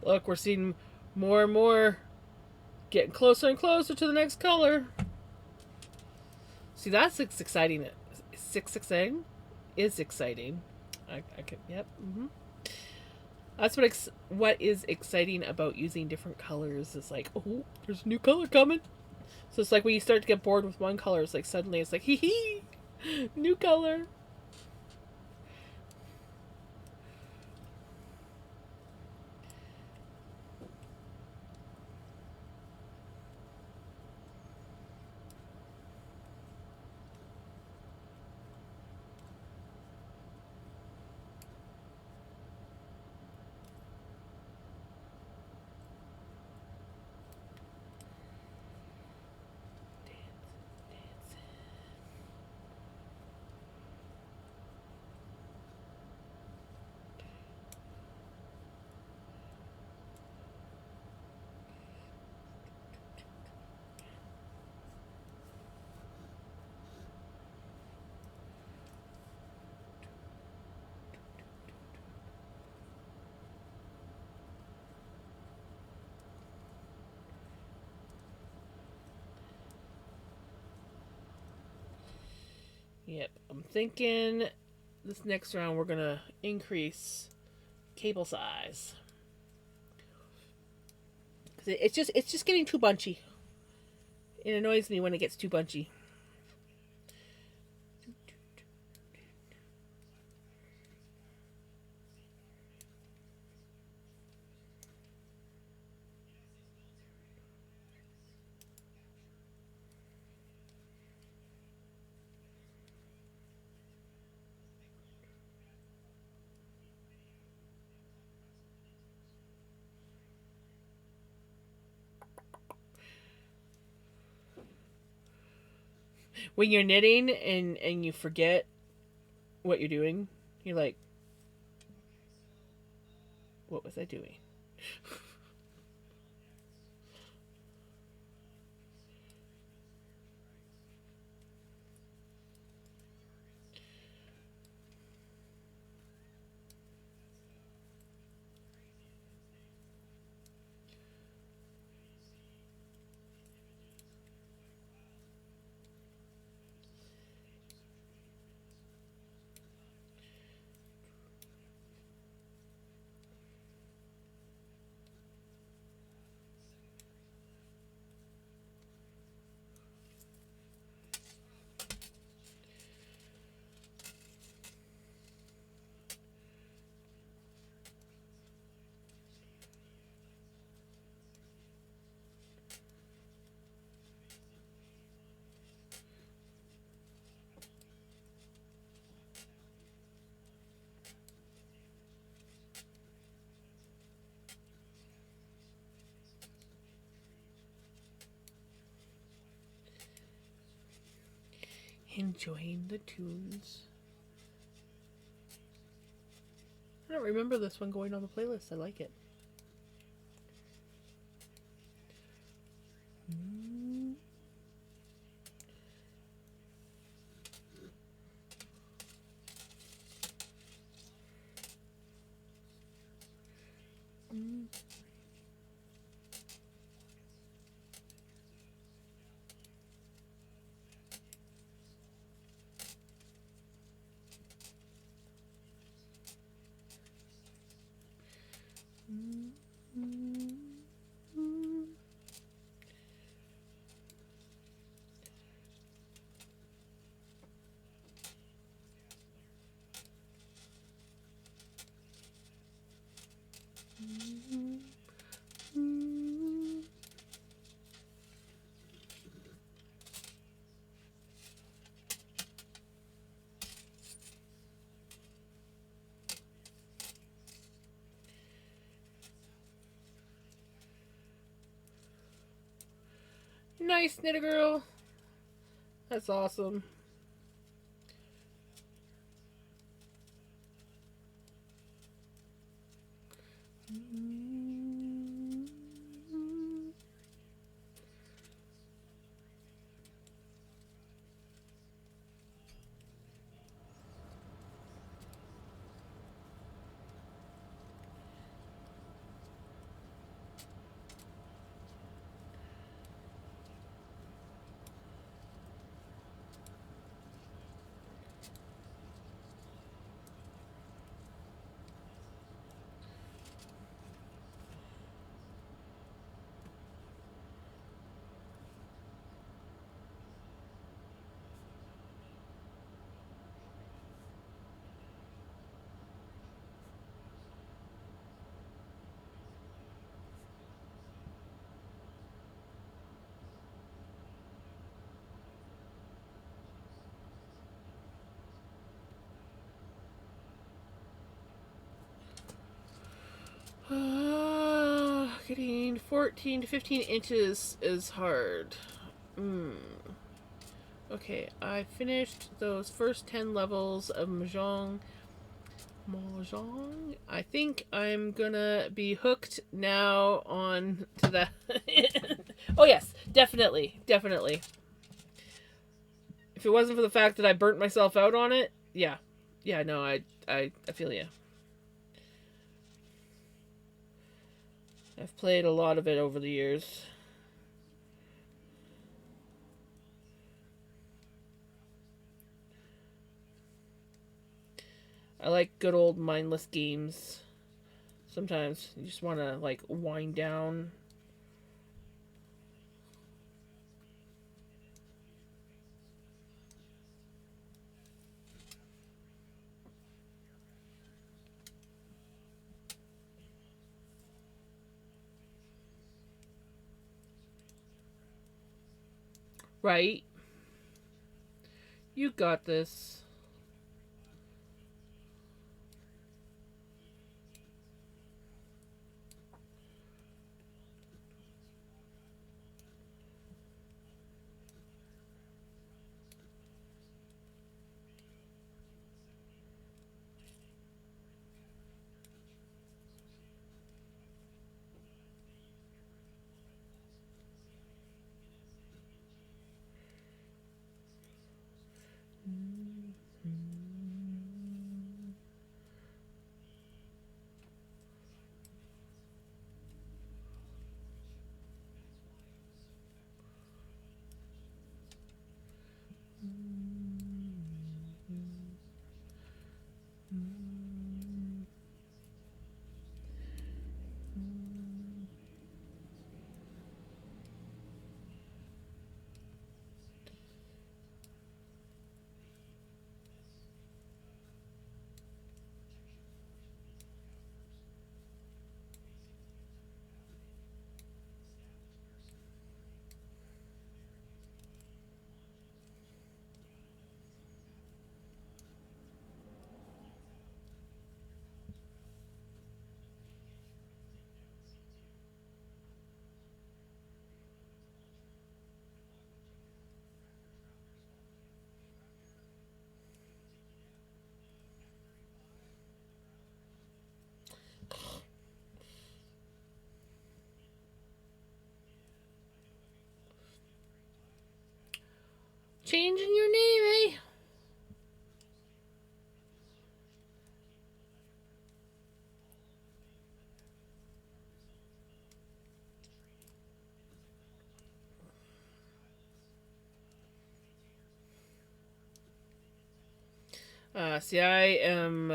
Look, we're seeing more and more, getting closer and closer to the next color. See, that's exciting. 6 is exciting. I could, yep. That's what is exciting about using different colors. Is like, oh, there's a new color coming. So it's like when you start to get bored with one color, it's like suddenly it's like, hee hee, new color. Yep, I'm thinking this next round we're gonna increase cable size. Cause it's just getting too bunchy. It annoys me when it gets too bunchy. When you're knitting and you forget what you're doing, you're like, what was I doing? Enjoying the tunes. I don't remember this one going on the playlist. I like it. Nice, Knitter Girl. That's awesome. Getting 14 to 15 inches is hard. Okay, I finished those first 10 levels of Mahjong. I think I'm gonna be hooked now on to that. Oh yes, definitely. If it wasn't for the fact that I burnt myself out on it, yeah. No, I feel you. I've played a lot of it over the years. I like good old mindless games. Sometimes you just want to like wind down. Right? You got this. Changing your name, eh? See, I am.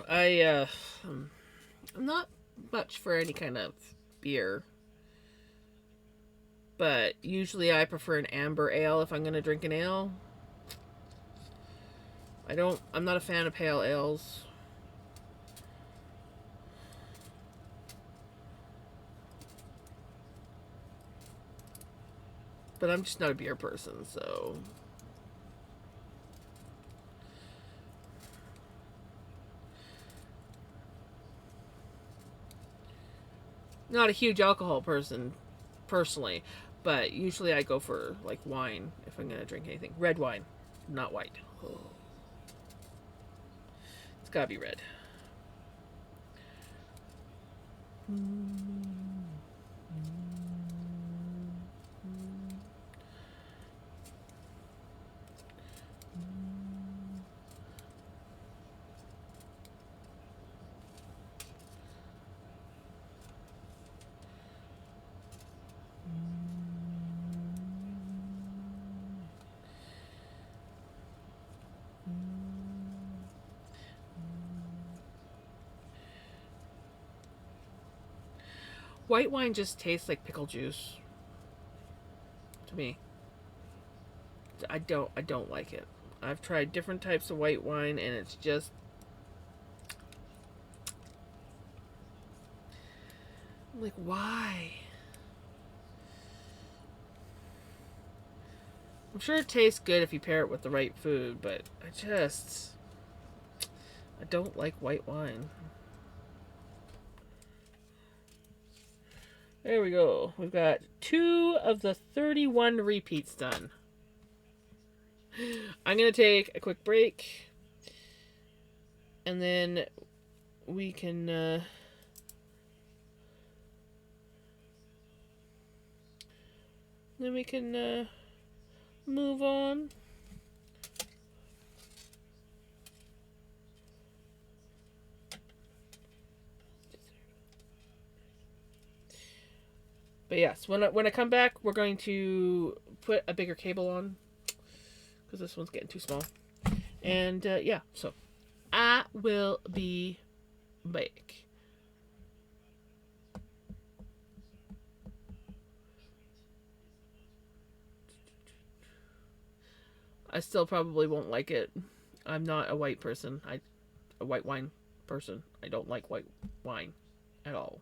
I I'm not much for any kind of beer, but usually I prefer an amber ale if I'm gonna drink an ale. I'm not a fan of pale ales. But I'm just not a beer person, so. Not a huge alcohol person, personally, but usually I go for like wine if I'm gonna drink anything. Red wine, not white. Oh. It's gotta be red. White wine just tastes like pickle juice to me. I don't like it. I've tried different types of white wine and it's just like why? I'm sure it tastes good if you pair it with the right food, but I don't like white wine. There we go. We've got 2 of the 31 repeats done. I'm going to take a quick break. And then we can move on. But yes, when I come back, we're going to put a bigger cable on because this one's getting too small. And yeah, so I will be back. I still probably won't like it. I'm not a white person. A white wine person. I don't like white wine at all.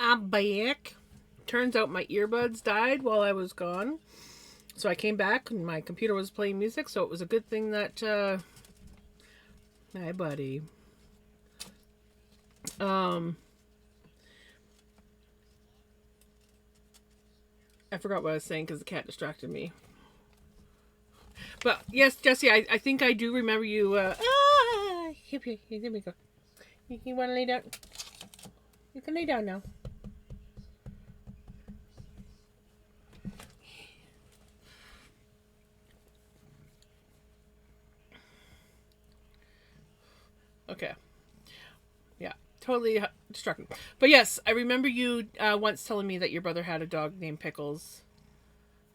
I'm back. Turns out my earbuds died while I was gone. So I came back and my computer was playing music, so it was a good thing that hi buddy. I forgot what I was saying because the cat distracted me. But yes, Jesse, I think I do remember you. Here we go. You want to lay down? You can lay down now. Okay. Yeah, totally distracting. But yes, I remember you once telling me that your brother had a dog named Pickles.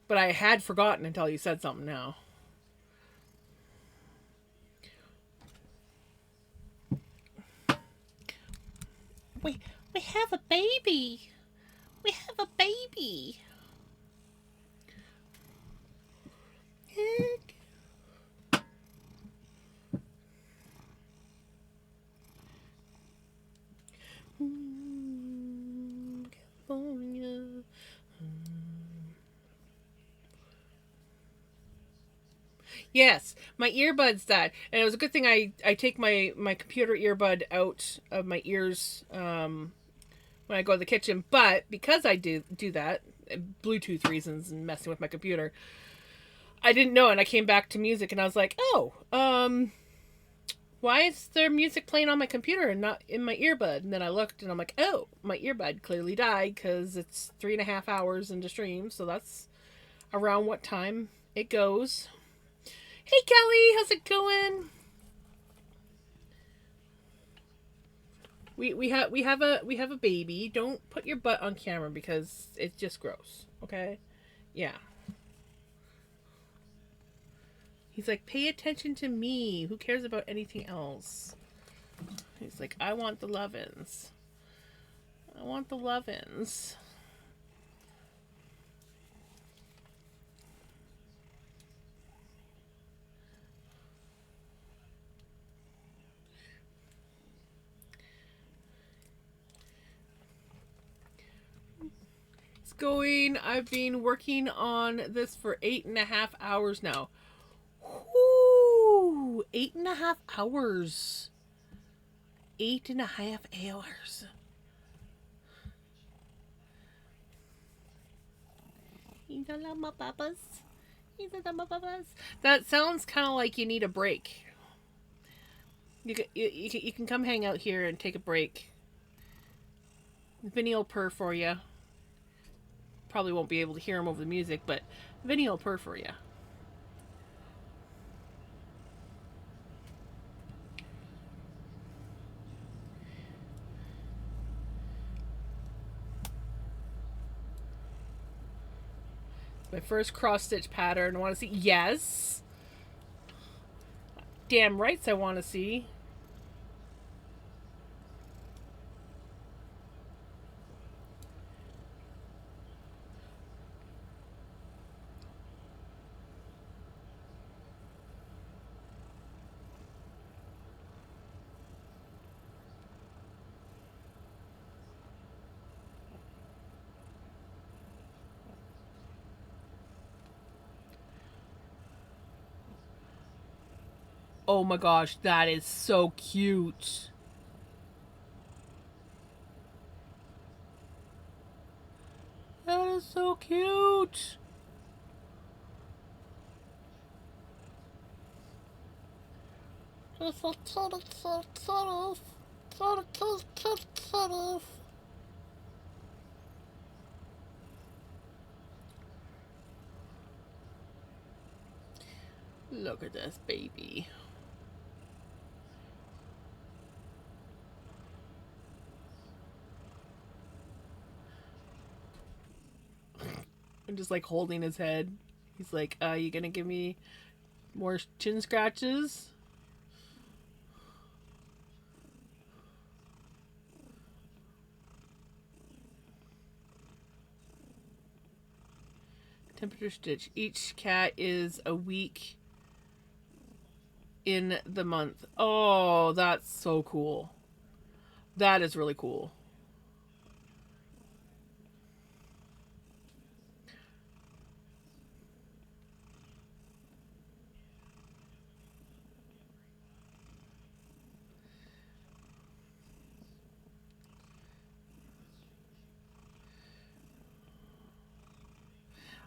But I had forgotten until you said something now. We have a baby. We have a baby. Heck. California. Yes, my earbuds died, and it was a good thing I take my computer earbud out of my ears when I go to the kitchen. But because I do that, Bluetooth reasons and messing with my computer, I didn't know, and I came back to music, and I was like, oh, why is there music playing on my computer and not in my earbud? And then I looked, and I'm like, oh, my earbud clearly died because it's 3.5 hours into stream, so that's around what time it goes. Hey Kelly, how's it going? We have a baby. Don't put your butt on camera because it's just gross. Okay? Yeah. He's like, pay attention to me. Who cares about anything else? He's like, I want the lovin's. I want the lovin's. It's going. I've been working on this for 8.5 hours now. Whoo! 8.5 hours. 8.5 hours. He's a llama papas. He's a llama papas. That sounds kind of like you need a break. You can come hang out here and take a break. Vinny will purr for you. Probably won't be able to hear him over the music, but Vinny will purr for you. My first cross stitch pattern. I want to see. Yes. Damn rights I want to see. Oh my gosh, that is so cute. That is so cute. It's a kitty, kitties. Kitties. Look at this baby. I'm just like holding his head. He's like, you gonna give me more chin scratches? Temperature stitch. Each cat is a week in the month. Oh, that's so cool. That is really cool.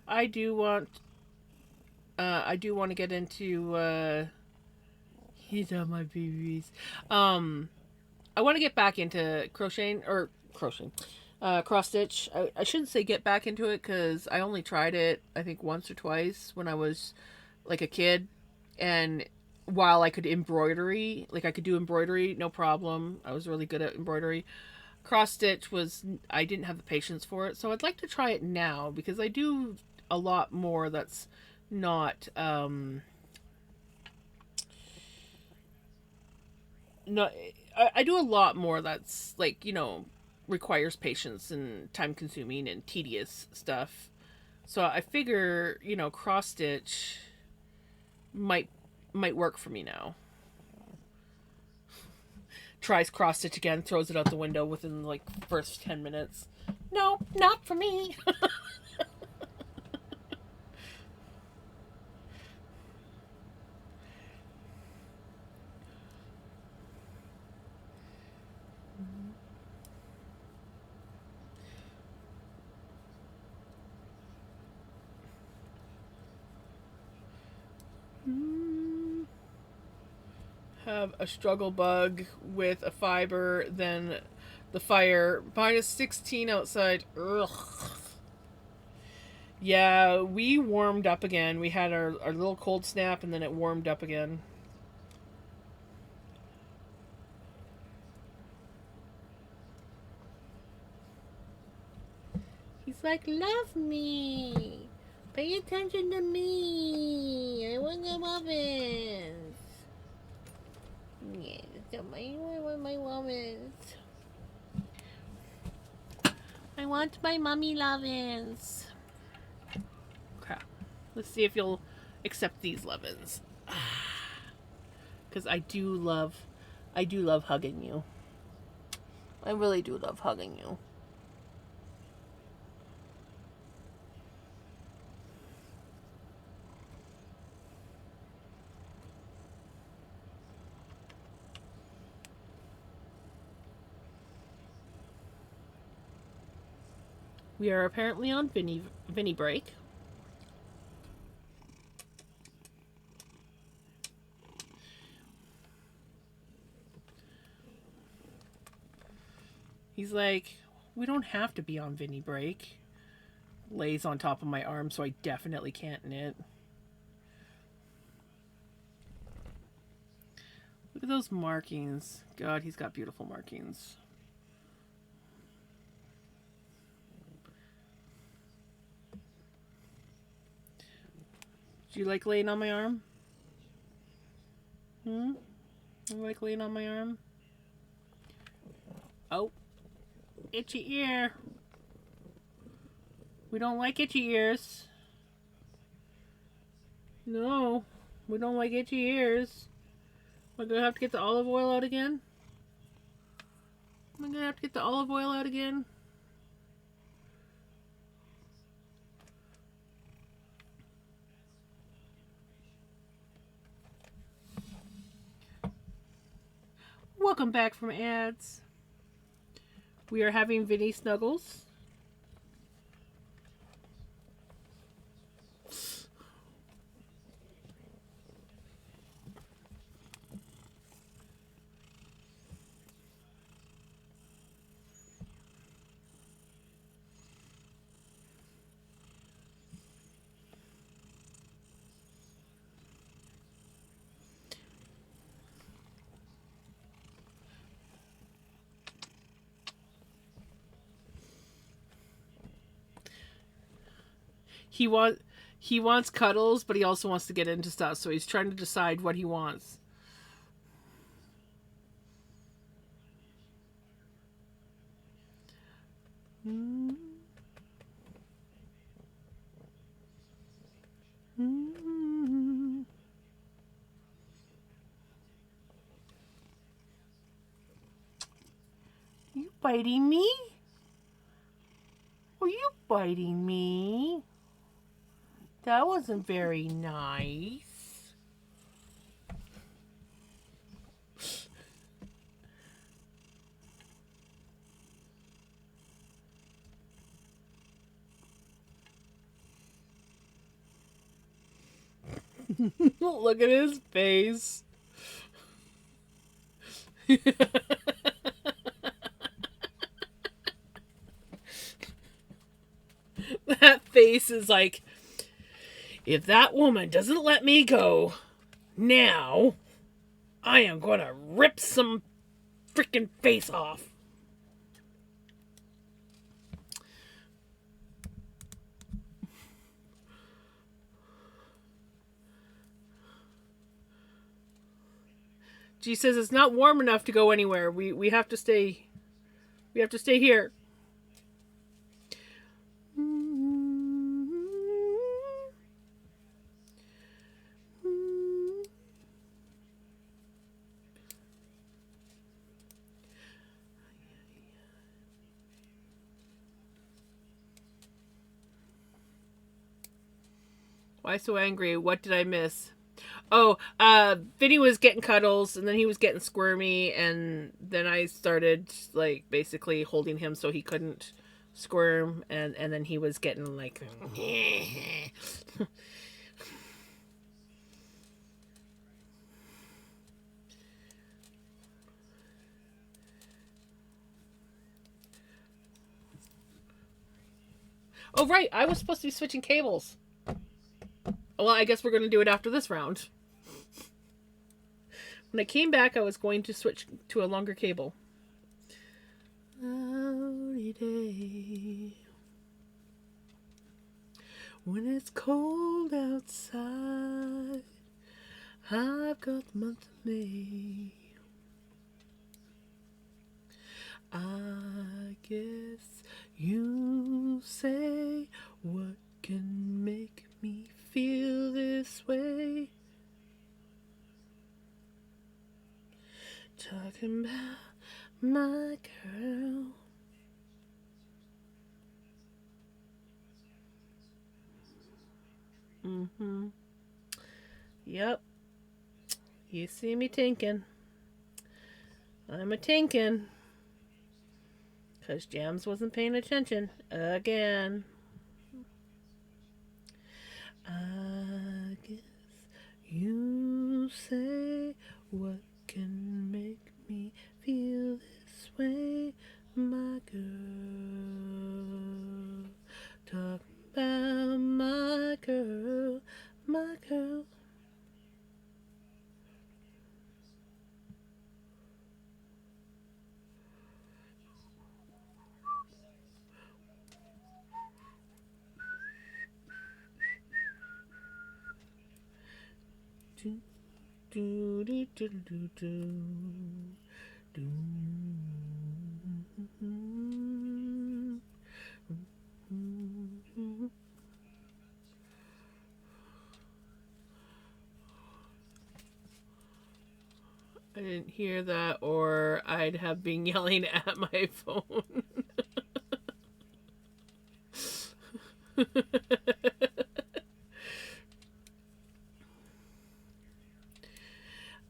I do want I do want to get into he's on my babies. I want to get back into crocheting, cross stitch. I shouldn't say get back into it because I only tried it I think once or twice when I was like a kid, and while I could embroidery, like I could do embroidery no problem. I was really good at embroidery. Cross stitch was I didn't have the patience for it, so I'd like to try it now because I do a lot more that's not no I do a lot more that's like requires patience and time consuming and tedious stuff, so I figure cross stitch might might work for me now. Tries cross stitch again, throws it out the window within like first 10 minutes. No, not for me. Have a struggle bug with a fiber, then the fire -16 outside. Ugh. Yeah, we warmed up again. We had our little cold snap and then it warmed up again. He's like, love me. Pay attention to me. I want the muffins. Yes, I want my muffins. I want my mummy lovins. Crap. Let's see if you'll accept these lovins. Because I do love hugging you. I really do love hugging you. We are apparently on Vinny break. He's like, we don't have to be on Vinny break. Lays on top of my arm, so I definitely can't knit. Look at those markings. God, he's got beautiful markings. Do you like laying on my arm? You like laying on my arm? Oh, itchy ear. We don't like itchy ears. No, we don't like itchy ears. Am I gonna have to get the olive oil out again? Am I gonna have to get the olive oil out again? Welcome back from ads. We are having Vinny Snuggles. He wants cuddles, but he also wants to get into stuff, so he's trying to decide what he wants. You biting me? Are you biting me? That wasn't very nice. Look at his face. That face is like, if that woman doesn't let me go now, I am gonna rip some freaking face off. G says it's not warm enough to go anywhere. We have to stay. We have to stay here. Why so angry? What did I miss? Oh, Vinny was getting cuddles, and then he was getting squirmy, and then I started, like, basically holding him so he couldn't squirm, and then he was getting, like... Oh, right, I was supposed to be switching cables. Well, I guess we're going to do it after this round. When I came back, I was going to switch to a longer cable. Cloudy day. When it's cold outside, I've got the month of May. I guess you say, what can make me feel this way? Talking about my girl. Mm-hmm. Yep. You see me tinking. I'm a tinking. Because Jams wasn't paying attention. Again. I guess you say, what can make me feel this way, my girl? Talk about my girl, my girl. Do do do do do do do. I didn't hear that, or I'd have been yelling at my phone.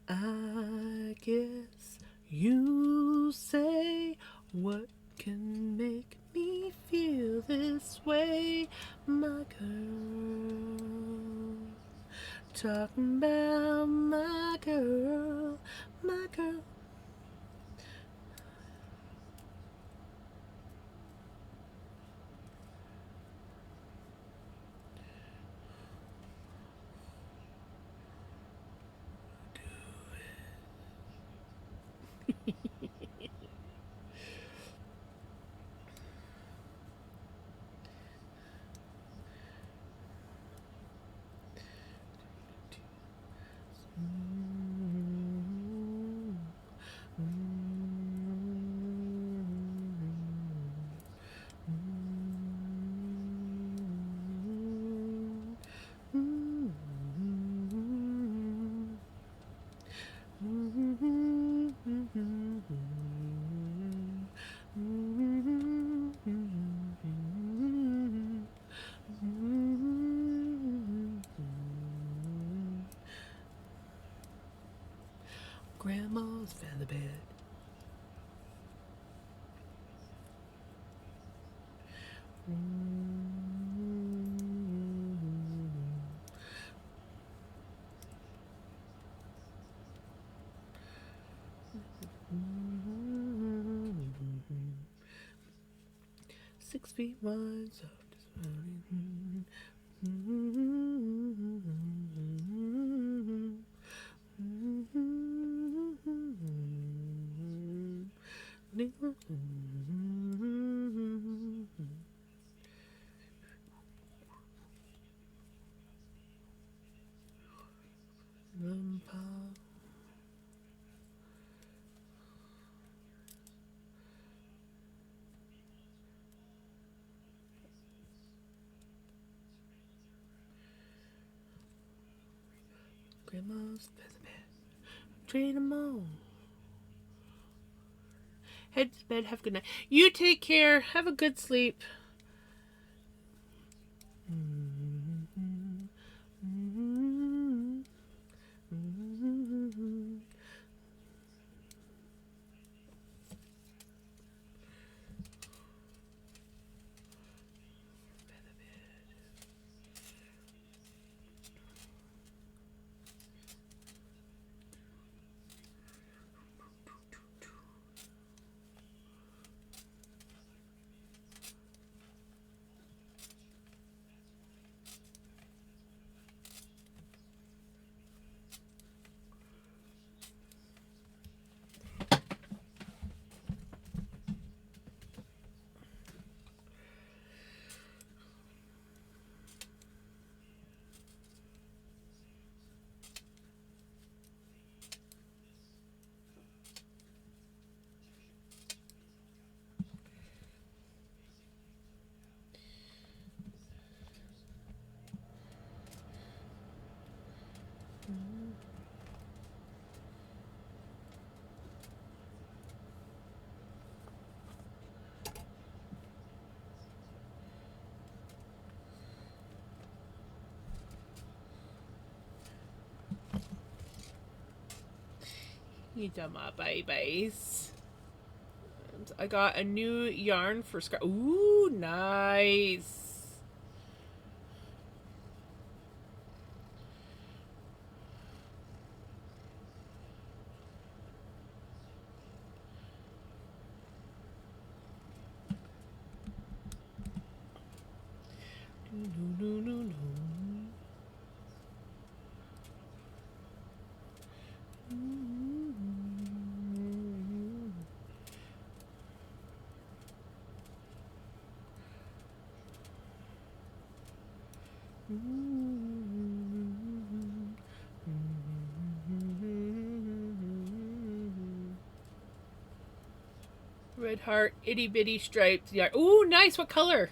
I guess you say, what can make me feel this way, my girl? Talking about my girl, my girl. Grandma's feather bed. 6 feet wide, soft as Grandma's feather bed. Train them all. Head to bed. Have a good night. You take care. Have a good sleep. You done my babies. And I got a new yarn for Scar. Ooh, nice. Red heart, itty bitty striped yarn. Ooh, nice. What color?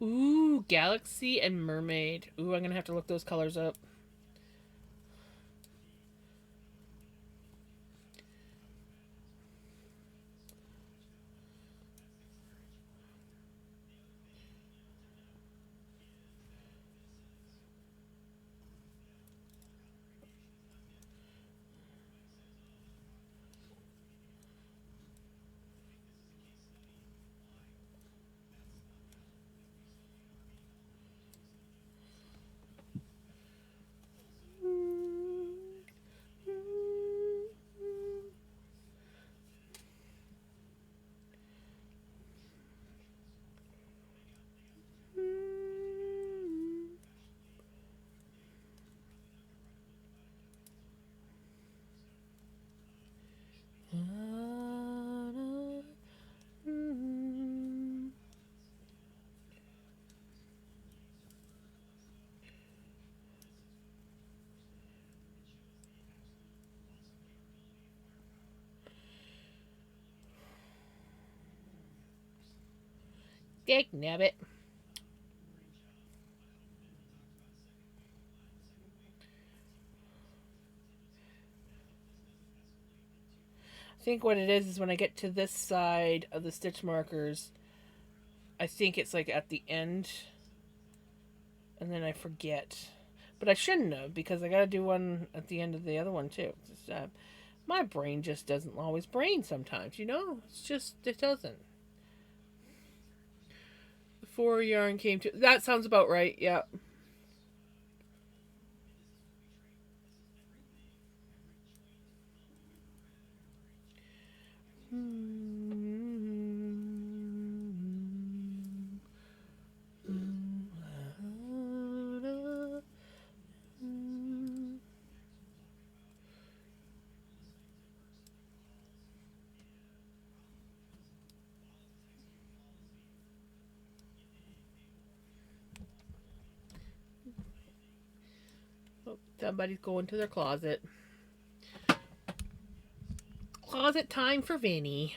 Ooh, galaxy and mermaid. Ooh, I'm gonna have to look those colors up. Dick nabbit. I think what it is when I get to this side of the stitch markers, I think it's like at the end, and then I forget. But I shouldn't have, because I gotta do one at the end of the other one too. My brain just doesn't always brain sometimes, you know? It's just, it doesn't. Before yarn came to. That sounds about right, yeah. Oh, somebody's going to their closet. Closet time for Vinny.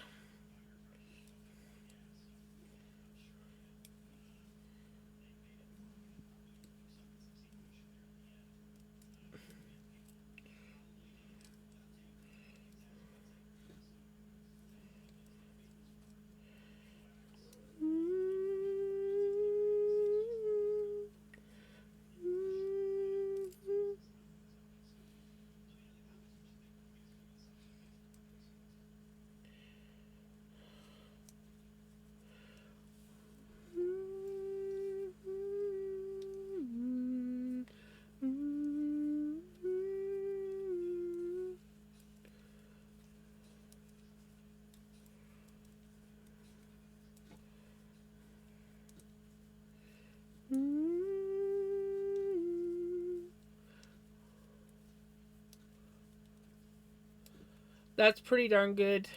That's pretty darn good.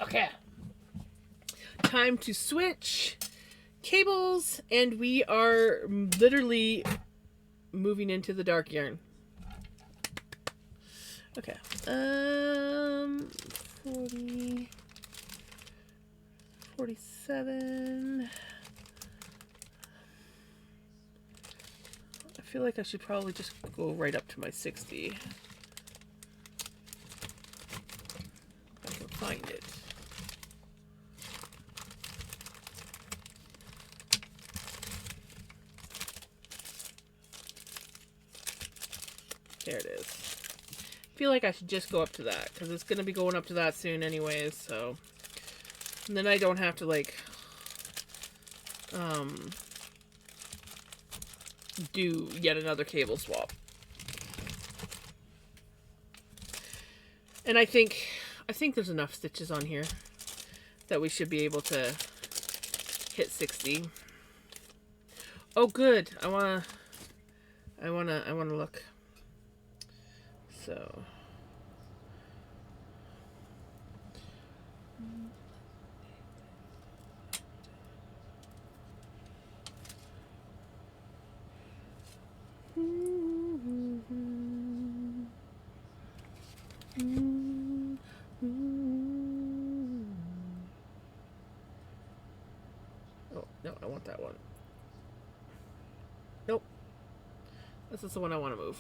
Okay. time to switch cables, and we are literally moving into the dark yarn. Okay. 40, 47. I feel like I should probably just go right up to my 60. If I can find it. There it is. I feel like I should just go up to that, because it's going to be going up to that soon anyways, so. And then I don't have to, like, do yet another cable swap. And I think there's enough stitches on here that we should be able to hit 60. Oh, good. I wanna look. So. Oh, no, I want that one. Nope. This is the one I want to move.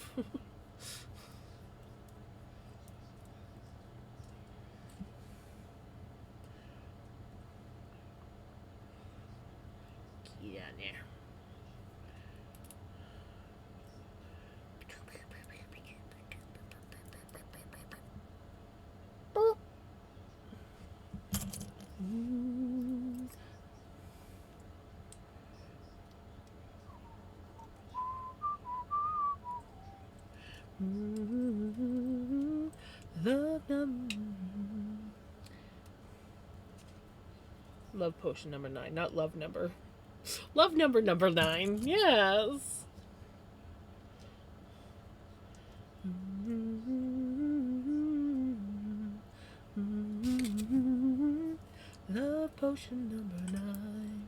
Yeah, there. Boop. Love potion number 9, not love number. Love number 9, yes. Love potion number 9.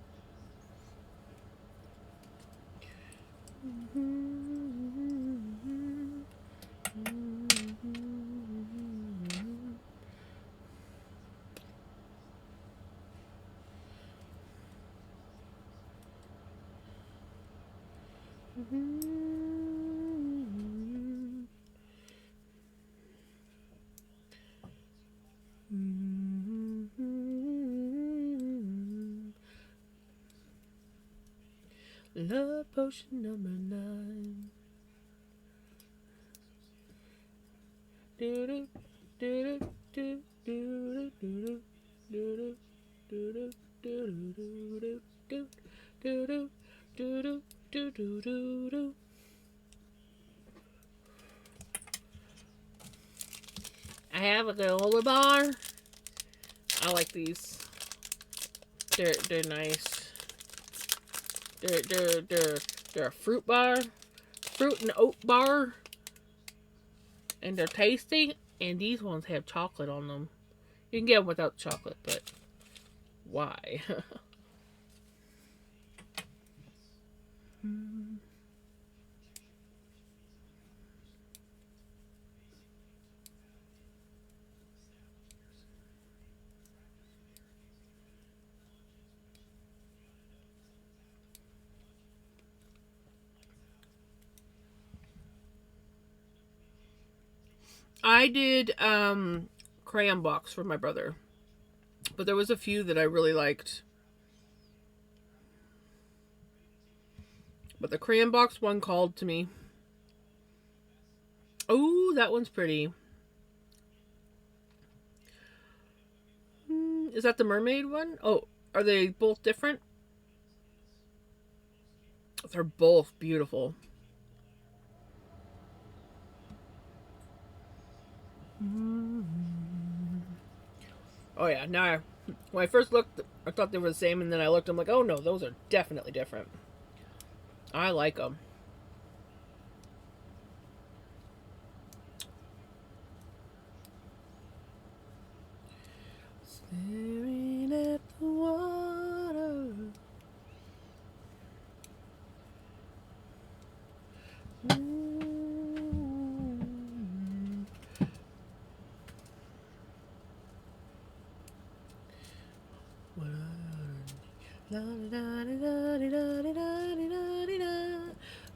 Love potion number 9. Do do do do do do do do do do do do do. I have a granola bar. I like these. They're nice. They're a fruit bar, fruit and oat bar, and they're tasty. And these ones have chocolate on them. You can get them without chocolate, but why? I did crayon box for my brother, but there was a few that I really liked. But the crayon box one called to me. Oh, that one's pretty. Is that the mermaid one? Oh, are they both different? They're both beautiful. Oh yeah, now when I first looked, I thought they were the same, and then I looked, I'm like, oh no, those are definitely different. I like them. Staring at the wall.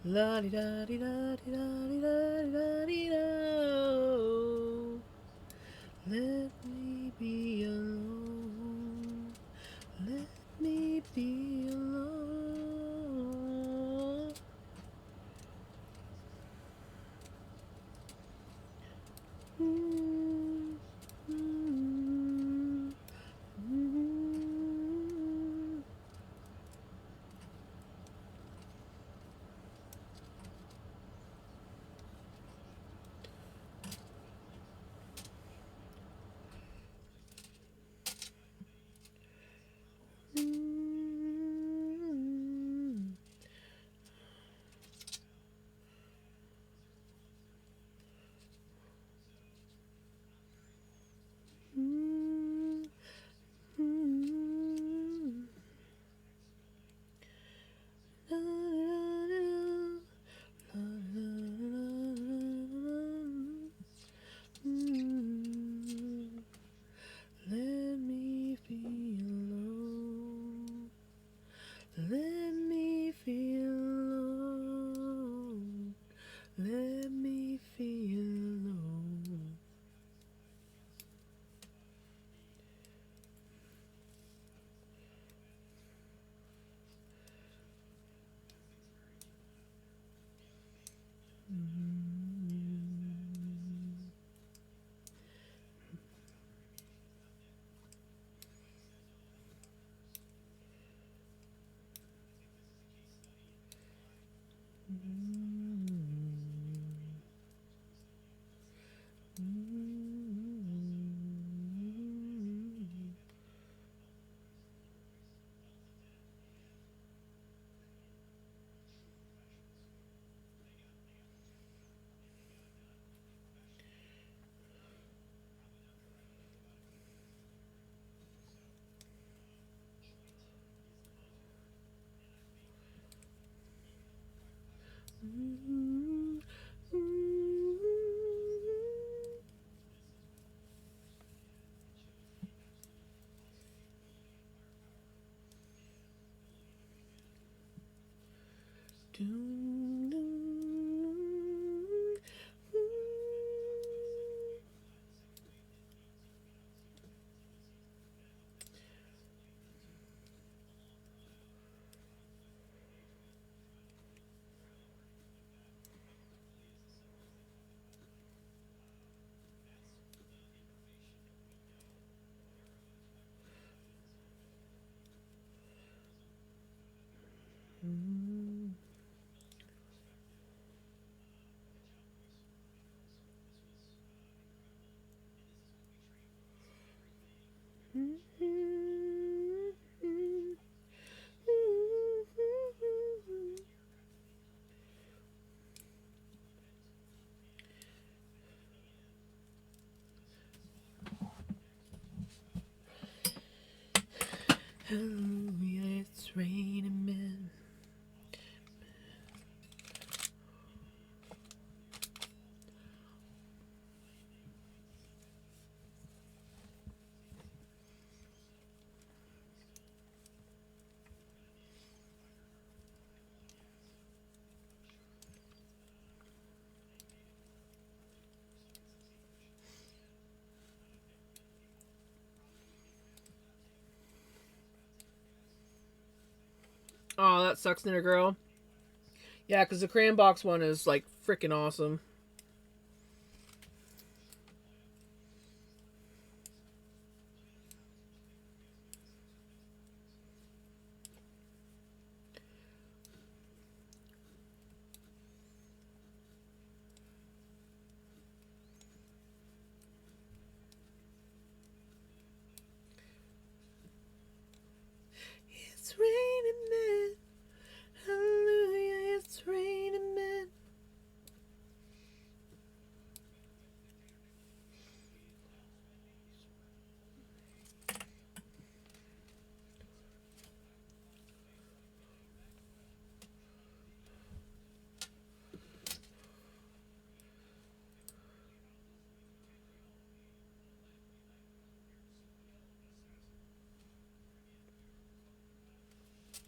La di da di da di da di da di da di da. Let me be alone. Let me be alone. Mm, mm, mm. Let me feel alone. Let me feel alone. Let me feel alone. Hallelujah, it's raining men. Oh, that sucks, Knitter Girl. Yeah, because the crayon box one is like freaking awesome. It's raining men. Hallelujah, it's raining men.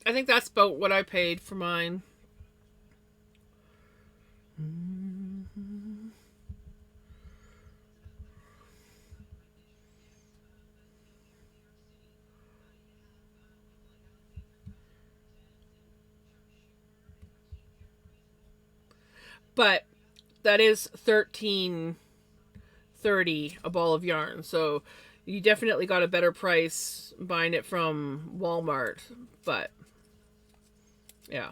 I think that's about what I paid for mine. But that is $13.30 a ball of yarn. So you definitely got a better price buying it from Walmart. But yeah.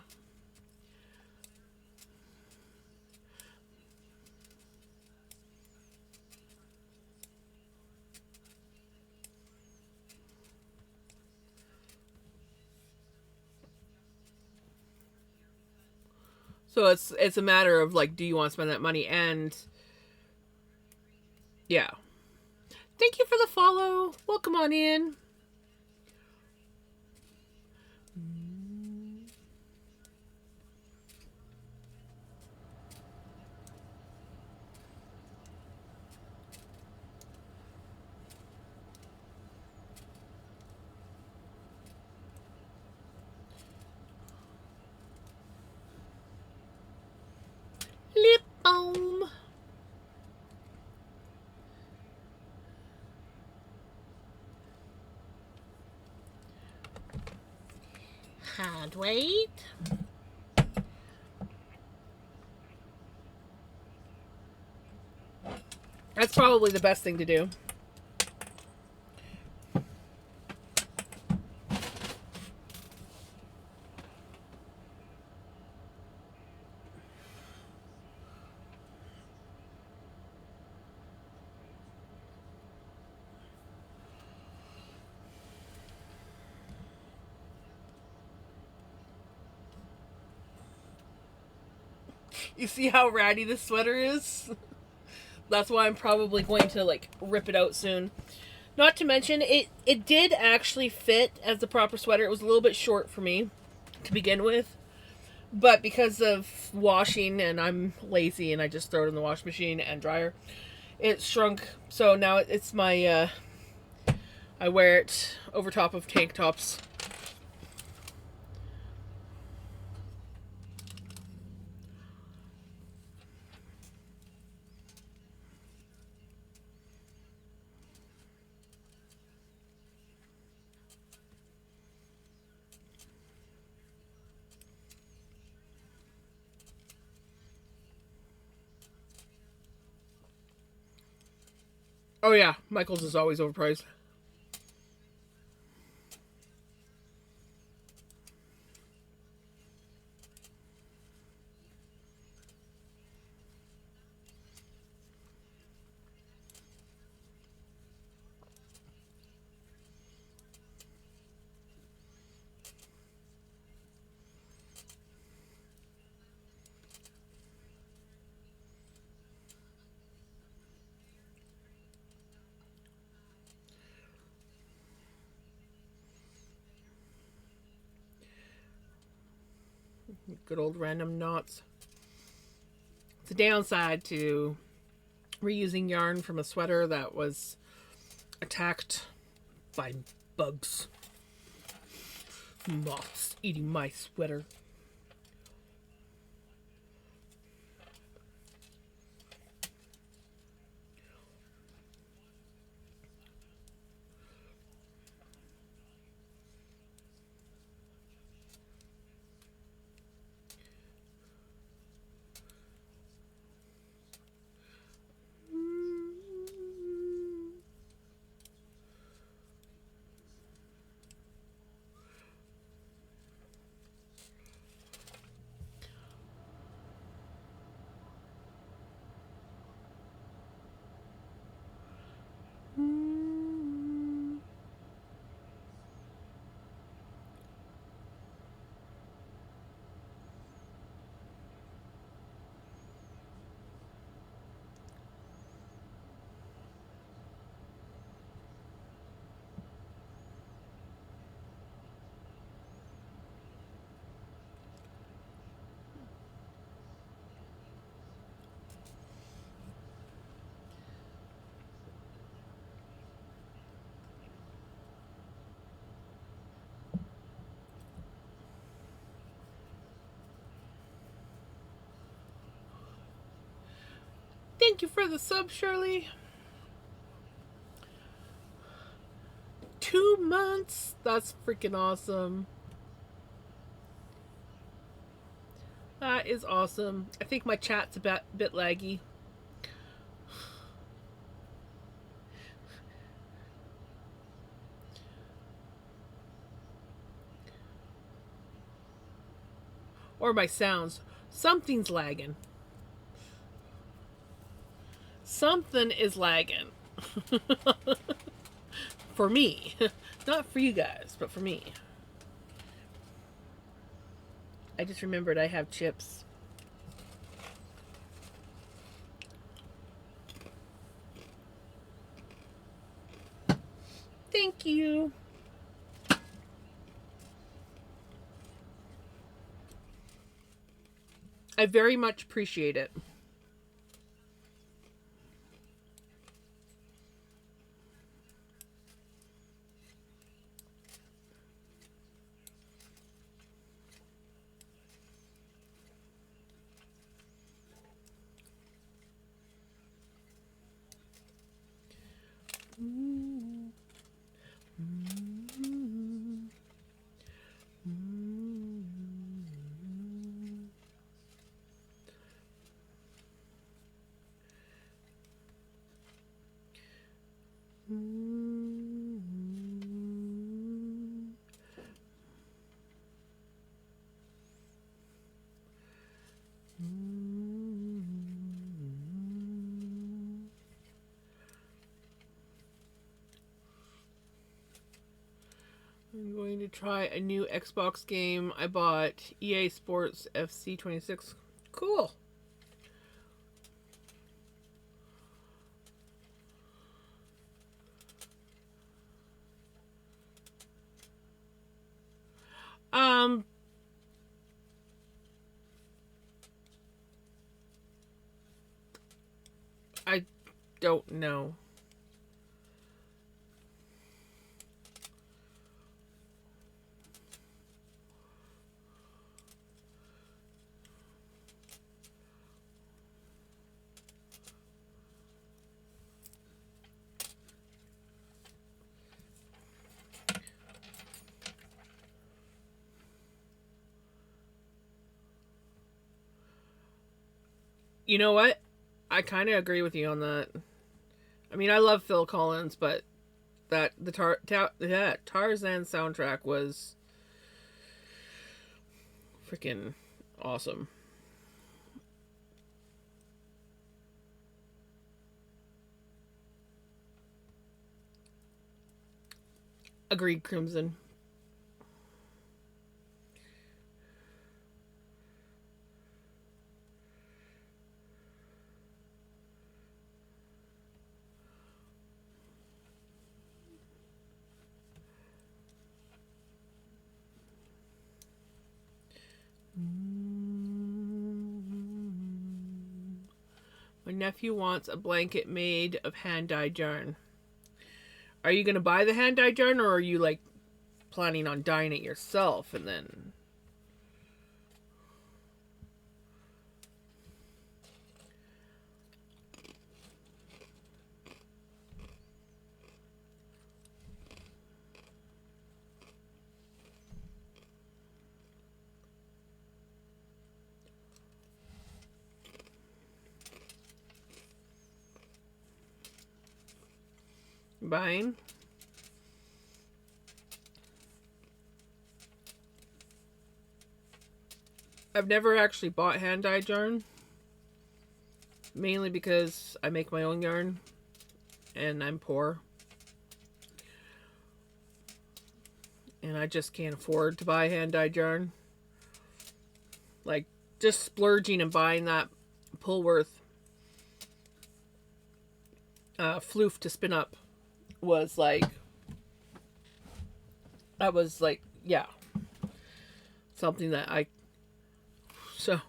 So it's a matter of like, do you want to spend that money? And yeah. Thank you for the follow. Welcome on in. Lip balm. Hard weight. That's probably the best thing to do. You see how ratty this sweater is? That's why I'm probably going to like rip it out soon. Not to mention, it did actually fit as the proper sweater. It was a little bit short for me to begin with. But because of washing and I'm lazy and I just throw it in the wash machine and dryer, it shrunk. So now it's my, I wear it over top of tank tops. Oh yeah, Michael's is always overpriced. Good old random knots. It's a downside to reusing yarn from a sweater that was attacked by bugs. Moths eating my sweater. Thank you for the sub, Shirley. 2 months. That's freaking awesome. That is awesome. I think my chat's a bit laggy. Or my sounds. Something's lagging. Something is lagging. For me. Not for you guys, but for me. I just remembered I have chips. Thank you. I very much appreciate it. I'm going to try a new Xbox game. I bought EA Sports FC 26. Cool. I don't know. You know what? I kind of agree with you on that. I mean, I love Phil Collins, but the Tarzan soundtrack was freaking awesome. Agreed, Crimson. My nephew wants a blanket made of hand-dyed yarn. Are you going to buy the hand-dyed yarn, or are you, like, planning on dyeing it yourself and then... buying? I've never actually bought hand-dyed yarn. Mainly because I make my own yarn. And I'm poor. And I just can't afford to buy hand-dyed yarn. Like, just splurging and buying that Pullworth floof to spin up was like... That was like, yeah. Something that I... So...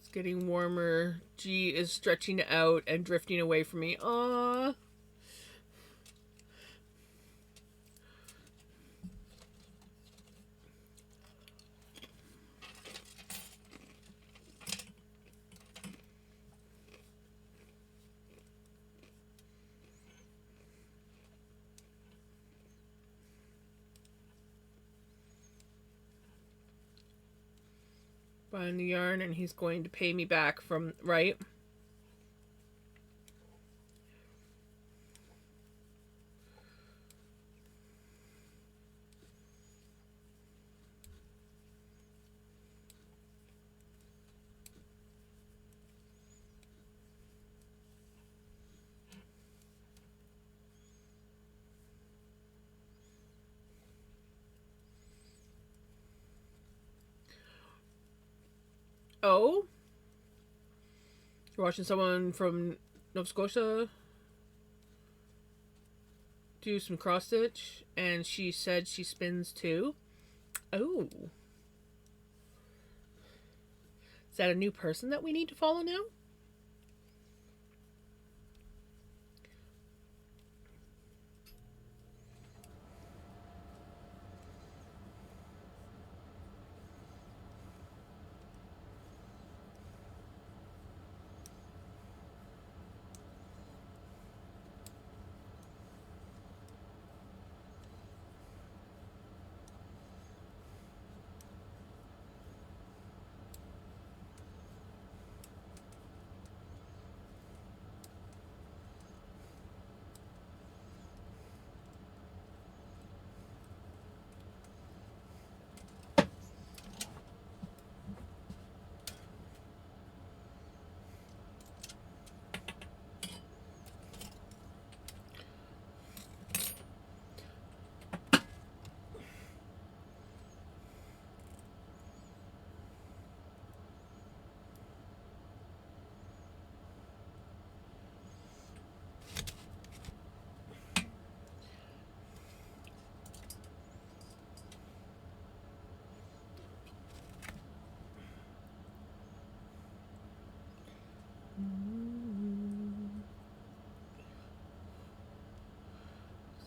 It's getting warmer. G is stretching out and drifting away from me. Aww. Buying the yarn, and he's going to pay me back from, right? Oh? You're watching someone from Nova Scotia do some cross stitch, and she said she spins too. Oh. Is that a new person that we need to follow now?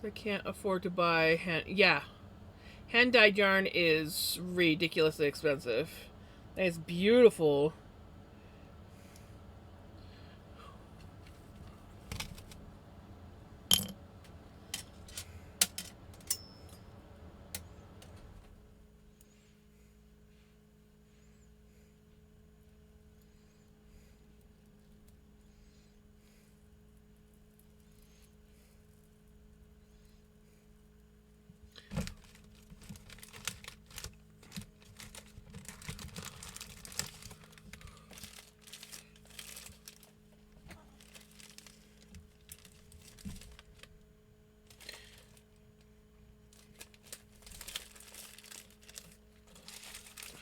I can't afford to buy hand dyed yarn is ridiculously expensive. It's beautiful.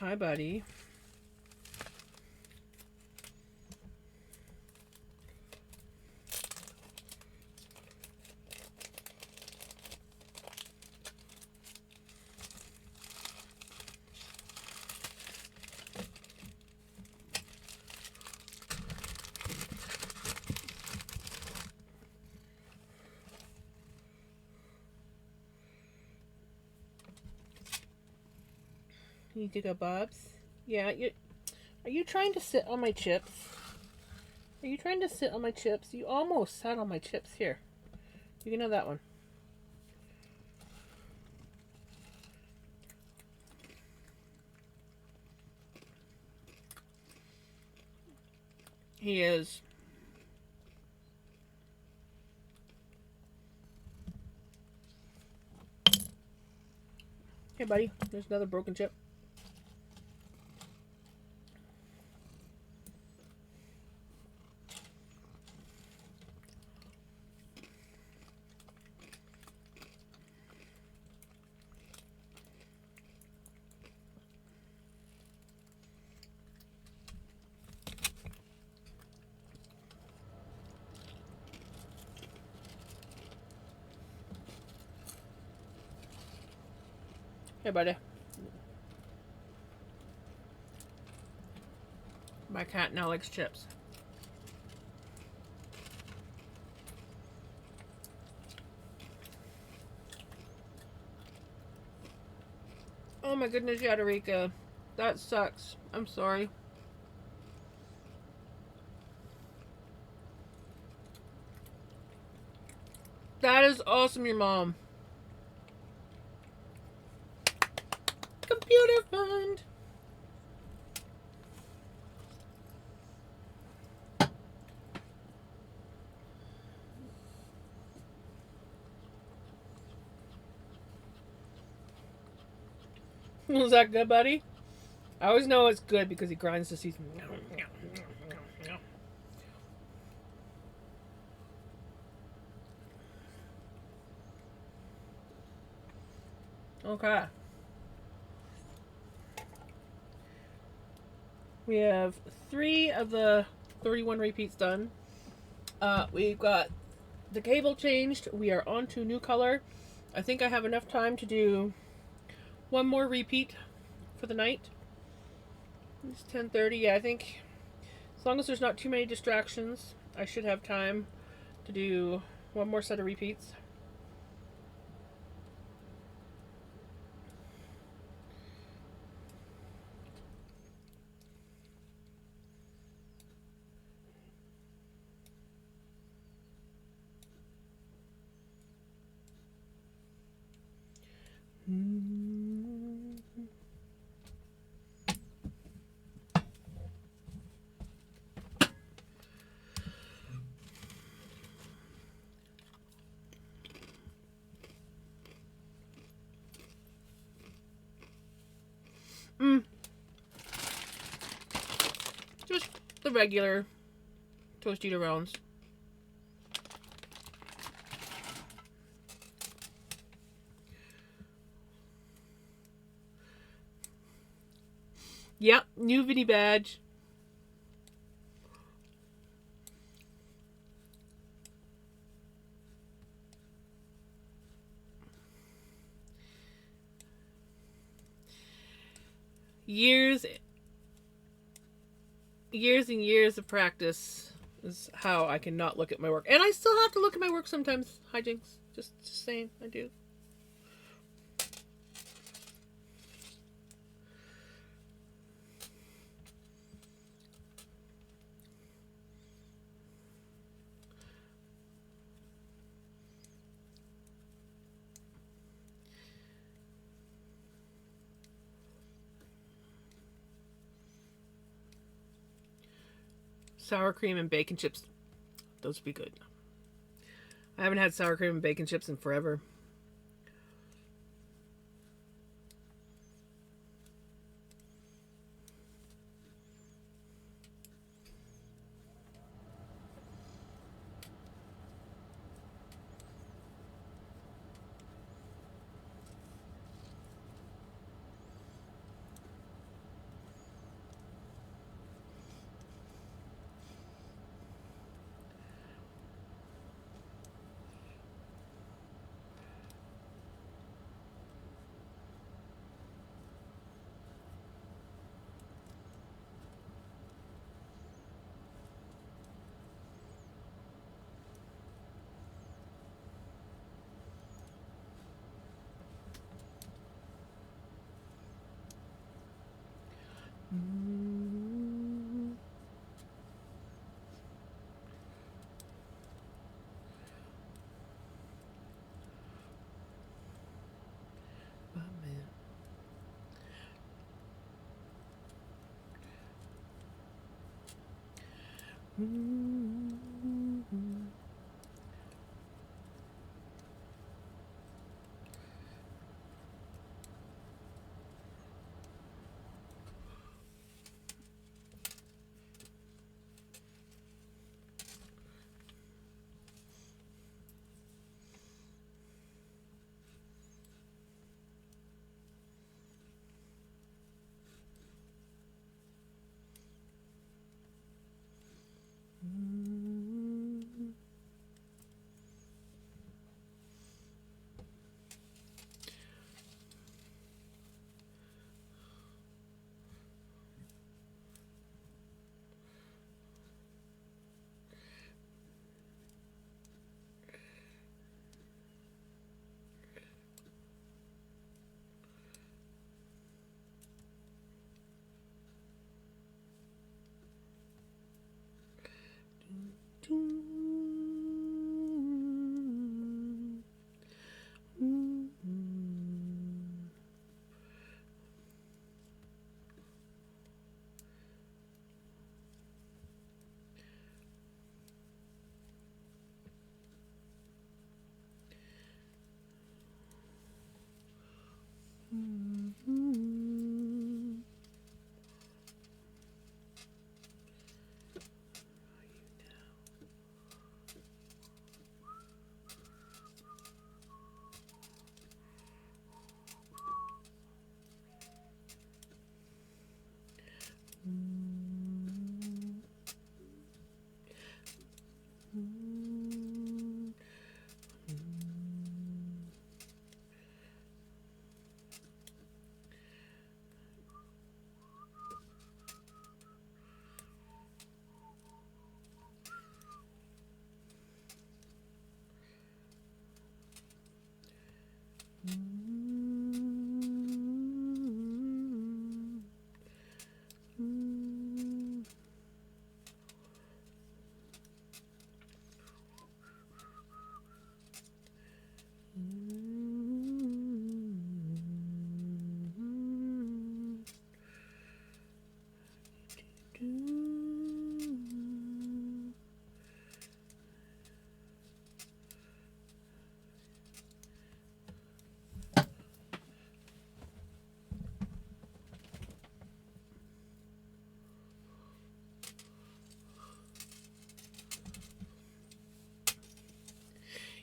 Hi, buddy. You dig up Bob's? Yeah, are you trying to sit on my chips? Are you trying to sit on my chips? You almost sat on my chips. Here. You can have that one. He is. Hey, buddy. There's another broken chip. Hey, buddy. Bye. My cat now likes chips. Oh my goodness, Yadurika. That sucks. I'm sorry. That is awesome, your mom. Computer fund. Was that good, buddy? I always know it's good because he grinds the teeth. Okay. We have 3 of the 31 repeats done. We've got the cable changed. We are on to new color. I think I have enough time to do 1 more repeat for the night. It's 10:30. Yeah, I think as long as there's not too many distractions, I should have time to do 1 more set of repeats. Just the regular Tostito rounds. Yep, new Vinny badge. Years and years of practice is how I can not look at my work. And I still have to look at my work sometimes. Hijinks. Just saying, I do. Sour cream and bacon chips. Those would be good. I haven't had sour cream and bacon chips in forever. Mm-hmm.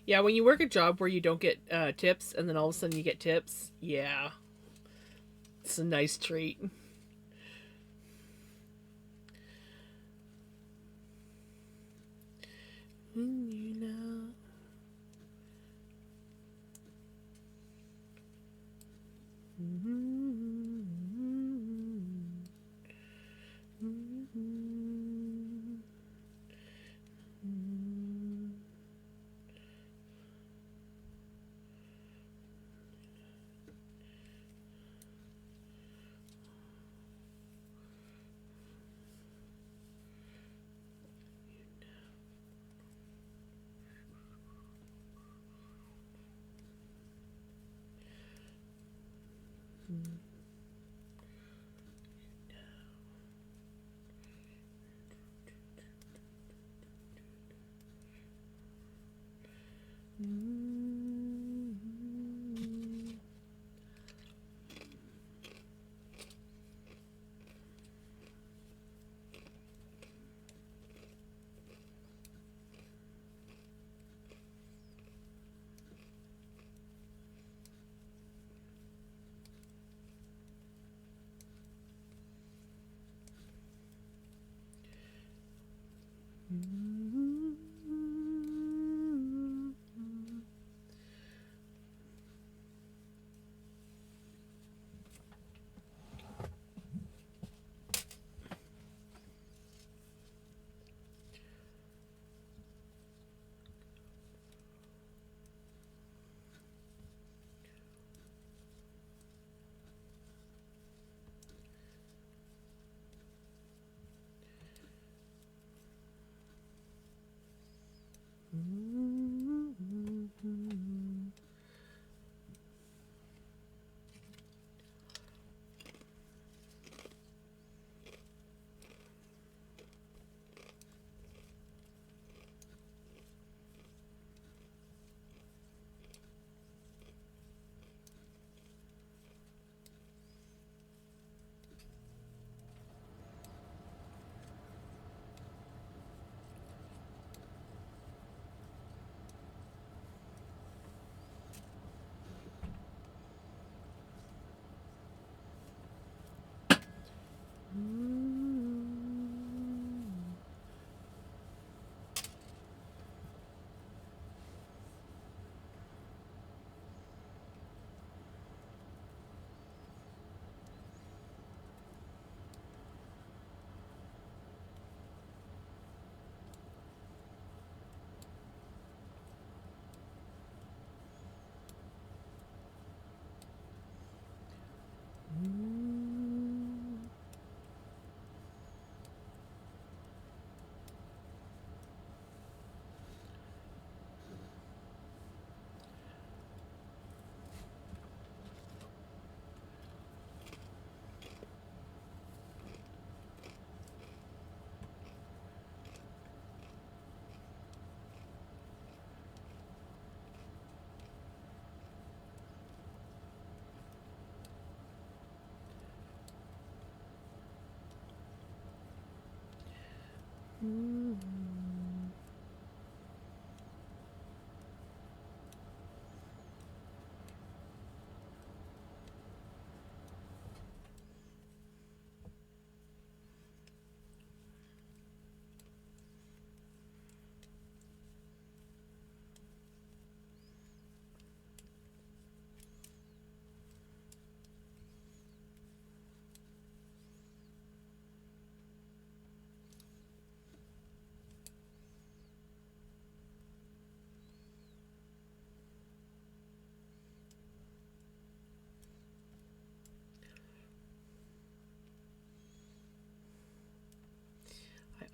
Yeah, when you work a job where you don't get tips and then all of a sudden you get tips, yeah, it's a nice treat. You know.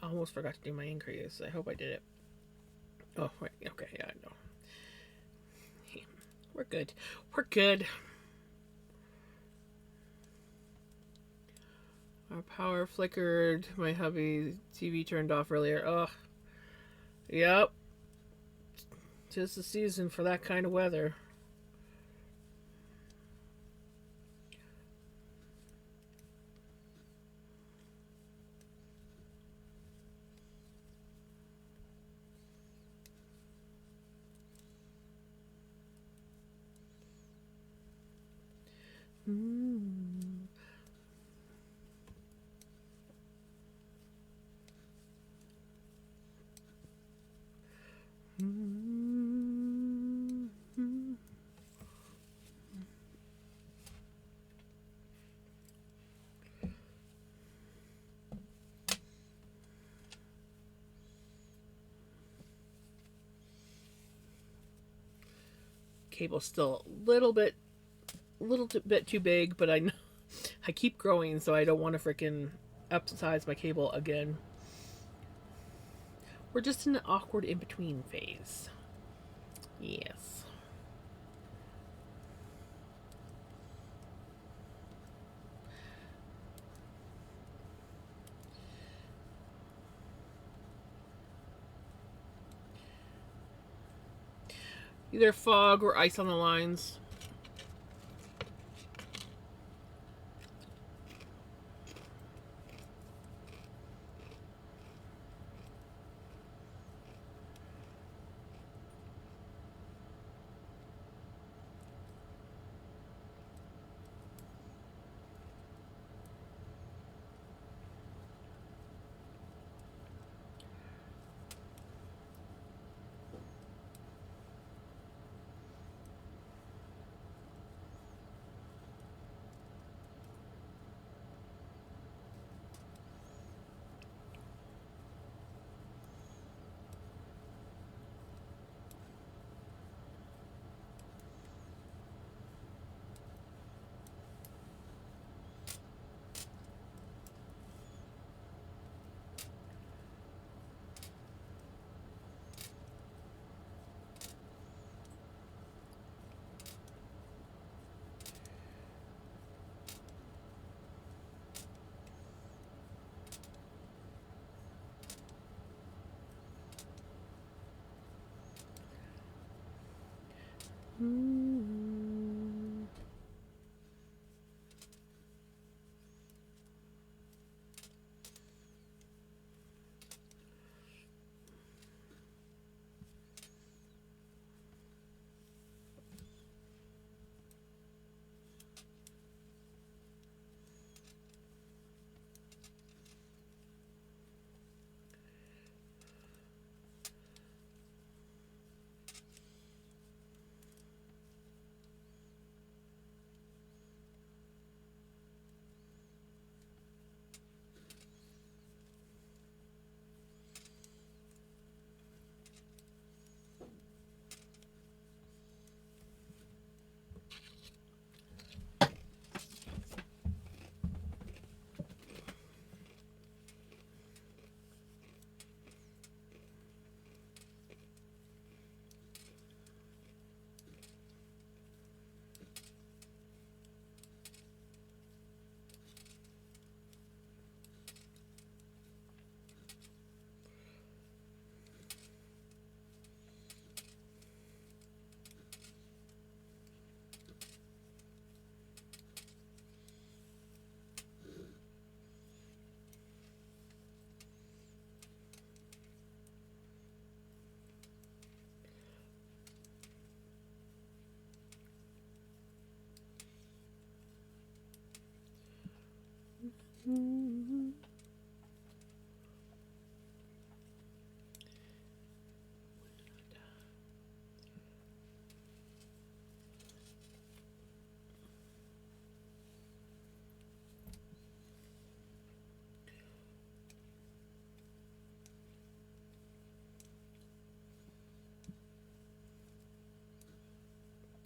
I almost forgot to do my increase. I hope I did it. Oh, wait. Okay, yeah, I know. We're good. We're good. Our power flickered. My hubby TV turned off earlier. Ugh. Yep. Tis the season for that kind of weather. cable's still a little bit too big, but I keep growing, so I don't want to freaking upsize my cable again. We're just in an awkward in between phase. Yes. Either fog or ice on the lines.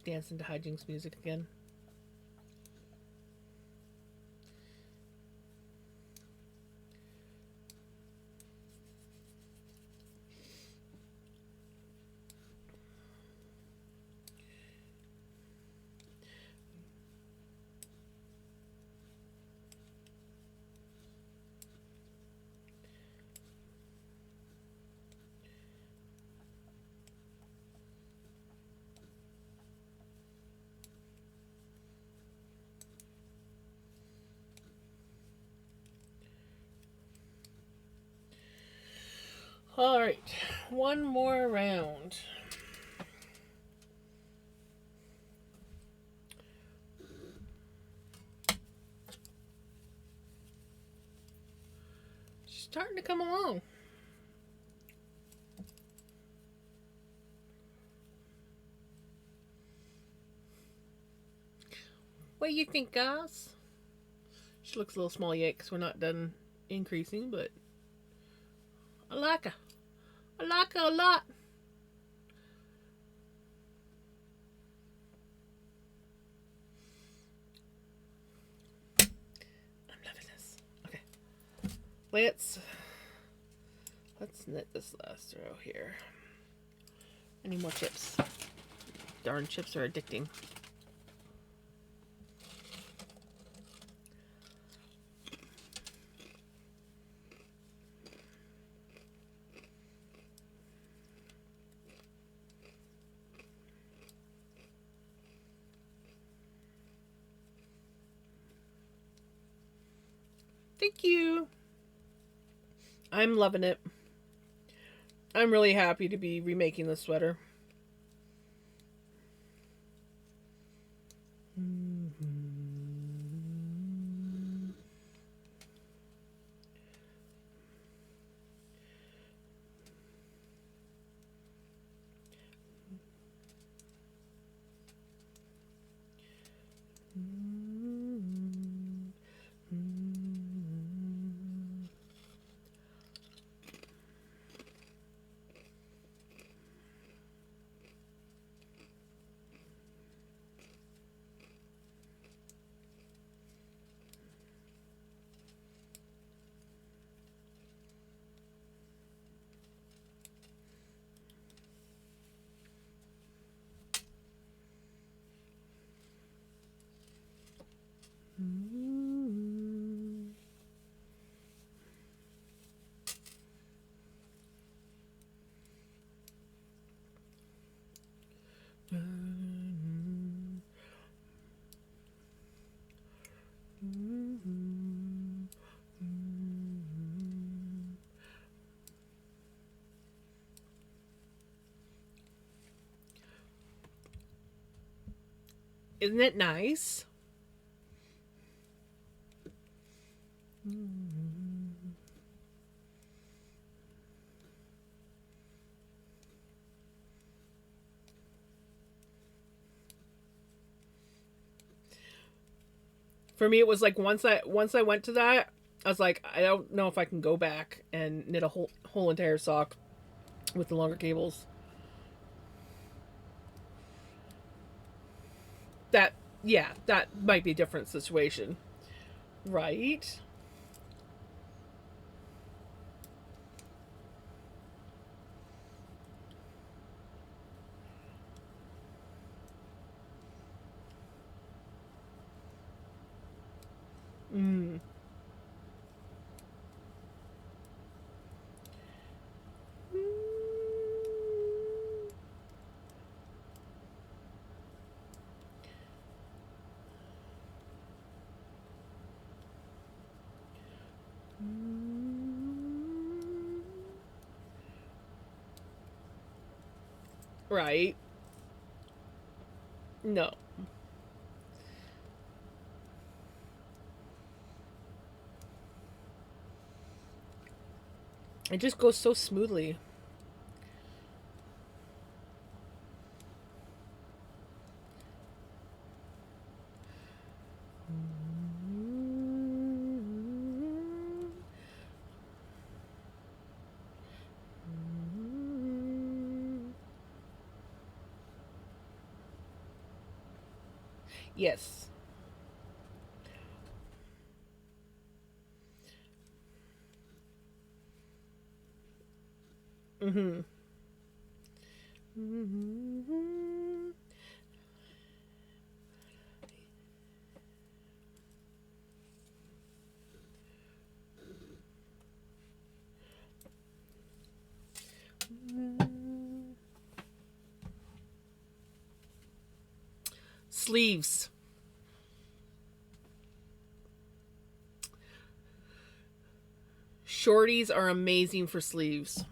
Dancing to hijinks music again. All right, one more round. Starting to come along. What do you think, guys? She looks a little small yet because we're not done increasing, but I like her. I like her a lot. Let's knit this last row here. I need more chips. Darn, chips are addicting. Thank you. I'm loving it. I'm really happy to be remaking this sweater. Isn't it nice? For me, it was like once I went to that, I was like, I don't know if I can go back and knit a whole entire sock with the longer cables. That might be a different situation, right? Mm. Right. No. It just goes so smoothly. Yes. Mm-hmm. Mm-hmm. Sleeves. Shorties are amazing for sleeves.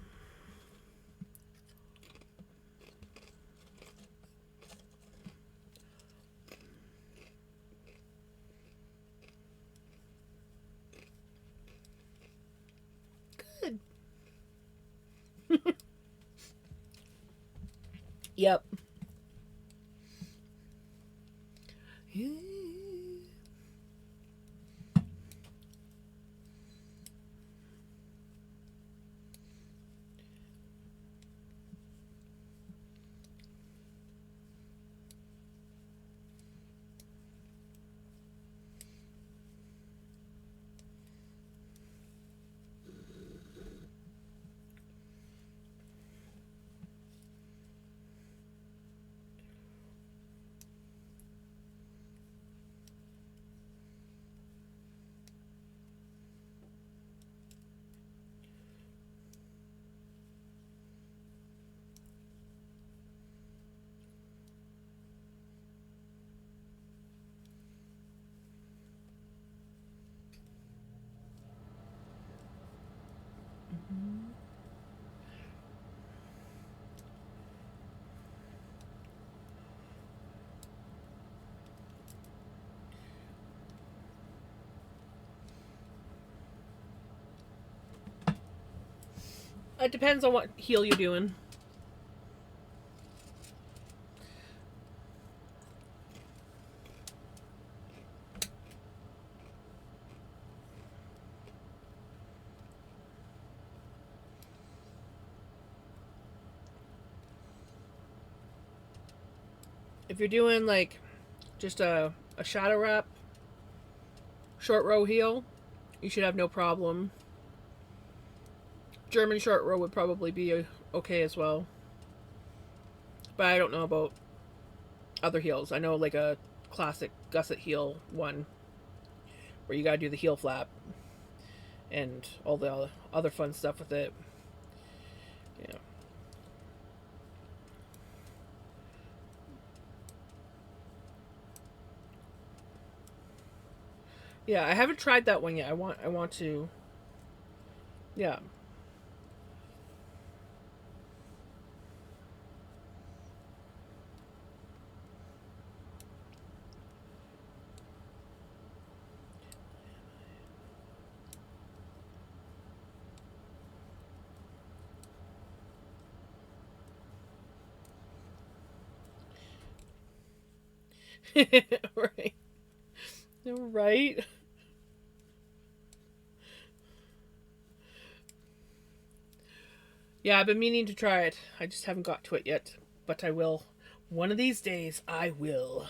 Good. Yep. It depends on what heel you're doing. If you're doing like just a shadow wrap, short row heel, you should have no problem. German short row would probably be okay as well. But I don't know about other heels. I know like a classic gusset heel one where you gotta do the heel flap and all the other fun stuff with it. Yeah. Yeah, I haven't tried that one yet. I want to. Yeah. Right. Right. Yeah, I've been meaning to try it. I just haven't got to it yet, but I will. One of these days, I will.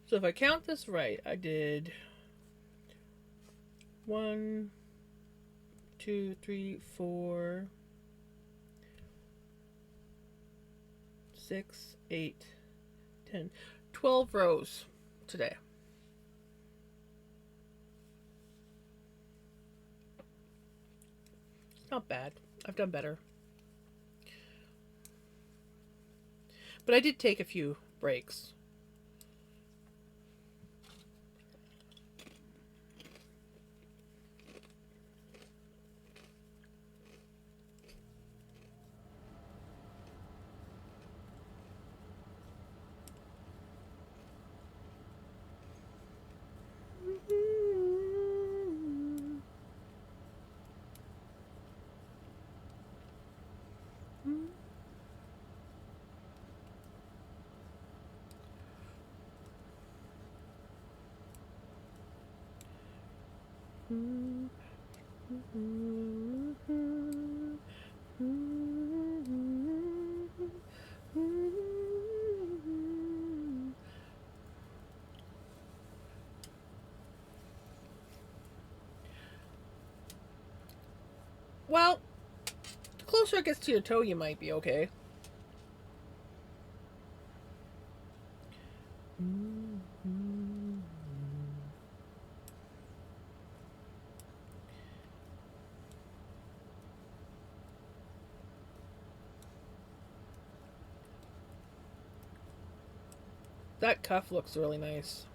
So if I count this right, I did 1, 2, 3, 4, 6, 8, 10, 12 rows today. Not bad. I've done better. But I did take a few breaks. Well, the closer it gets to your toe, you might be okay. That cuff looks really nice.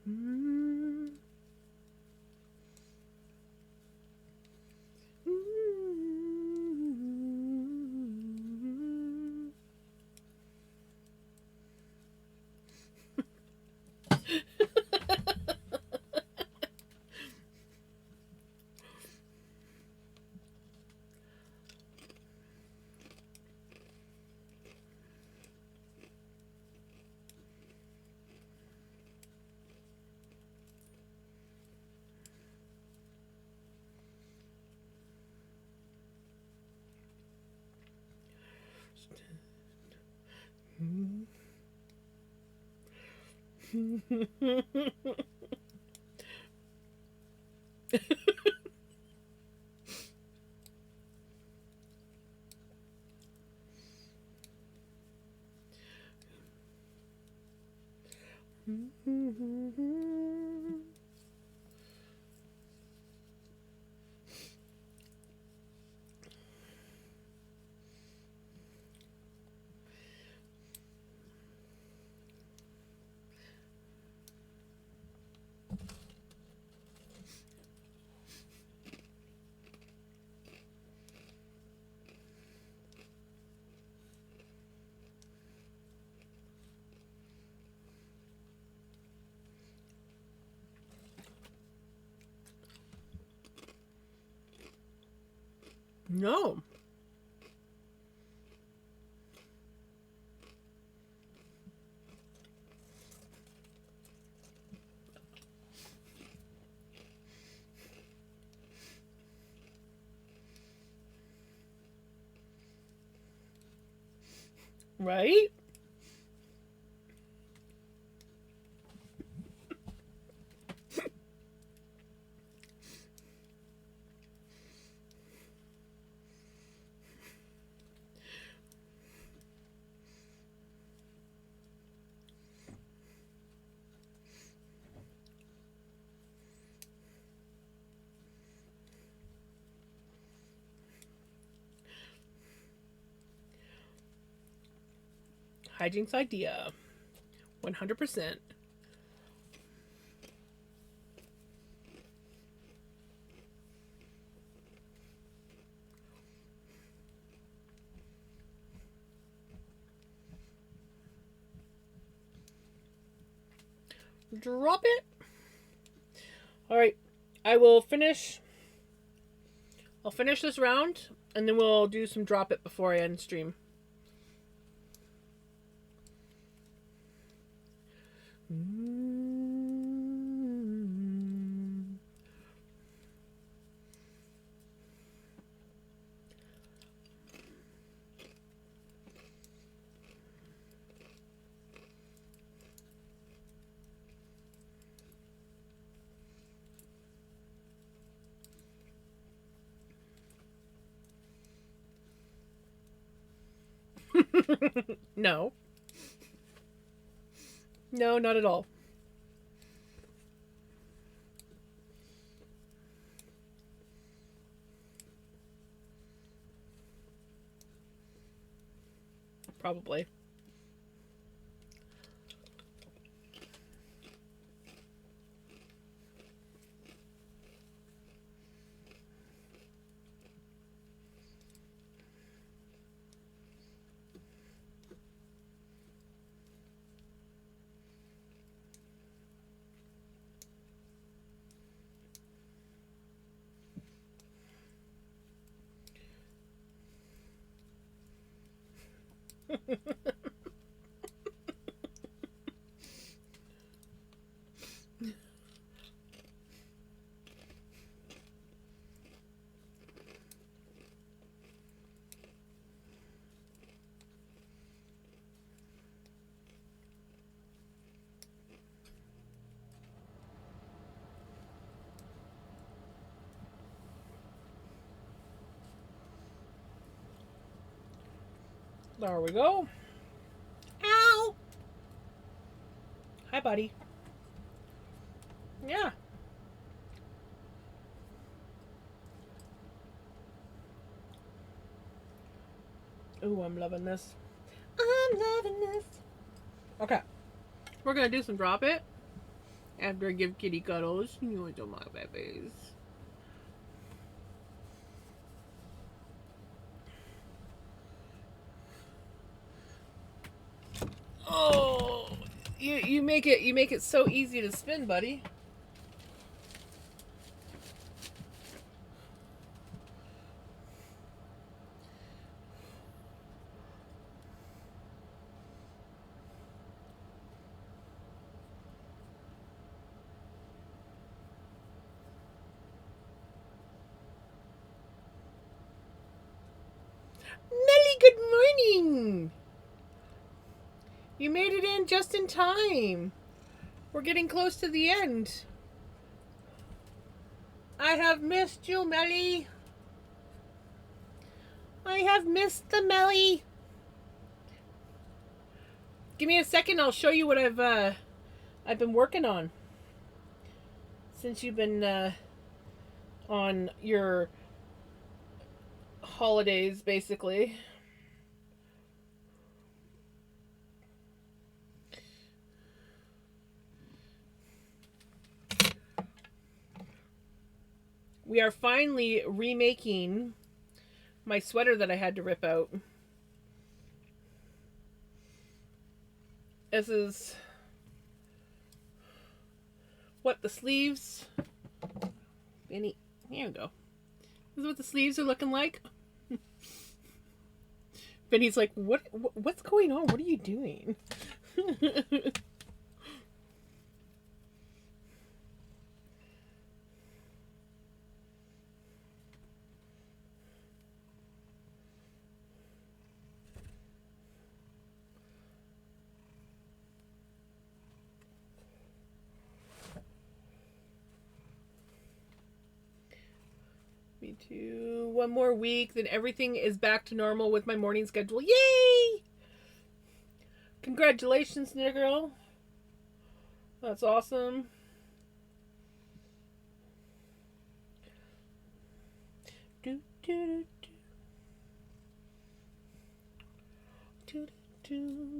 Mm. No. Right? Hijinks idea. 100%. Drop it. All right. I will finish. I'll finish this round, and then we'll do some drop it before I end stream. No. No, not at all. Probably. There we go. Ow! Hi, buddy. Yeah. Ooh, I'm loving this. I'm loving this. Okay. We're going to do some drop it. After I give kitty cuddles, you want my babies. Oh, you make it so easy to spin, buddy. Melly, good morning. You made it in just in time. We're getting close to the end. I have missed you, Melly. I have missed the Melly. Give me a second. I'll show you what I've been working on since you've been on your holidays, basically. We are finally remaking my sweater that I had to rip out. This is what the sleeves. Benny, here we go. This is what the sleeves are looking like. Benny's like, what's going on? What are you doing? Me too. One more week, then everything is back to normal with my morning schedule. Yay! Congratulations, Niggerl. That's awesome. Do do do do do.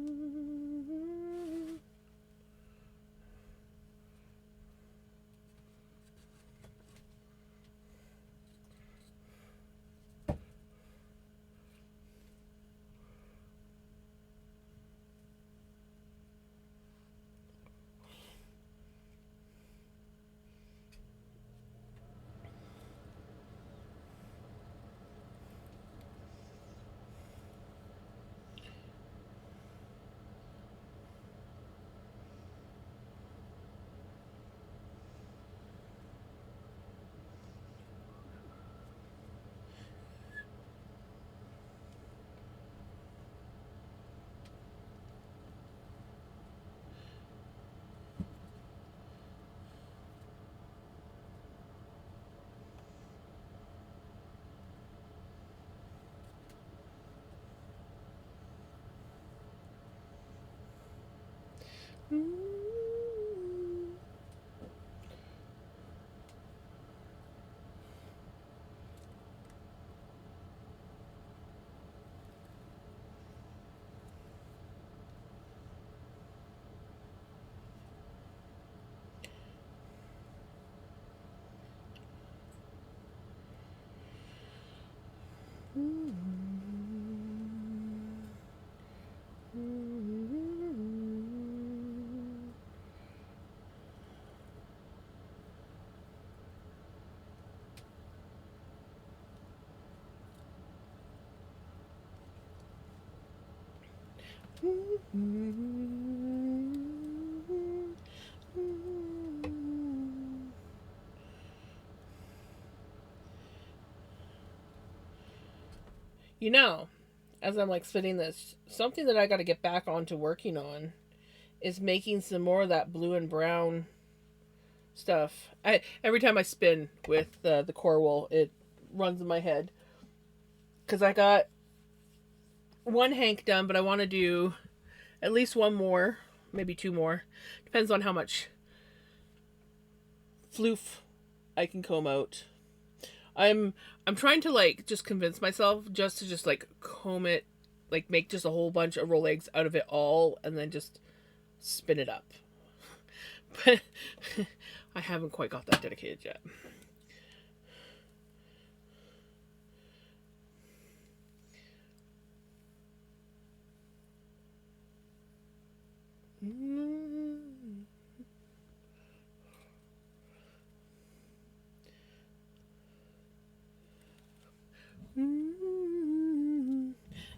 You know, as I'm like spitting this, something that I got to get back onto working on is making some more of that blue and brown stuff. I every time I spin with the core wool, it runs in my head because I got one hank done, but I want to do at least one more, maybe two more. Depends on how much floof I can comb out. I'm trying to like just convince myself just to just like comb it, like make just a whole bunch of roll eggs out of it all, and then just spin it up. But I haven't quite got that dedicated yet.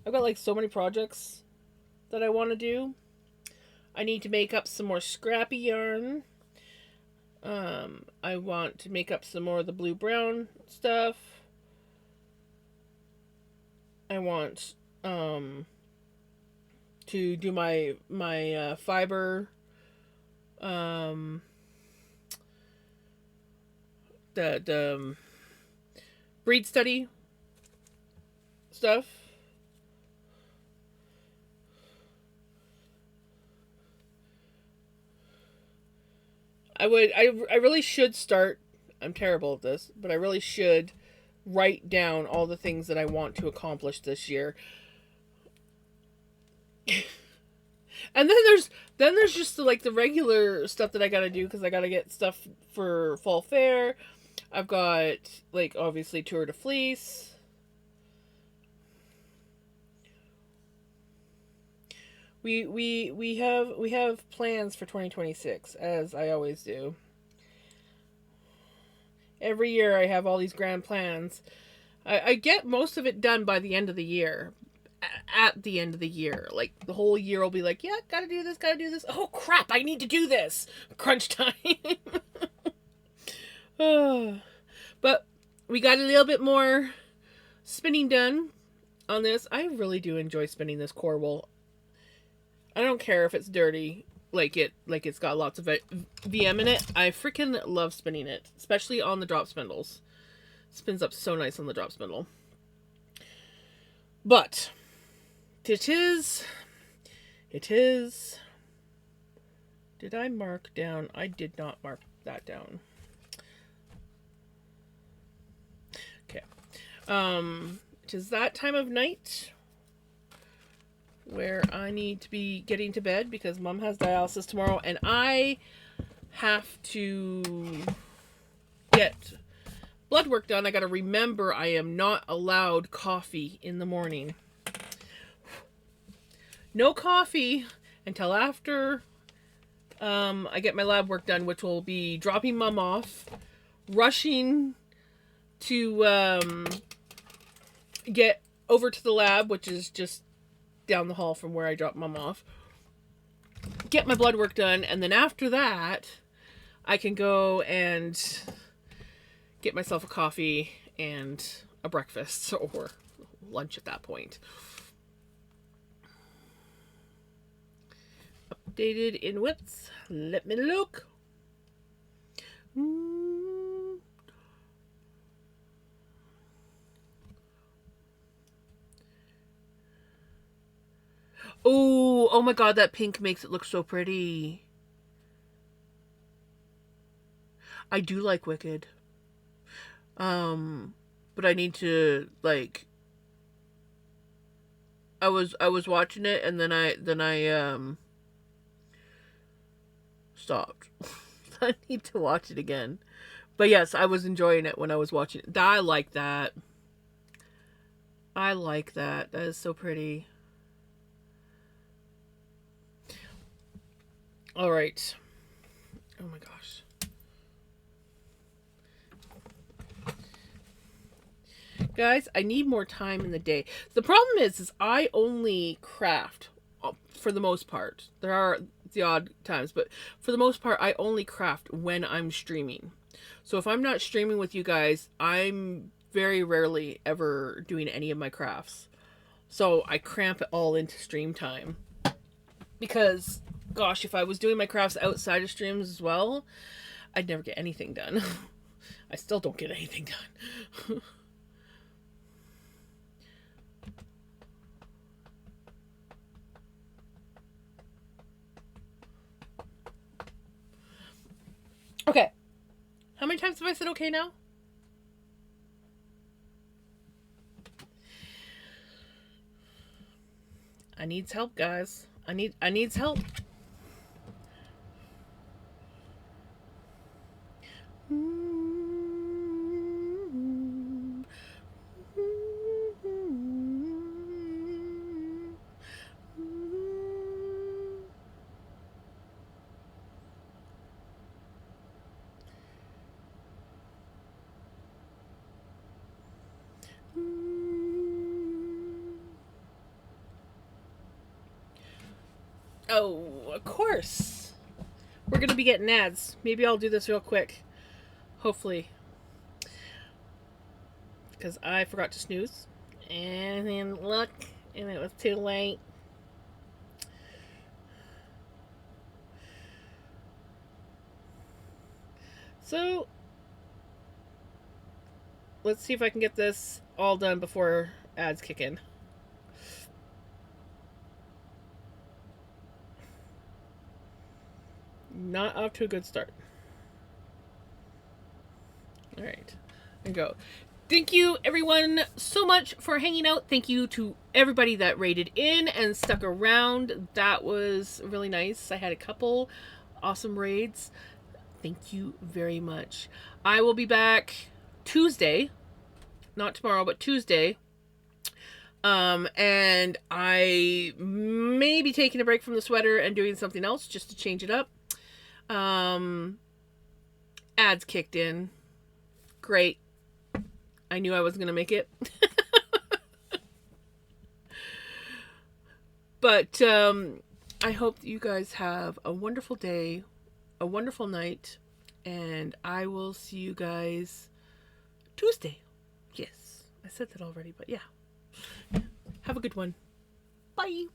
I've got like so many projects that I want to do. I need to make up some more scrappy yarn. I want to make up some more of the blue brown stuff. I want to do my fiber the breed study stuff. I really should start. I'm terrible at this, but I really should write down all the things that I want to accomplish this year. And then there's just the regular stuff that I gotta do because I gotta get stuff for fall fair. I've got like obviously Tour de Fleece. We have plans for 2026, as I always do. Every year I have all these grand plans. I get most of it done by the end of the year. At the end of the year, like the whole year will be like, yeah, gotta do this. Oh crap, I need to do this. Crunch time. But we got a little bit more spinning done on this. I really do enjoy spinning this core wool. I don't care if it's dirty, like it's got lots of VM in it. I freaking love spinning it, especially on the drop spindles. It spins up so nice on the drop spindle. But it is. Did I mark down? I did not mark that down. Okay. It is that time of night where I need to be getting to bed because Mom has dialysis tomorrow and I have to get blood work done. I gotta remember I am not allowed coffee in the morning. No coffee until after I get my lab work done, which will be dropping Mom off, rushing to get over to the lab, which is just down the hall from where I dropped Mom off, get my blood work done, and then after that I can go and get myself a coffee and a breakfast or lunch at that point. Updated in widths. Let me look. Oh my god, that pink makes it look so pretty. I do like Wicked. But I need to like I was watching it and then I stopped. I need to watch it again. But yes, I was enjoying it when I was watching it. I like that. I like that. That is so pretty. All right. Oh my gosh. Guys, I need more time in the day. The problem is I only craft for the most part. There are the odd times, but for the most part, I only craft when I'm streaming. So if I'm not streaming with you guys, I'm very rarely ever doing any of my crafts. So I cramp it all into stream time. Because, gosh, if I was doing my crafts outside of streams as well, I'd never get anything done. I still don't get anything done. Okay. How many times have I said okay now? I needs help, guys. I needs help. Oh, of course. We're going to be getting ads. Maybe I'll do this real quick. Hopefully. Because I forgot to snooze. And then look, and it was too late. So, let's see if I can get this all done before ads kick in. Not off to a good start. Alright, there you go. Thank you, everyone, so much for hanging out. Thank you to everybody that rated in and stuck around. That was really nice. I had a couple awesome raids. Thank you very much. I will be back Tuesday. Not tomorrow, but Tuesday. And I may be taking a break from the sweater and doing something else just to change it up. Ads kicked in. Great. I knew I wasn't going to make it. But I hope that you guys have a wonderful day, a wonderful night, and I will see you guys Tuesday. Yes, I said that already, but yeah. Have a good one. Bye.